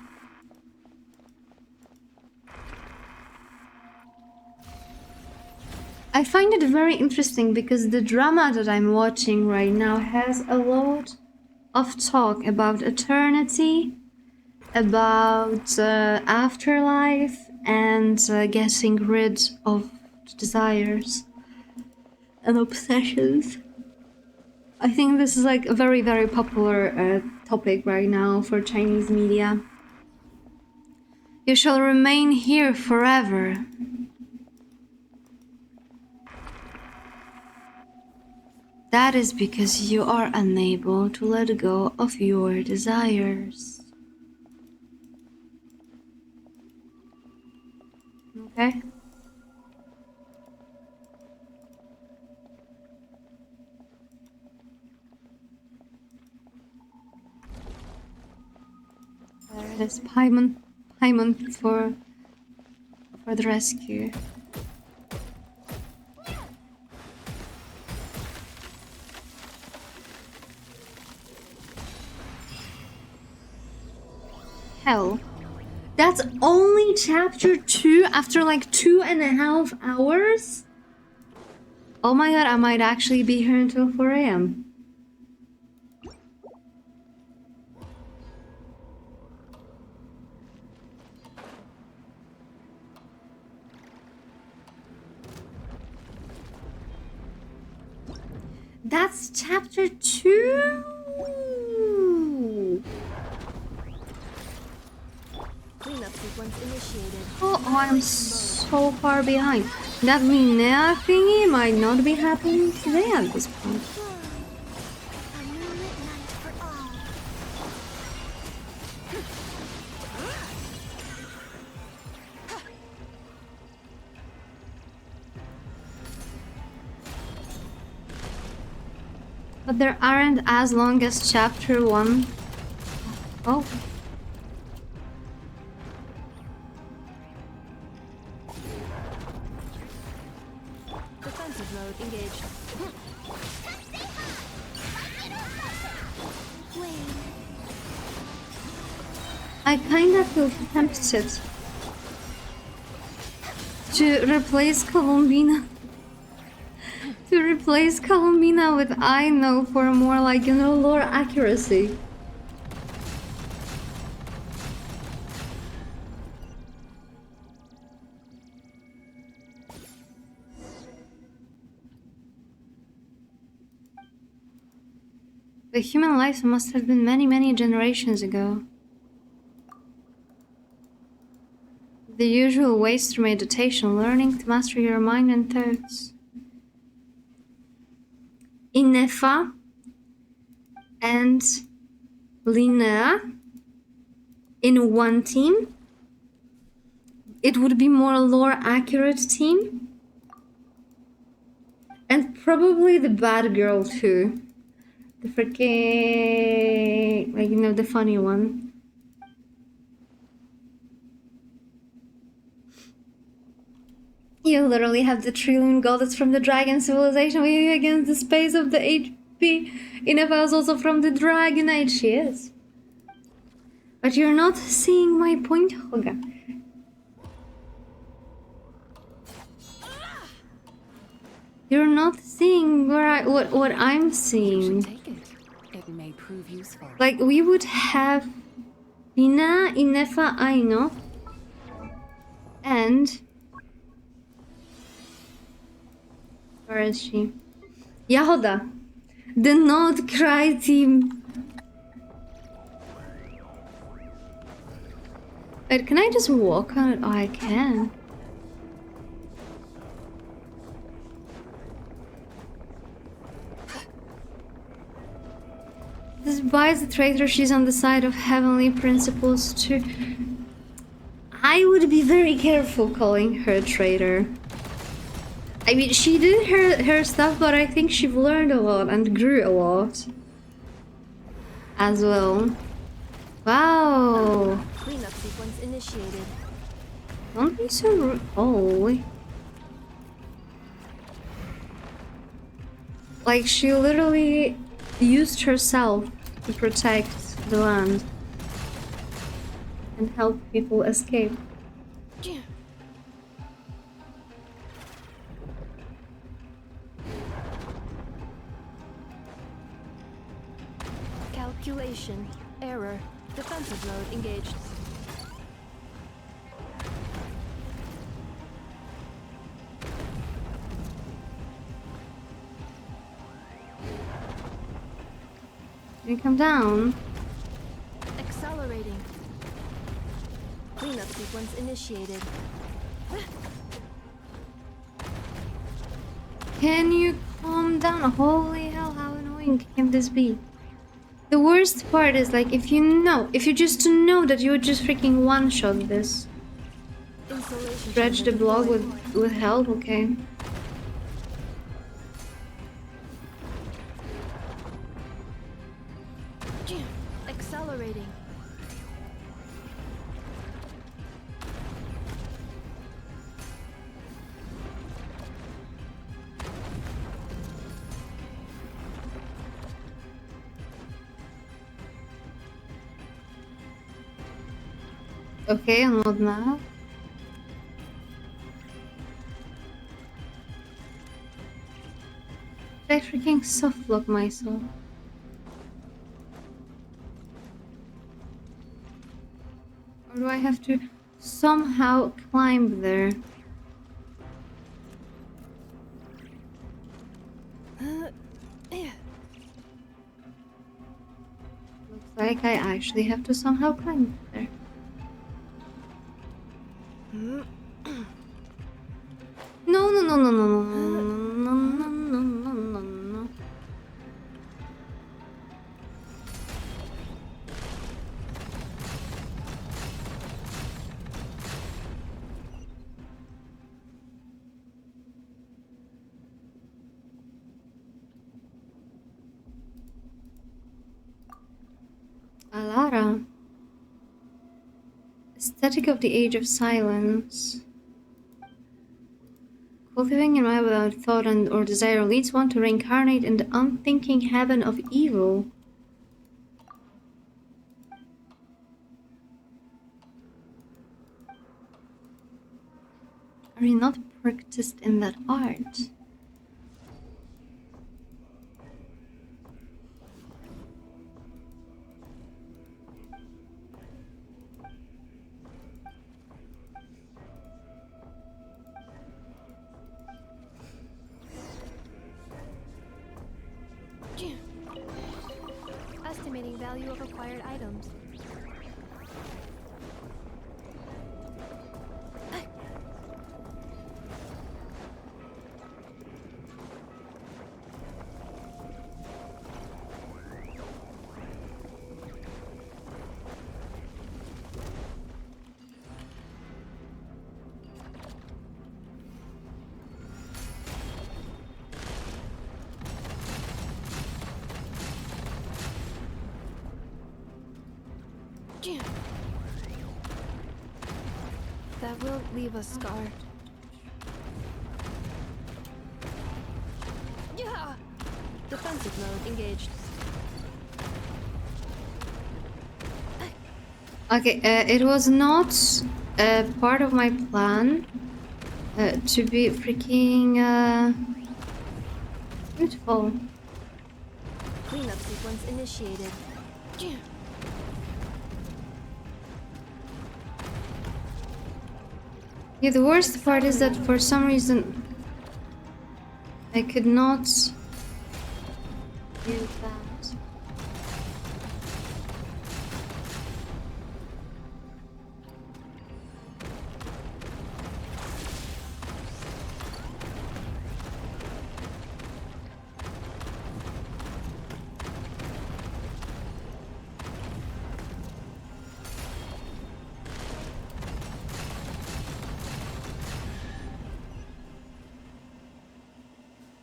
I find it very interesting because the drama that I'm watching right now has a lot of talk about eternity, about afterlife, and getting rid of desires and obsessions. I think this is like a very, very popular topic right now for Chinese media. You shall remain here forever. That is because you are unable to let go of your desires. Okay? There it is, Paimon for the rescue. Hell. That's only chapter 2 after like 2.5 hours? Oh my god, I might actually be here until 4 AM. That's chapter 2? Cleanup sequence initiated. Oh, I'm so far behind. That means Nyaehh thingy might not be happening today at this point. A moonlit night for all. But there aren't as long as chapter 1. Oh. Defensive mode engaged. I kinda feel tempted to replace Columbina. To replace Columbina with I know for more like, you know, lore accuracy. The human life must have been many, many generations ago. The usual ways through meditation, learning to master your mind and thoughts. Inefa and Linnea in one team. It would be more lore accurate team. And probably the bad girl too. The freaking, like, you know, the funny one. You literally have the trillion goddess from the dragon civilization with you against the space of the HP. Inefa is also from the dragon age. She is. But you're not seeing my point, Hoga. You're not seeing what I'm seeing. Take it. It may prove useful. Like, we would have Lina, Inefa, Aino, and where is she? Yahoda, the Not Cry team. Wait, can I just walk on it? Oh, I can. Despite the traitor, she's on the side of heavenly principles too. I would be very careful calling her a traitor. I mean, she did her stuff, but I think she learned a lot and grew a lot as well. Wow! Cleanup sequence initiated. Don't be so rude. Holy. Like, she literally used herself to protect the land and help people escape. Calculation. Error. Defensive mode engaged. Can you come down? Accelerating. Cleanup sequence initiated. Can you calm down? Holy hell, how annoying can this be? The worst part is, like, if you just know that you would just freaking one-shot this. Installation Stretch the chamber block deployed. with help, okay. Accelerating. Okay, and what now? Did I freaking soft lock myself? Or do I have to somehow climb there? Looks like I actually have to somehow climb there. No, no, no, no, no, no, no, no, no, no, no, no. Alara. Aesthetic of the Age of Silence. Cultivating in mind without thought or desire leads one to reincarnate in the unthinking heaven of evil. Are you not practiced in that art? Estimating value of acquired items. That will leave a scar. Yeah! Defensive mode engaged. Okay, it was not part of my plan to be freaking beautiful. Cleanup sequence initiated. Yeah, the worst part is that for some reason I could not do that.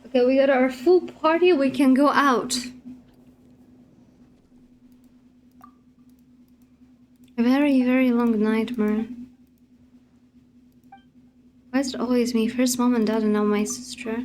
Okay, we got our full party, we can go out. very, very long nightmare. Why is it always me? First mom and dad and now my sister.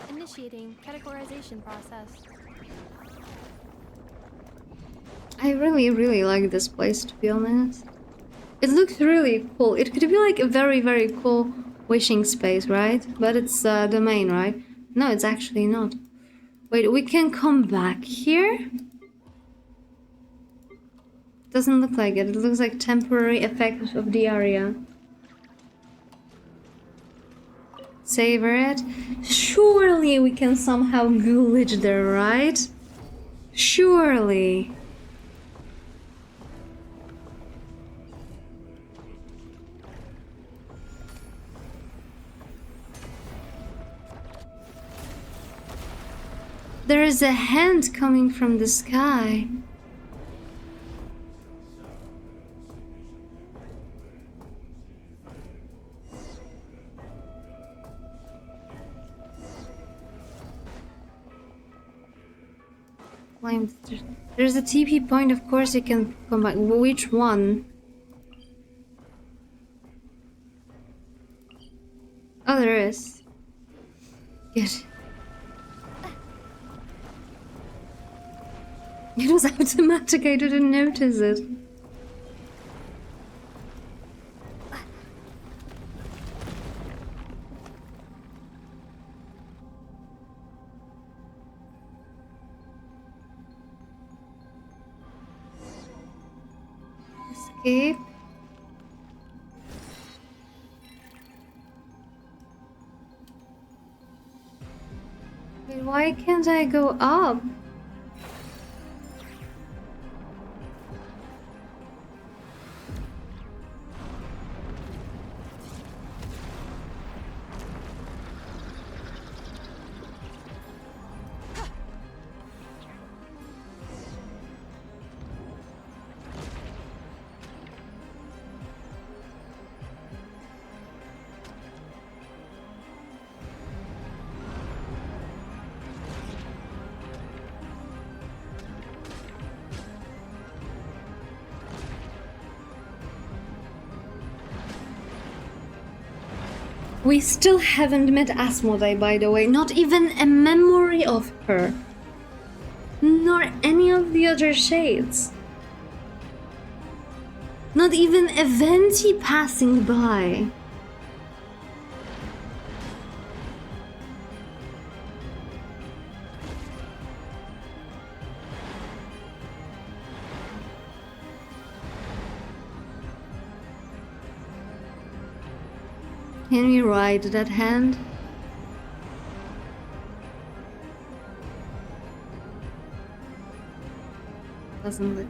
Initiating categorization process. I really, really like this place, to be honest. It looks really cool. It could be like a very, very cool wishing space, right? But it's domain, right? No, it's actually not. Wait, we can come back here? Doesn't look like it. It looks like temporary effect of the area. Savor it. Surely we can somehow glitch there, right? Surely. There is a hand coming from the sky. There's a TP point, of course you can come back. Which one? Oh, there is. Good. It was automatic, I didn't notice it. Escape. Wait, why can't I go up? We still haven't met Asmodee, by the way. Not even a memory of her. Nor any of the other shades. Not even a Venti passing by. Can we ride that hand? Doesn't look.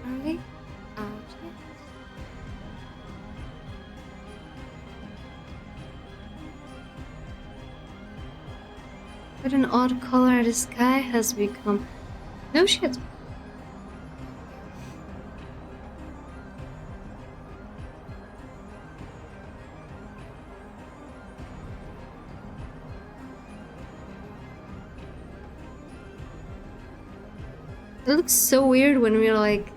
Are we out yet? What an odd color the sky has become. No shit. It looks so weird when we're like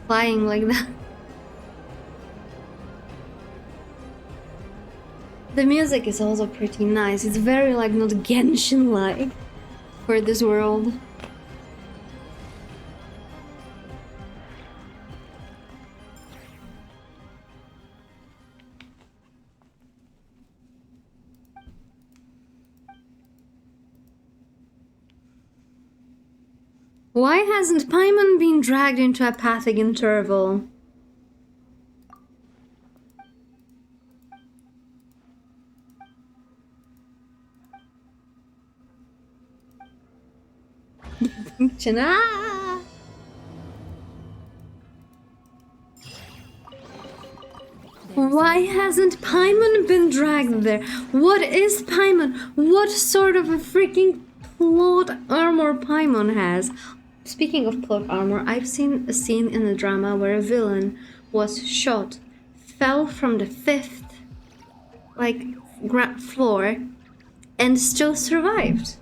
flying like that. The music is also pretty nice. It's very like not Genshin-like for this world. Why hasn't Paimon been dragged into a pathic interval? function. Ah! Why hasn't Paimon been dragged there? What is Paimon? What sort of a freaking plot armor Paimon has? Speaking of plot armor, I've seen a scene in a drama where a villain was shot, fell from the 5th, floor, and still survived.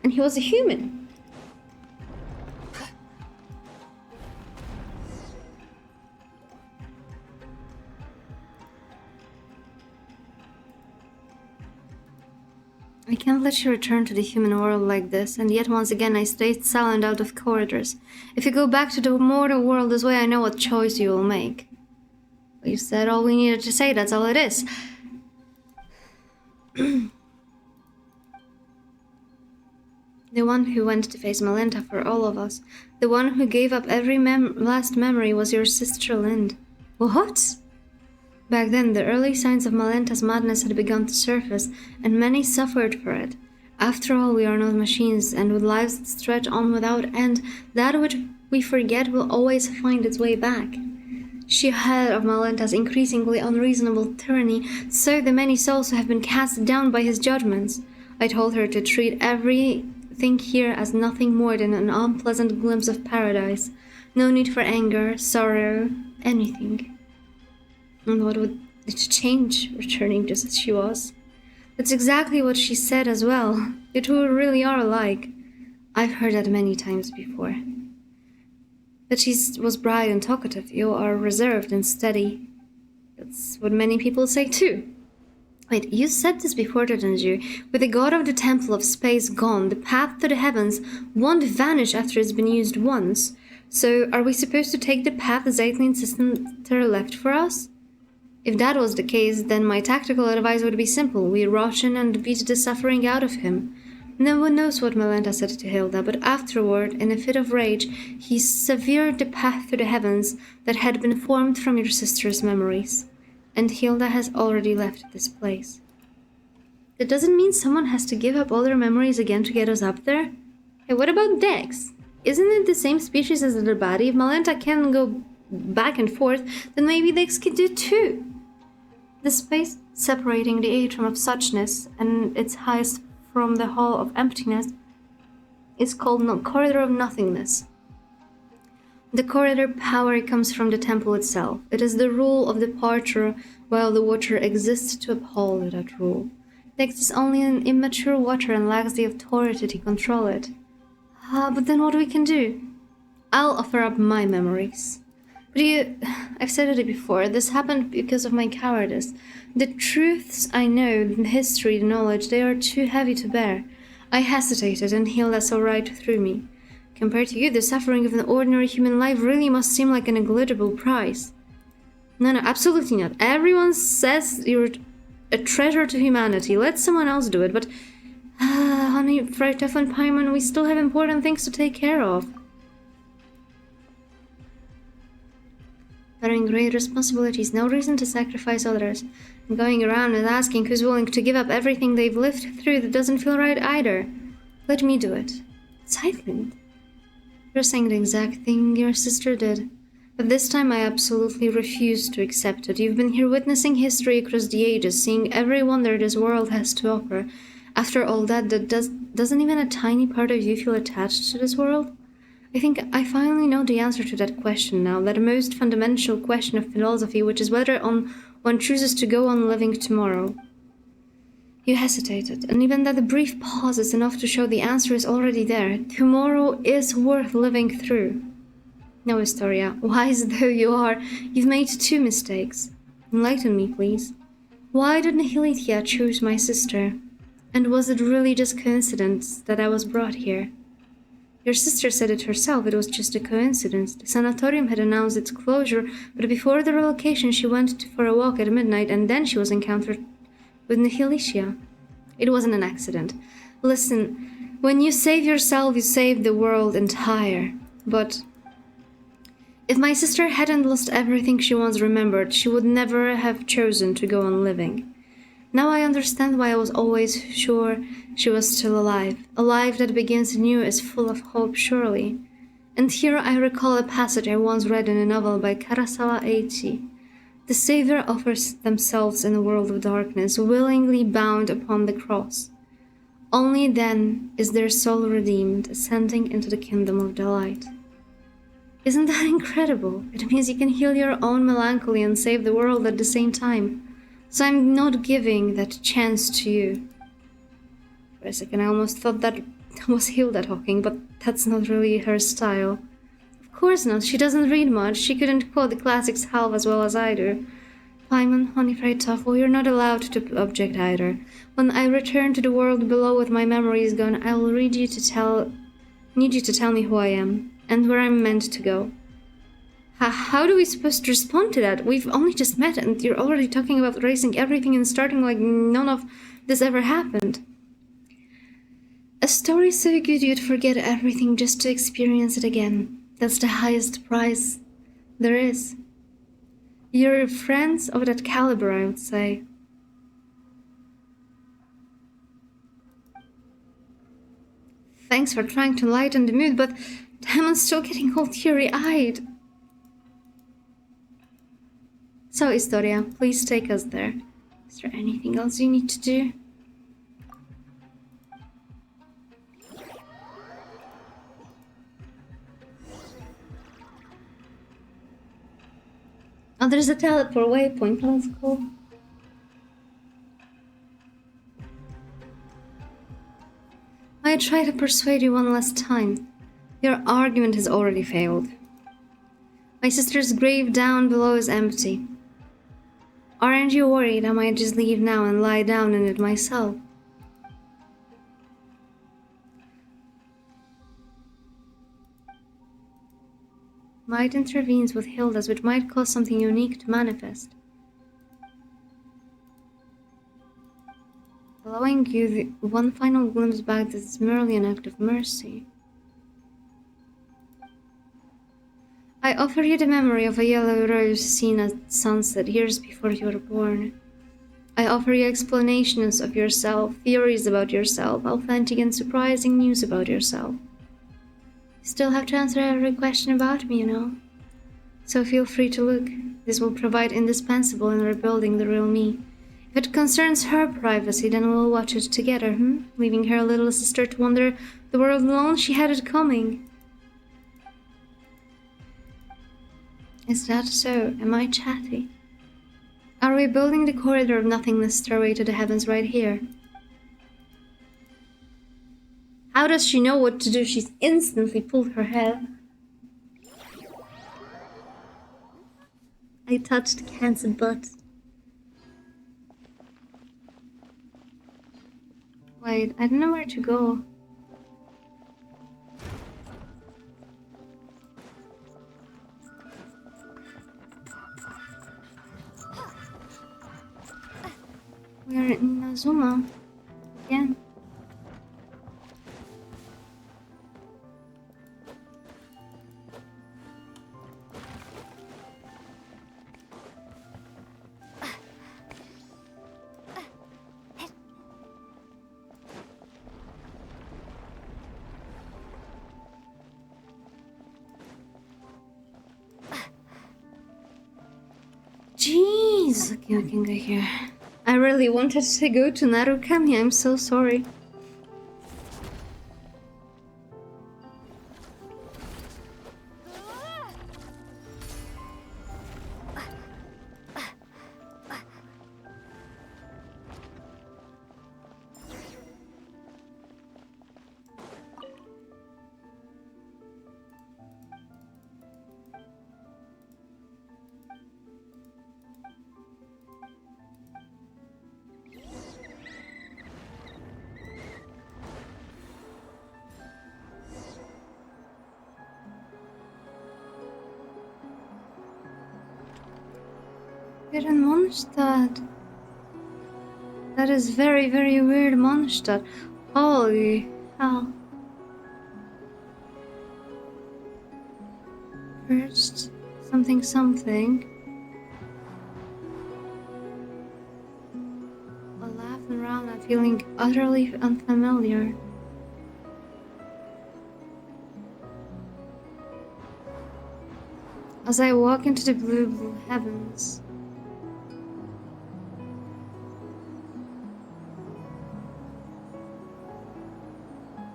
And he was a human. I can't let you return to the human world like this, and yet once again I stayed silent out of corridors. If you go back to the mortal world this way, I know what choice you will make. You said all we needed to say, that's all it is. The one who went to face Malenta for all of us, the one who gave up every last memory was your sister Lind. What? Back then, the early signs of Malenta's madness had begun to surface, and many suffered for it. After all, we are not machines, and with lives that stretch on without end, that which we forget will always find its way back. She heard of Malenta's increasingly unreasonable tyranny, so the many souls who have been cast down by his judgments. I told her to treat everything here as nothing more than an unpleasant glimpse of paradise. No need for anger, sorrow, anything. And what would it change, returning just as she was? That's exactly what she said as well. You two really are alike. I've heard that many times before. But she was bright and talkative. You are reserved and steady. That's what many people say too. Wait, you said this before, didn't you? With the god of the Temple of Space gone, the path to the heavens won't vanish after it's been used once. So are we supposed to take the path the Zeitlin's sister left for us? If that was the case, then my tactical advice would be simple. We rush in and beat the suffering out of him. No one knows what Malenta said to Hilda, but afterward, in a fit of rage, he severed the path to the heavens that had been formed from your sister's memories. And Hilda has already left this place. That doesn't mean someone has to give up all their memories again to get us up there? Hey, what about Dex? Isn't it the same species as the body? If Malenta can go back and forth, then maybe Dex can do too. The space separating the atrium of suchness and its highest from the hall of emptiness is called the corridor of nothingness. The corridor power comes from the temple itself. It is the rule of departure, while the watcher exists to uphold that rule. Dex is only an immature watcher and lacks the authority to control it. But then what we can do? I'll offer up my memories. But I've said it before, this happened because of my cowardice. The truths I know, the history, the knowledge, they are too heavy to bear. I hesitated, and Hilda saw right through me. Compared to you, the suffering of an ordinary human life really must seem like a negligible price. No, absolutely not. Everyone says you're a treasure to humanity. Let someone else do it, but... honey, Freitef and Paimon, we still have important things to take care of. Bearing great responsibilities, no reason to sacrifice others. And going around and asking who's willing to give up everything they've lived through, that doesn't feel right either. Let me do it. Silent. You're saying the exact thing your sister did. But this time I absolutely refuse to accept it. You've been here witnessing history across the ages, seeing every wonder this world has to offer. After all that, doesn't even a tiny part of you feel attached to this world? I think I finally know the answer to that question now, that most fundamental question of philosophy, which is whether one chooses to go on living tomorrow. You hesitated, and even that brief pause is enough to show the answer is already there. Tomorrow is worth living through. No, Historia, wise though you are, you've made 2 mistakes. Enlighten me, please. Why did Nihilithia choose my sister? And was it really just coincidence that I was brought here? Your sister said it herself, it was just a coincidence. The sanatorium had announced its closure, but before the relocation she went for a walk at midnight, and then she was encountered with Nihilitia. It wasn't an accident. Listen, when you save yourself, you save the world entire. But if my sister hadn't lost everything she once remembered, she would never have chosen to go on living. Now I understand why I was always sure she was still alive. A life that begins anew is full of hope, surely. And here I recall a passage I once read in a novel by Karasawa Eiichi. The Savior offers themselves in a world of darkness, willingly bound upon the cross. Only then is their soul redeemed, ascending into the kingdom of delight. Isn't that incredible? It means you can heal your own melancholy and save the world at the same time. So I'm not giving that chance to you. For a second I almost thought that was Hilda talking, but that's not really her style. Of course not, she doesn't read much, she couldn't quote the classics half as well as I do. Paimon, Honeyfried Toffle, you're not allowed to object either. When I return to the world below with my memories gone, I will need you to tell me who I am, and where I'm meant to go. How do we supposed to respond to that? We've only just met and you're already talking about erasing everything and starting like none of this ever happened. A story so good you'd forget everything just to experience it again. That's the highest prize there is. You're friends of that caliber, I would say. Thanks for trying to lighten the mood, but Damon's still getting all teary-eyed. So, Historia, please take us there. Is there anything else you need to do? Oh, there's a teleport waypoint. Let's go. I try to persuade you one last time. Your argument has already failed. My sister's grave down below is empty. Aren't you worried I might just leave now and lie down in it myself? Might intervenes with Hilda's, which might cause something unique to manifest. Allowing you the one final glimpse back that is merely an act of mercy. I offer you the memory of a yellow rose seen at sunset years before you were born. I offer you explanations of yourself, theories about yourself, authentic and surprising news about yourself. You still have to answer every question about me, you know. So feel free to look. This will provide indispensable in rebuilding the real me. If it concerns her privacy, then we'll watch it together, Leaving her little sister to wander the world alone, she had it coming. Is that so? Am I chatty? Are we building the corridor of nothingness stairway to the heavens right here? How does she know what to do? She's instantly pulled her hair. I touched Ken's butt. Wait, I don't know where to go. We're in Nazuma again. Jeez, okay, I can go here. I really wanted to go to Narukami, I'm so sorry. We're in Mondstadt. That is very, very weird, Mondstadt. Holy hell. First, something. A around and feeling utterly unfamiliar. As I walk into the blue heavens,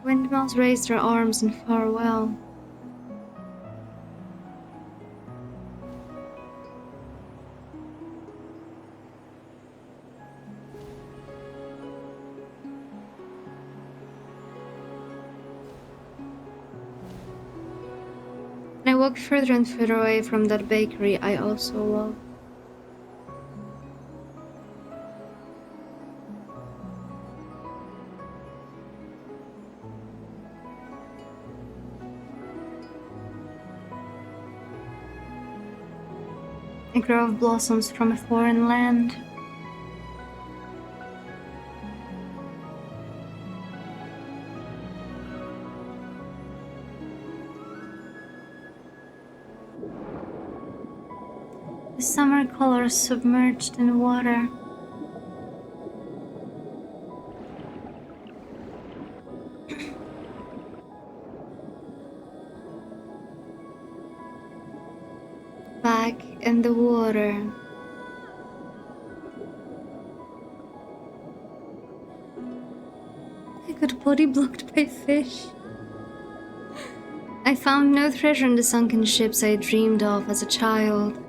windmills raise their arms in farewell. And I walk further and further away from that bakery I also love. A grove blossoms from a foreign land. The summer colors submerged in water. Back in the water. I got body blocked by fish. I found no treasure in the sunken ships I dreamed of as a child.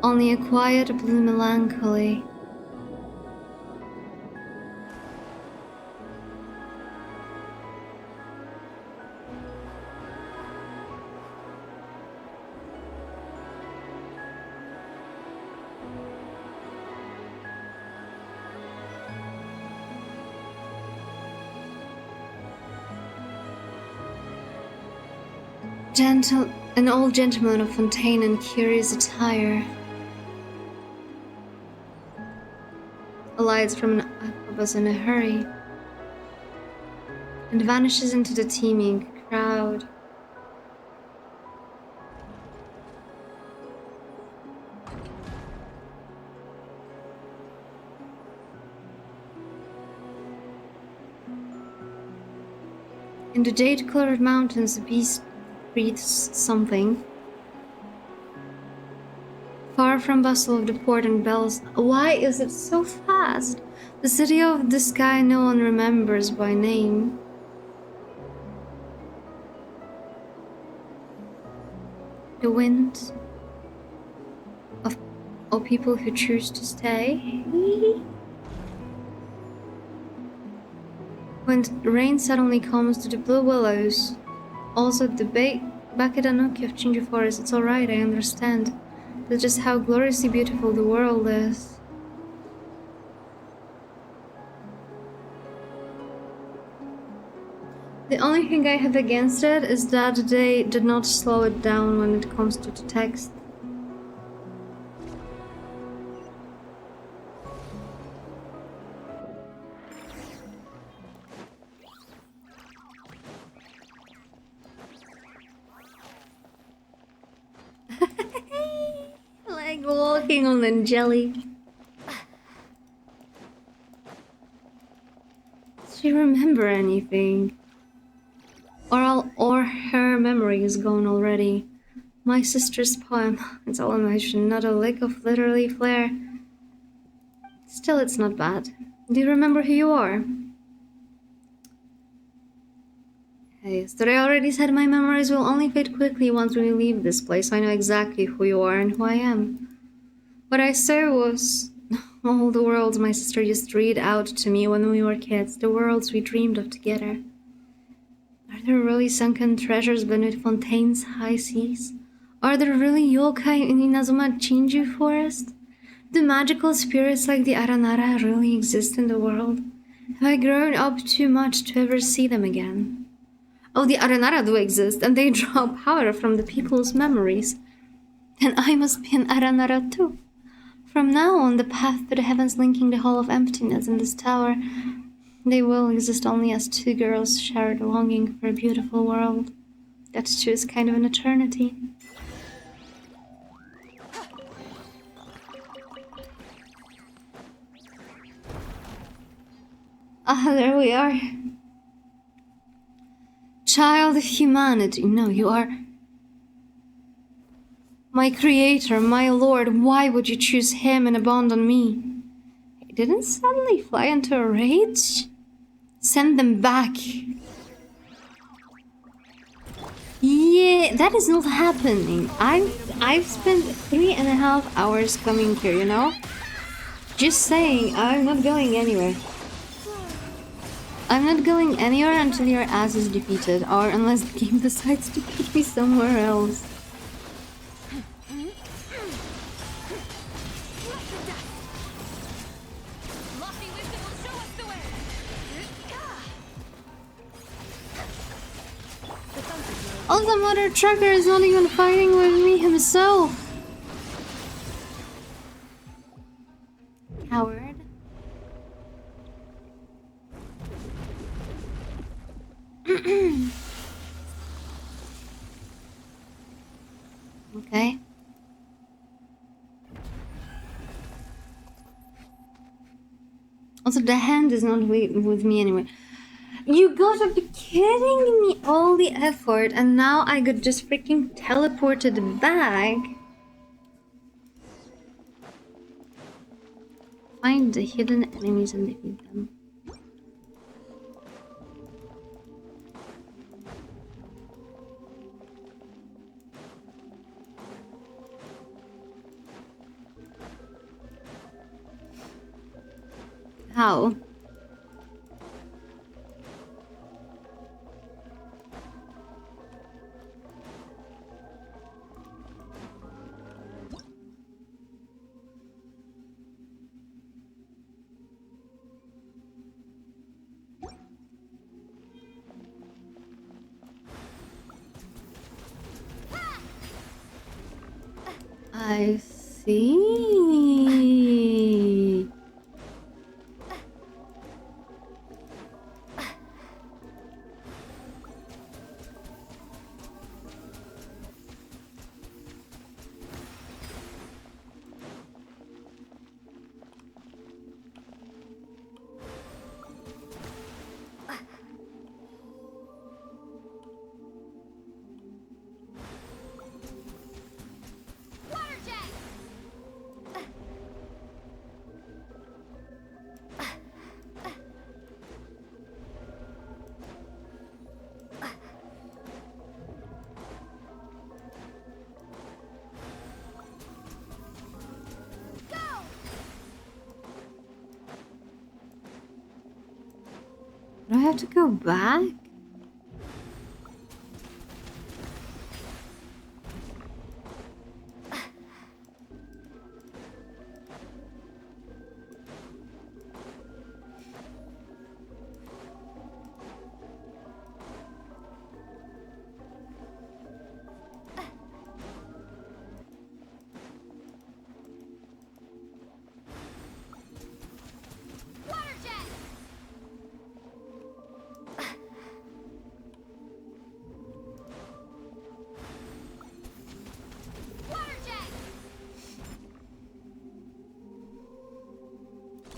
Only a quiet blue melancholy. An old gentleman of fontaine and curious attire alights from an aquabus in a hurry and vanishes into the teeming crowd. In the jade-colored mountains, the beast breathes something. Far from bustle of the port and bells. Why is it so fast? The city of the sky no one remembers by name. The wind of people who choose to stay. When rain suddenly comes to the blue willows, also the back at the nook of Chinju Forest, it's alright, I understand. That's just how gloriously beautiful the world is. The only thing I have against it is that they did not slow it down when it comes to the text. Like walking on the jelly. Does she remember anything? Or her memory is gone already. My sister's poem, it's all emotion, not a lick of literary flair. Still, it's not bad. Do you remember who you are? Hey, so I already said my memories will only fade quickly once we leave this place. I know exactly who you are and who I am. What I saw was all the worlds my sister used to read out to me when we were kids, the worlds we dreamed of together. Are there really sunken treasures beneath Fontaine's high seas? Are there really yokai in Inazuma Chinju Forest? Do magical spirits like the Aranara really exist in the world? Have I grown up too much to ever see them again? Oh, the Aranara do exist, and they draw power from the people's memories. Then I must be an Aranara too. From now on, the path to the heavens linking the Hall of Emptiness and this tower, they will exist only as two girls shared a longing for a beautiful world. That too is kind of an eternity. Ah, there we are. Child of humanity. No, you are my creator, my lord. Why would you choose him and abandon me? He didn't suddenly fly into a rage. Send them back. Yeah, that is not happening. I've spent 3.5 hours coming here, you know? Just saying, I'm not going anywhere. I'm not going anywhere until your ass is defeated, or unless the game decides to put me somewhere else. Oh, the mother trucker is not even fighting with me himself. Coward. Okay. Also, the hand is not with me anyway. You gotta be kidding me! All the effort, and now I got just freaking teleported back. Find the hidden enemies and defeat them. How? I see. Do I have to go back?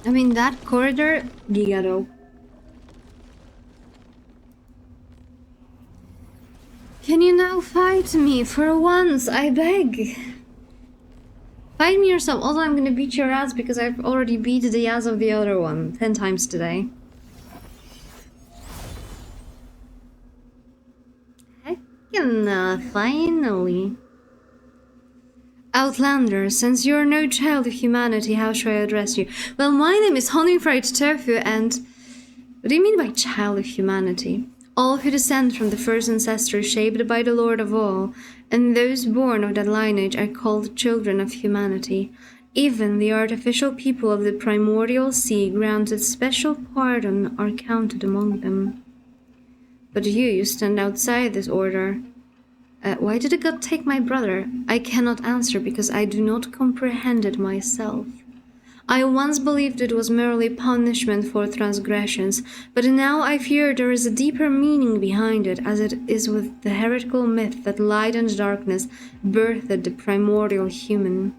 I mean, that corridor, gigado. Can you now fight me for once? I beg. Fight me yourself. Also, I'm gonna beat your ass because I've already beat the ass of the other one 10 times today. Heckin', finally. Outlander, since you're no child of humanity, how should I address you? Well, my name is Honey Fried Tofu, and... What do you mean by child of humanity? All who descend from the first ancestor shaped by the Lord of all, and those born of that lineage are called children of humanity. Even the artificial people of the primordial sea granted special pardon are counted among them. But you stand outside this order. Why did a god take my brother? I cannot answer because I do not comprehend it myself. I once believed it was merely punishment for transgressions, but now I fear there is a deeper meaning behind it, as it is with the heretical myth that light and darkness birthed the primordial human.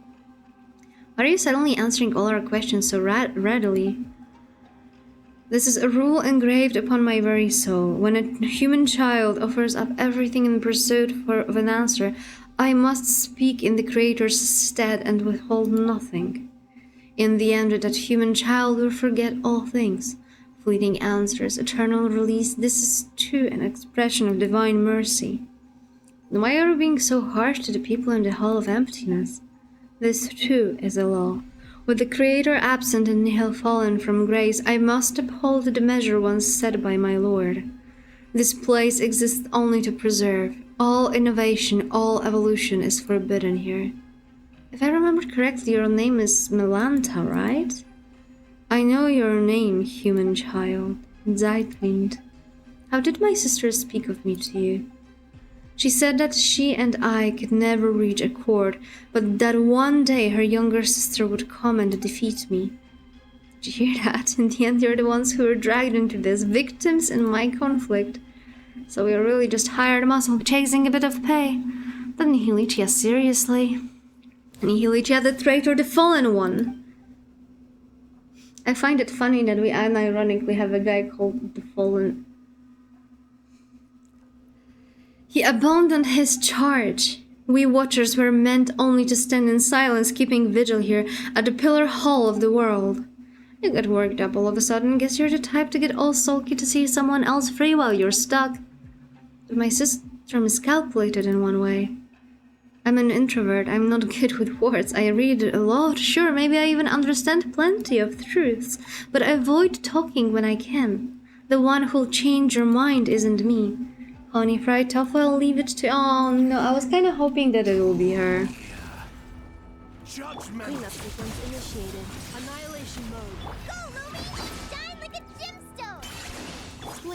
Why are you suddenly answering all our questions so readily? This is a rule engraved upon my very soul. When a human child offers up everything in pursuit of an answer, I must speak in the Creator's stead and withhold nothing. In the end, that human child will forget all things. Fleeting answers, eternal release, this is too an expression of divine mercy. Then why are we being so harsh to the people in the Hall of Emptiness? This too is a law. With the Creator absent and nihil fallen from grace, I must uphold the measure once set by my Lord. This place exists only to preserve. All innovation, all evolution is forbidden here. If I remember correctly, your name is Melanta, right? I know your name, human child. Zeitwind. How did my sister speak of me to you? She said that she and I could never reach accord, but that one day her younger sister would come and defeat me. Did you hear that? In the end, you're the ones who were dragged into this, victims in my conflict. So we are really just hired muscle, chasing a bit of pay. The Nihilitia, seriously? Nihilitia, the traitor, the fallen one. I find it funny that we unironically have a guy called the Fallen. He abandoned his charge. We watchers were meant only to stand in silence, keeping vigil here at the pillar hall of the world. You got worked up all of a sudden. Guess you're the type to get all sulky to see someone else free while you're stuck. But my system is calculated in one way. I'm an introvert. I'm not good with words. I read a lot. Sure, maybe I even understand plenty of truths, but I avoid talking when I can. The one who'll change your mind isn't me. Honey fried tofu, I'll leave it to— oh no, I was kind of hoping that it will be her. Judgment. Cleanup sequence initiated. Annihilation mode. Go, Lumi! Shine like a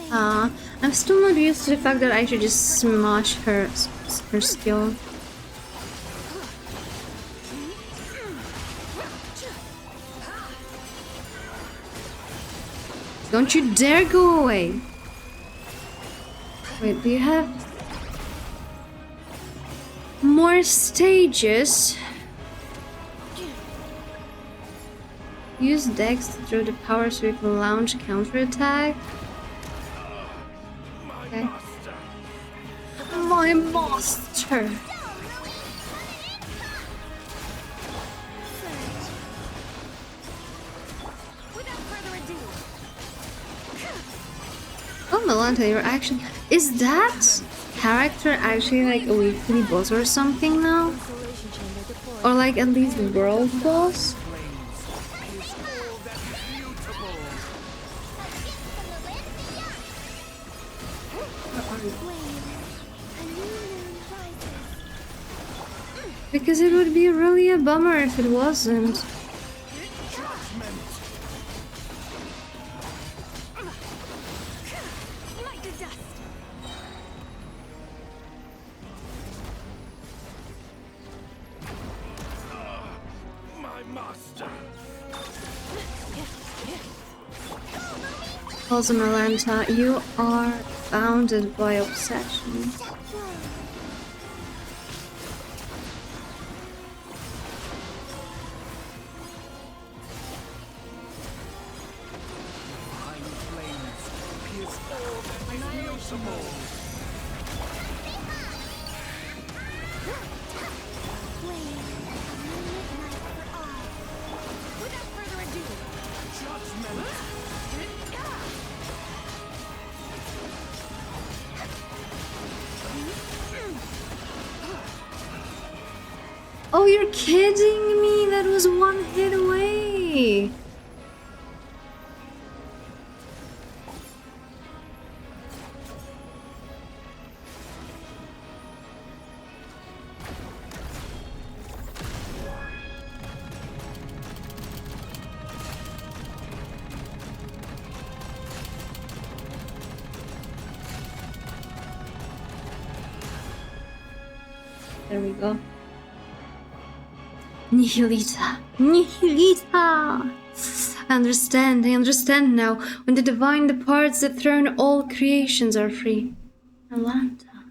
gemstone! I'm still not used to the fact that I should just smash her skill. Don't you dare go away! Wait, do you have more stages? Use Dex to throw the power so you can launch counterattack. Okay. My master! Without further ado, Oh, Melanta, you're actually— is that character actually like a weekly boss or something now? Isolation chamber deployed. Or like at least world boss? Is all that Vtuber. a new moon rises. Because it would be really a bummer if it wasn't. Light to dust. My master. Also, Melanta, you are bounded by obsession. Behind flames. Pierce all that is mutable. Without further ado, Judgment. Oh, you're kidding me! That was one hit away! There we go. Nihilita! Nihilita! I understand now. When the divine departs the throne, all creations are free. Melanta.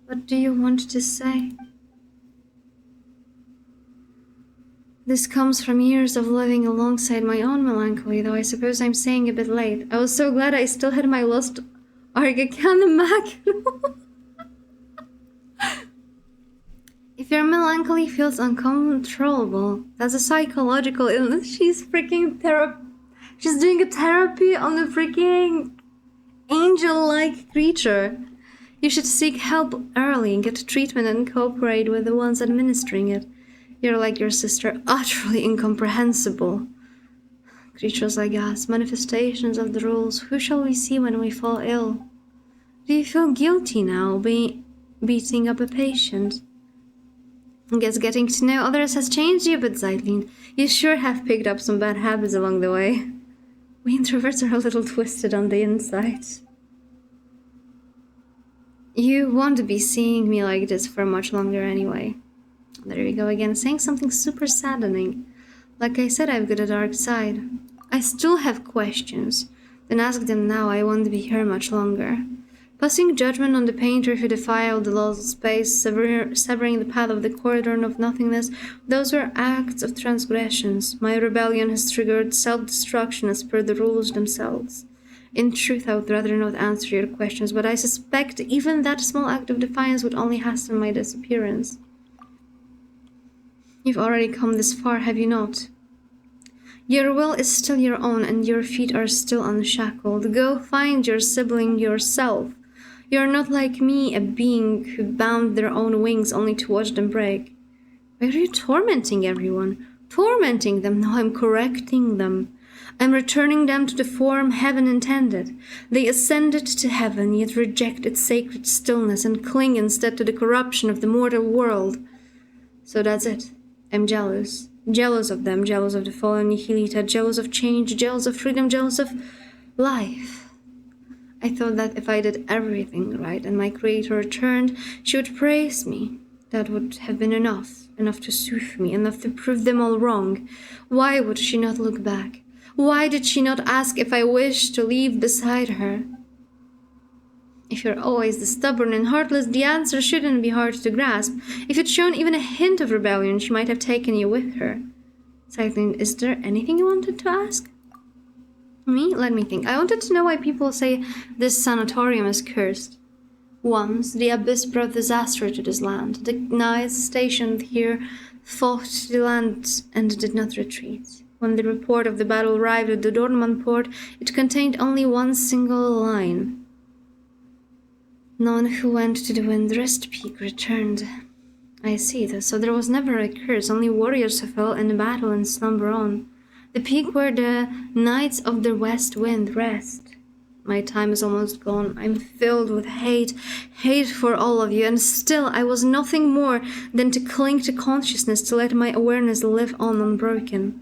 What do you want to say? This comes from years of living alongside my own melancholy, though I suppose I'm saying a bit late. I was so glad I still had my lost Argacana mackerel. If your melancholy feels uncontrollable, that's a psychological illness. She's freaking She's doing a therapy on a freaking angel-like creature. You should seek help early and get treatment and cooperate with the ones administering it. You're like your sister, utterly incomprehensible. Creatures like us, manifestations of the rules. Who shall we see when we fall ill? Do you feel guilty now, beating up a patient? I guess getting to know others has changed you a bit, Zeitlin. You sure have picked up some bad habits along the way. We introverts are a little twisted on the inside. You won't be seeing me like this for much longer anyway. There we go again, saying something super saddening. Like I said, I've got a dark side. I still have questions. Then ask them now, I won't be here much longer. Passing judgment on the painter who defiled the laws of space, severing the path of the corridor of nothingness, those were acts of transgressions. My rebellion has triggered self-destruction as per the rules themselves. In truth, I would rather not answer your questions, but I suspect even that small act of defiance would only hasten my disappearance. You've already come this far, have you not? Your will is still your own, and your feet are still unshackled. Go find your sibling yourself. You're not like me, a being who bound their own wings only to watch them break. Why are you tormenting everyone? Tormenting them? No, I'm correcting them. I'm returning them to the form heaven intended. They ascended to heaven, yet reject its sacred stillness and cling instead to the corruption of the mortal world. So that's it. I'm jealous. Jealous of them, jealous of the fallen Nihilita, jealous of change, jealous of freedom, jealous of life. I thought that if I did everything right and my creator returned, she would praise me. That would have been enough to soothe me, enough to prove them all wrong. Why would she not look back? Why did she not ask if I wished to leave beside her? If you're always the stubborn and heartless, the answer shouldn't be hard to grasp. If you'd shown even a hint of rebellion, she might have taken you with her. Zeitlin, is there anything you wanted to ask? Me? Let me think. I wanted to know why people say this sanatorium is cursed. Once, the Abyss brought disaster to this land. The knights stationed here fought the land and did not retreat. When the report of the battle arrived at the Dornman port, it contained only one single line. None who went to the Windrest Peak returned. I see this. So there was never a curse, only warriors who fell in the battle and slumber on. The peak where the Knights of the West Wind rest. My time is almost gone. I'm filled with hate for all of you, and still I was nothing more than to cling to consciousness, to let my awareness live on unbroken.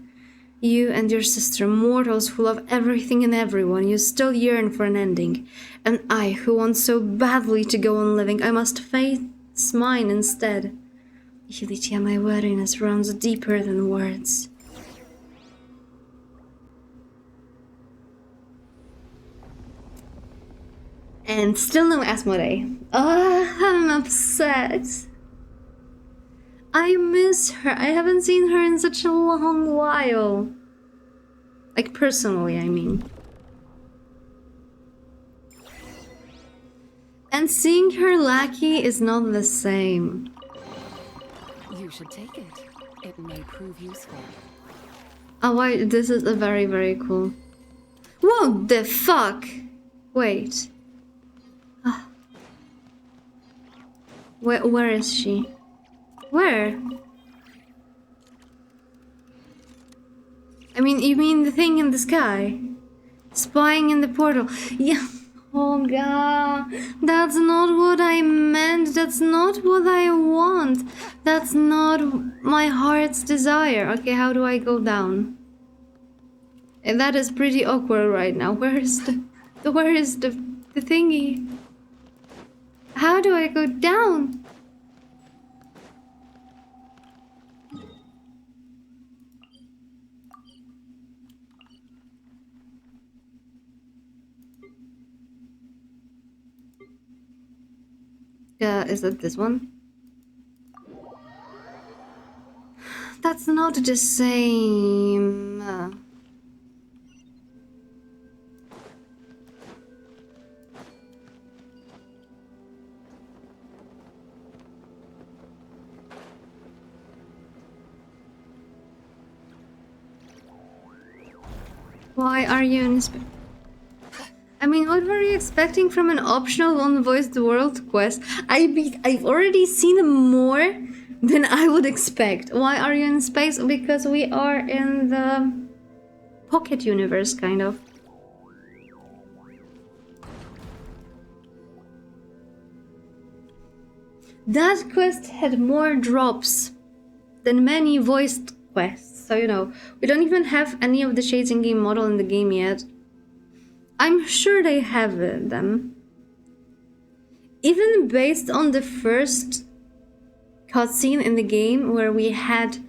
You and your sister, mortals who love everything and everyone, you still yearn for an ending. And I, who want so badly to go on living, I must face mine instead. Yulitia, my weariness runs deeper than words. And still no Asmodee. I'm upset. I miss her. I haven't seen her in such a long while. Like, personally, I mean. And seeing her lackey is not the same. You should take it. It may prove useful. Oh, wait, this is a very, very cool. What the fuck? Wait. Where is she? Where? I mean, you mean the thing in the sky? Spying in the portal. Yeah. Oh god. That's not what I meant. That's not what I want. That's not my heart's desire. Okay, how do I go down? And that is pretty awkward right now. Where is the thingy? How do I go down? Is it this one? That's That's not the same. Why are you in space? I mean, what were you expecting from an optional unvoiced world quest? I've already seen more than I would expect. Why are you in space? Because we are in the pocket universe, kind of. That quest had more drops than many voiced quests. So, you know, we don't even have any of the shades in game model in the game yet. I'm sure they have them. Even based on the first cutscene in the game where we had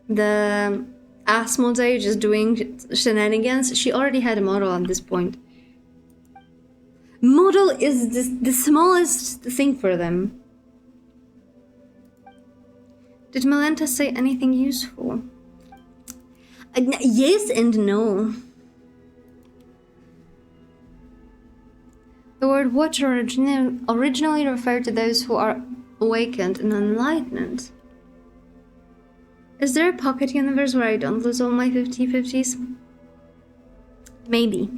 the Asmodee just doing shenanigans, she already had a model at this point. Model is the smallest thing for them. Did Malenta say anything useful? Yes and no. The word watcher originally referred to those who are awakened and enlightened. Is there a pocket universe where I don't lose all my 50/50s? Maybe.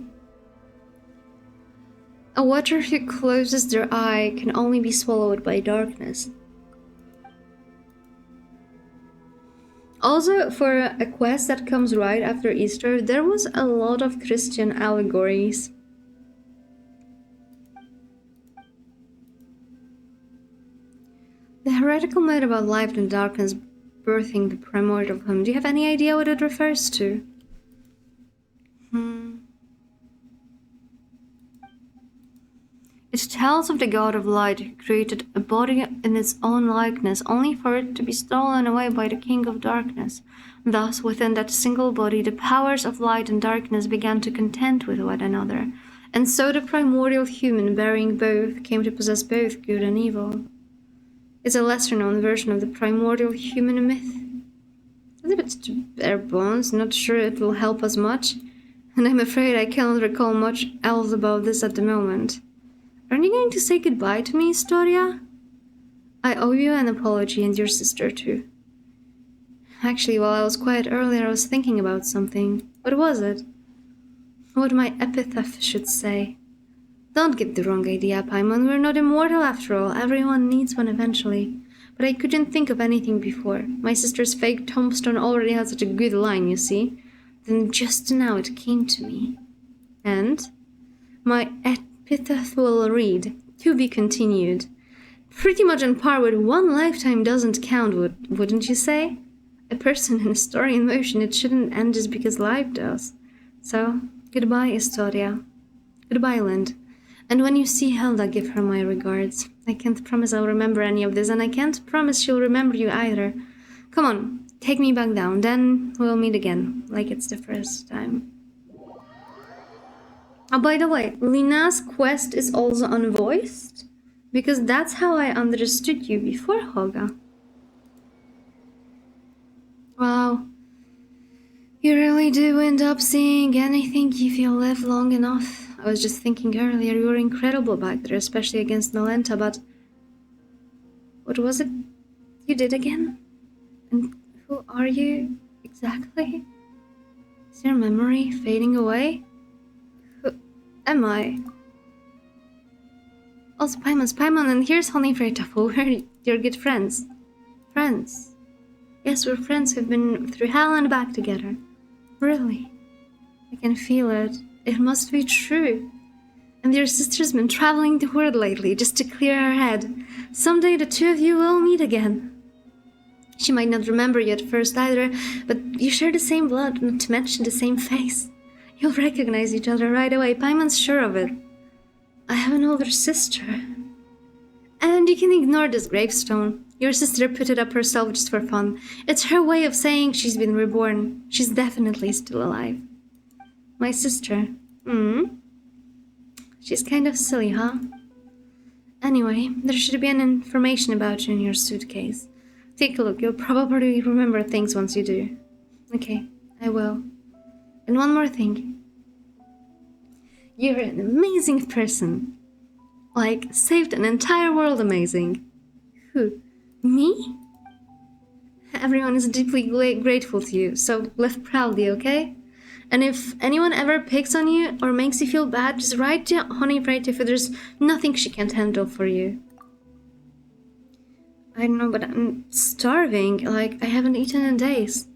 A watcher who closes their eye can only be swallowed by darkness. Also, for a quest that comes right after Easter, there was a lot of Christian allegories. The heretical myth about light and darkness birthing the primordial home. Do you have any idea what it refers to? It tells of the god of light who created a body in its own likeness, only for it to be stolen away by the king of darkness. Thus, within that single body, the powers of light and darkness began to contend with one another, and so the primordial human, bearing both, came to possess both good and evil. It's a lesser-known version of the primordial human myth. It's a bit bare bones, not sure it will help us much, and I'm afraid I cannot recall much else about this at the moment. Aren't you going to say goodbye to me, Historia? I owe you an apology, and your sister too. Actually, while I was quiet earlier, I was thinking about something. What was it? What my epitaph should say. Don't get the wrong idea, Paimon. We're not immortal after all. Everyone needs one eventually. But I couldn't think of anything before. My sister's fake tombstone already had such a good line, you see. Then just now it came to me. And my epitaph will read, to be continued. Pretty much on par with one lifetime doesn't count, wouldn't you say? A person in a story in motion, it shouldn't end just because life does. So, goodbye, Historia. Goodbye, Lind. And when you see Helda, give her my regards. I can't promise I'll remember any of this, and I can't promise she'll remember you either. Come on, take me back down, then we'll meet again, like it's the first time. Oh, by the way, Lina's quest is also unvoiced? Because that's how I understood you before, Hoga. Wow. You really do end up seeing anything if you live long enough. I was just thinking earlier, you were incredible back there, especially against Malenta, but... What was it you did again? And who are you exactly? Is your memory fading away? Who am I? Also, Paimon, and here's Honey Freitafel. We're your good friends. Friends. Yes, we're friends who've been through hell and back together. Really? I can feel it. It must be true. And your sister's been traveling the world lately just to clear her head. Someday the two of you will meet again. She might not remember you at first either, but you share the same blood, not to mention the same face. You'll recognize each other right away. Paimon's sure of it. I have an older sister. And you can ignore this gravestone. Your sister put it up herself just for fun. It's her way of saying she's been reborn. She's definitely still alive. My sister. She's kind of silly, huh? Anyway, there should be an information about you in your suitcase. Take a look. You'll probably remember things once you do. Okay, I will. And one more thing. You're an amazing person. Like, saved an entire world amazing. Who? Me? Everyone is deeply grateful to you, so live proudly, okay? And if anyone ever picks on you or makes you feel bad, just write to Honey Bright if there's nothing she can't handle for you. I don't know, but I'm starving. Like, I haven't eaten in days.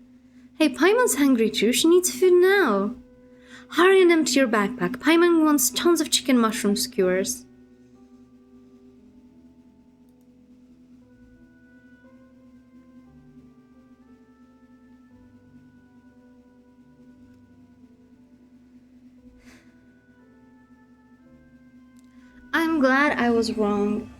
Hey, Paimon's hungry too. She needs food now. Hurry and empty your backpack. Paimon wants tons of chicken mushroom skewers. I'm glad I was wrong.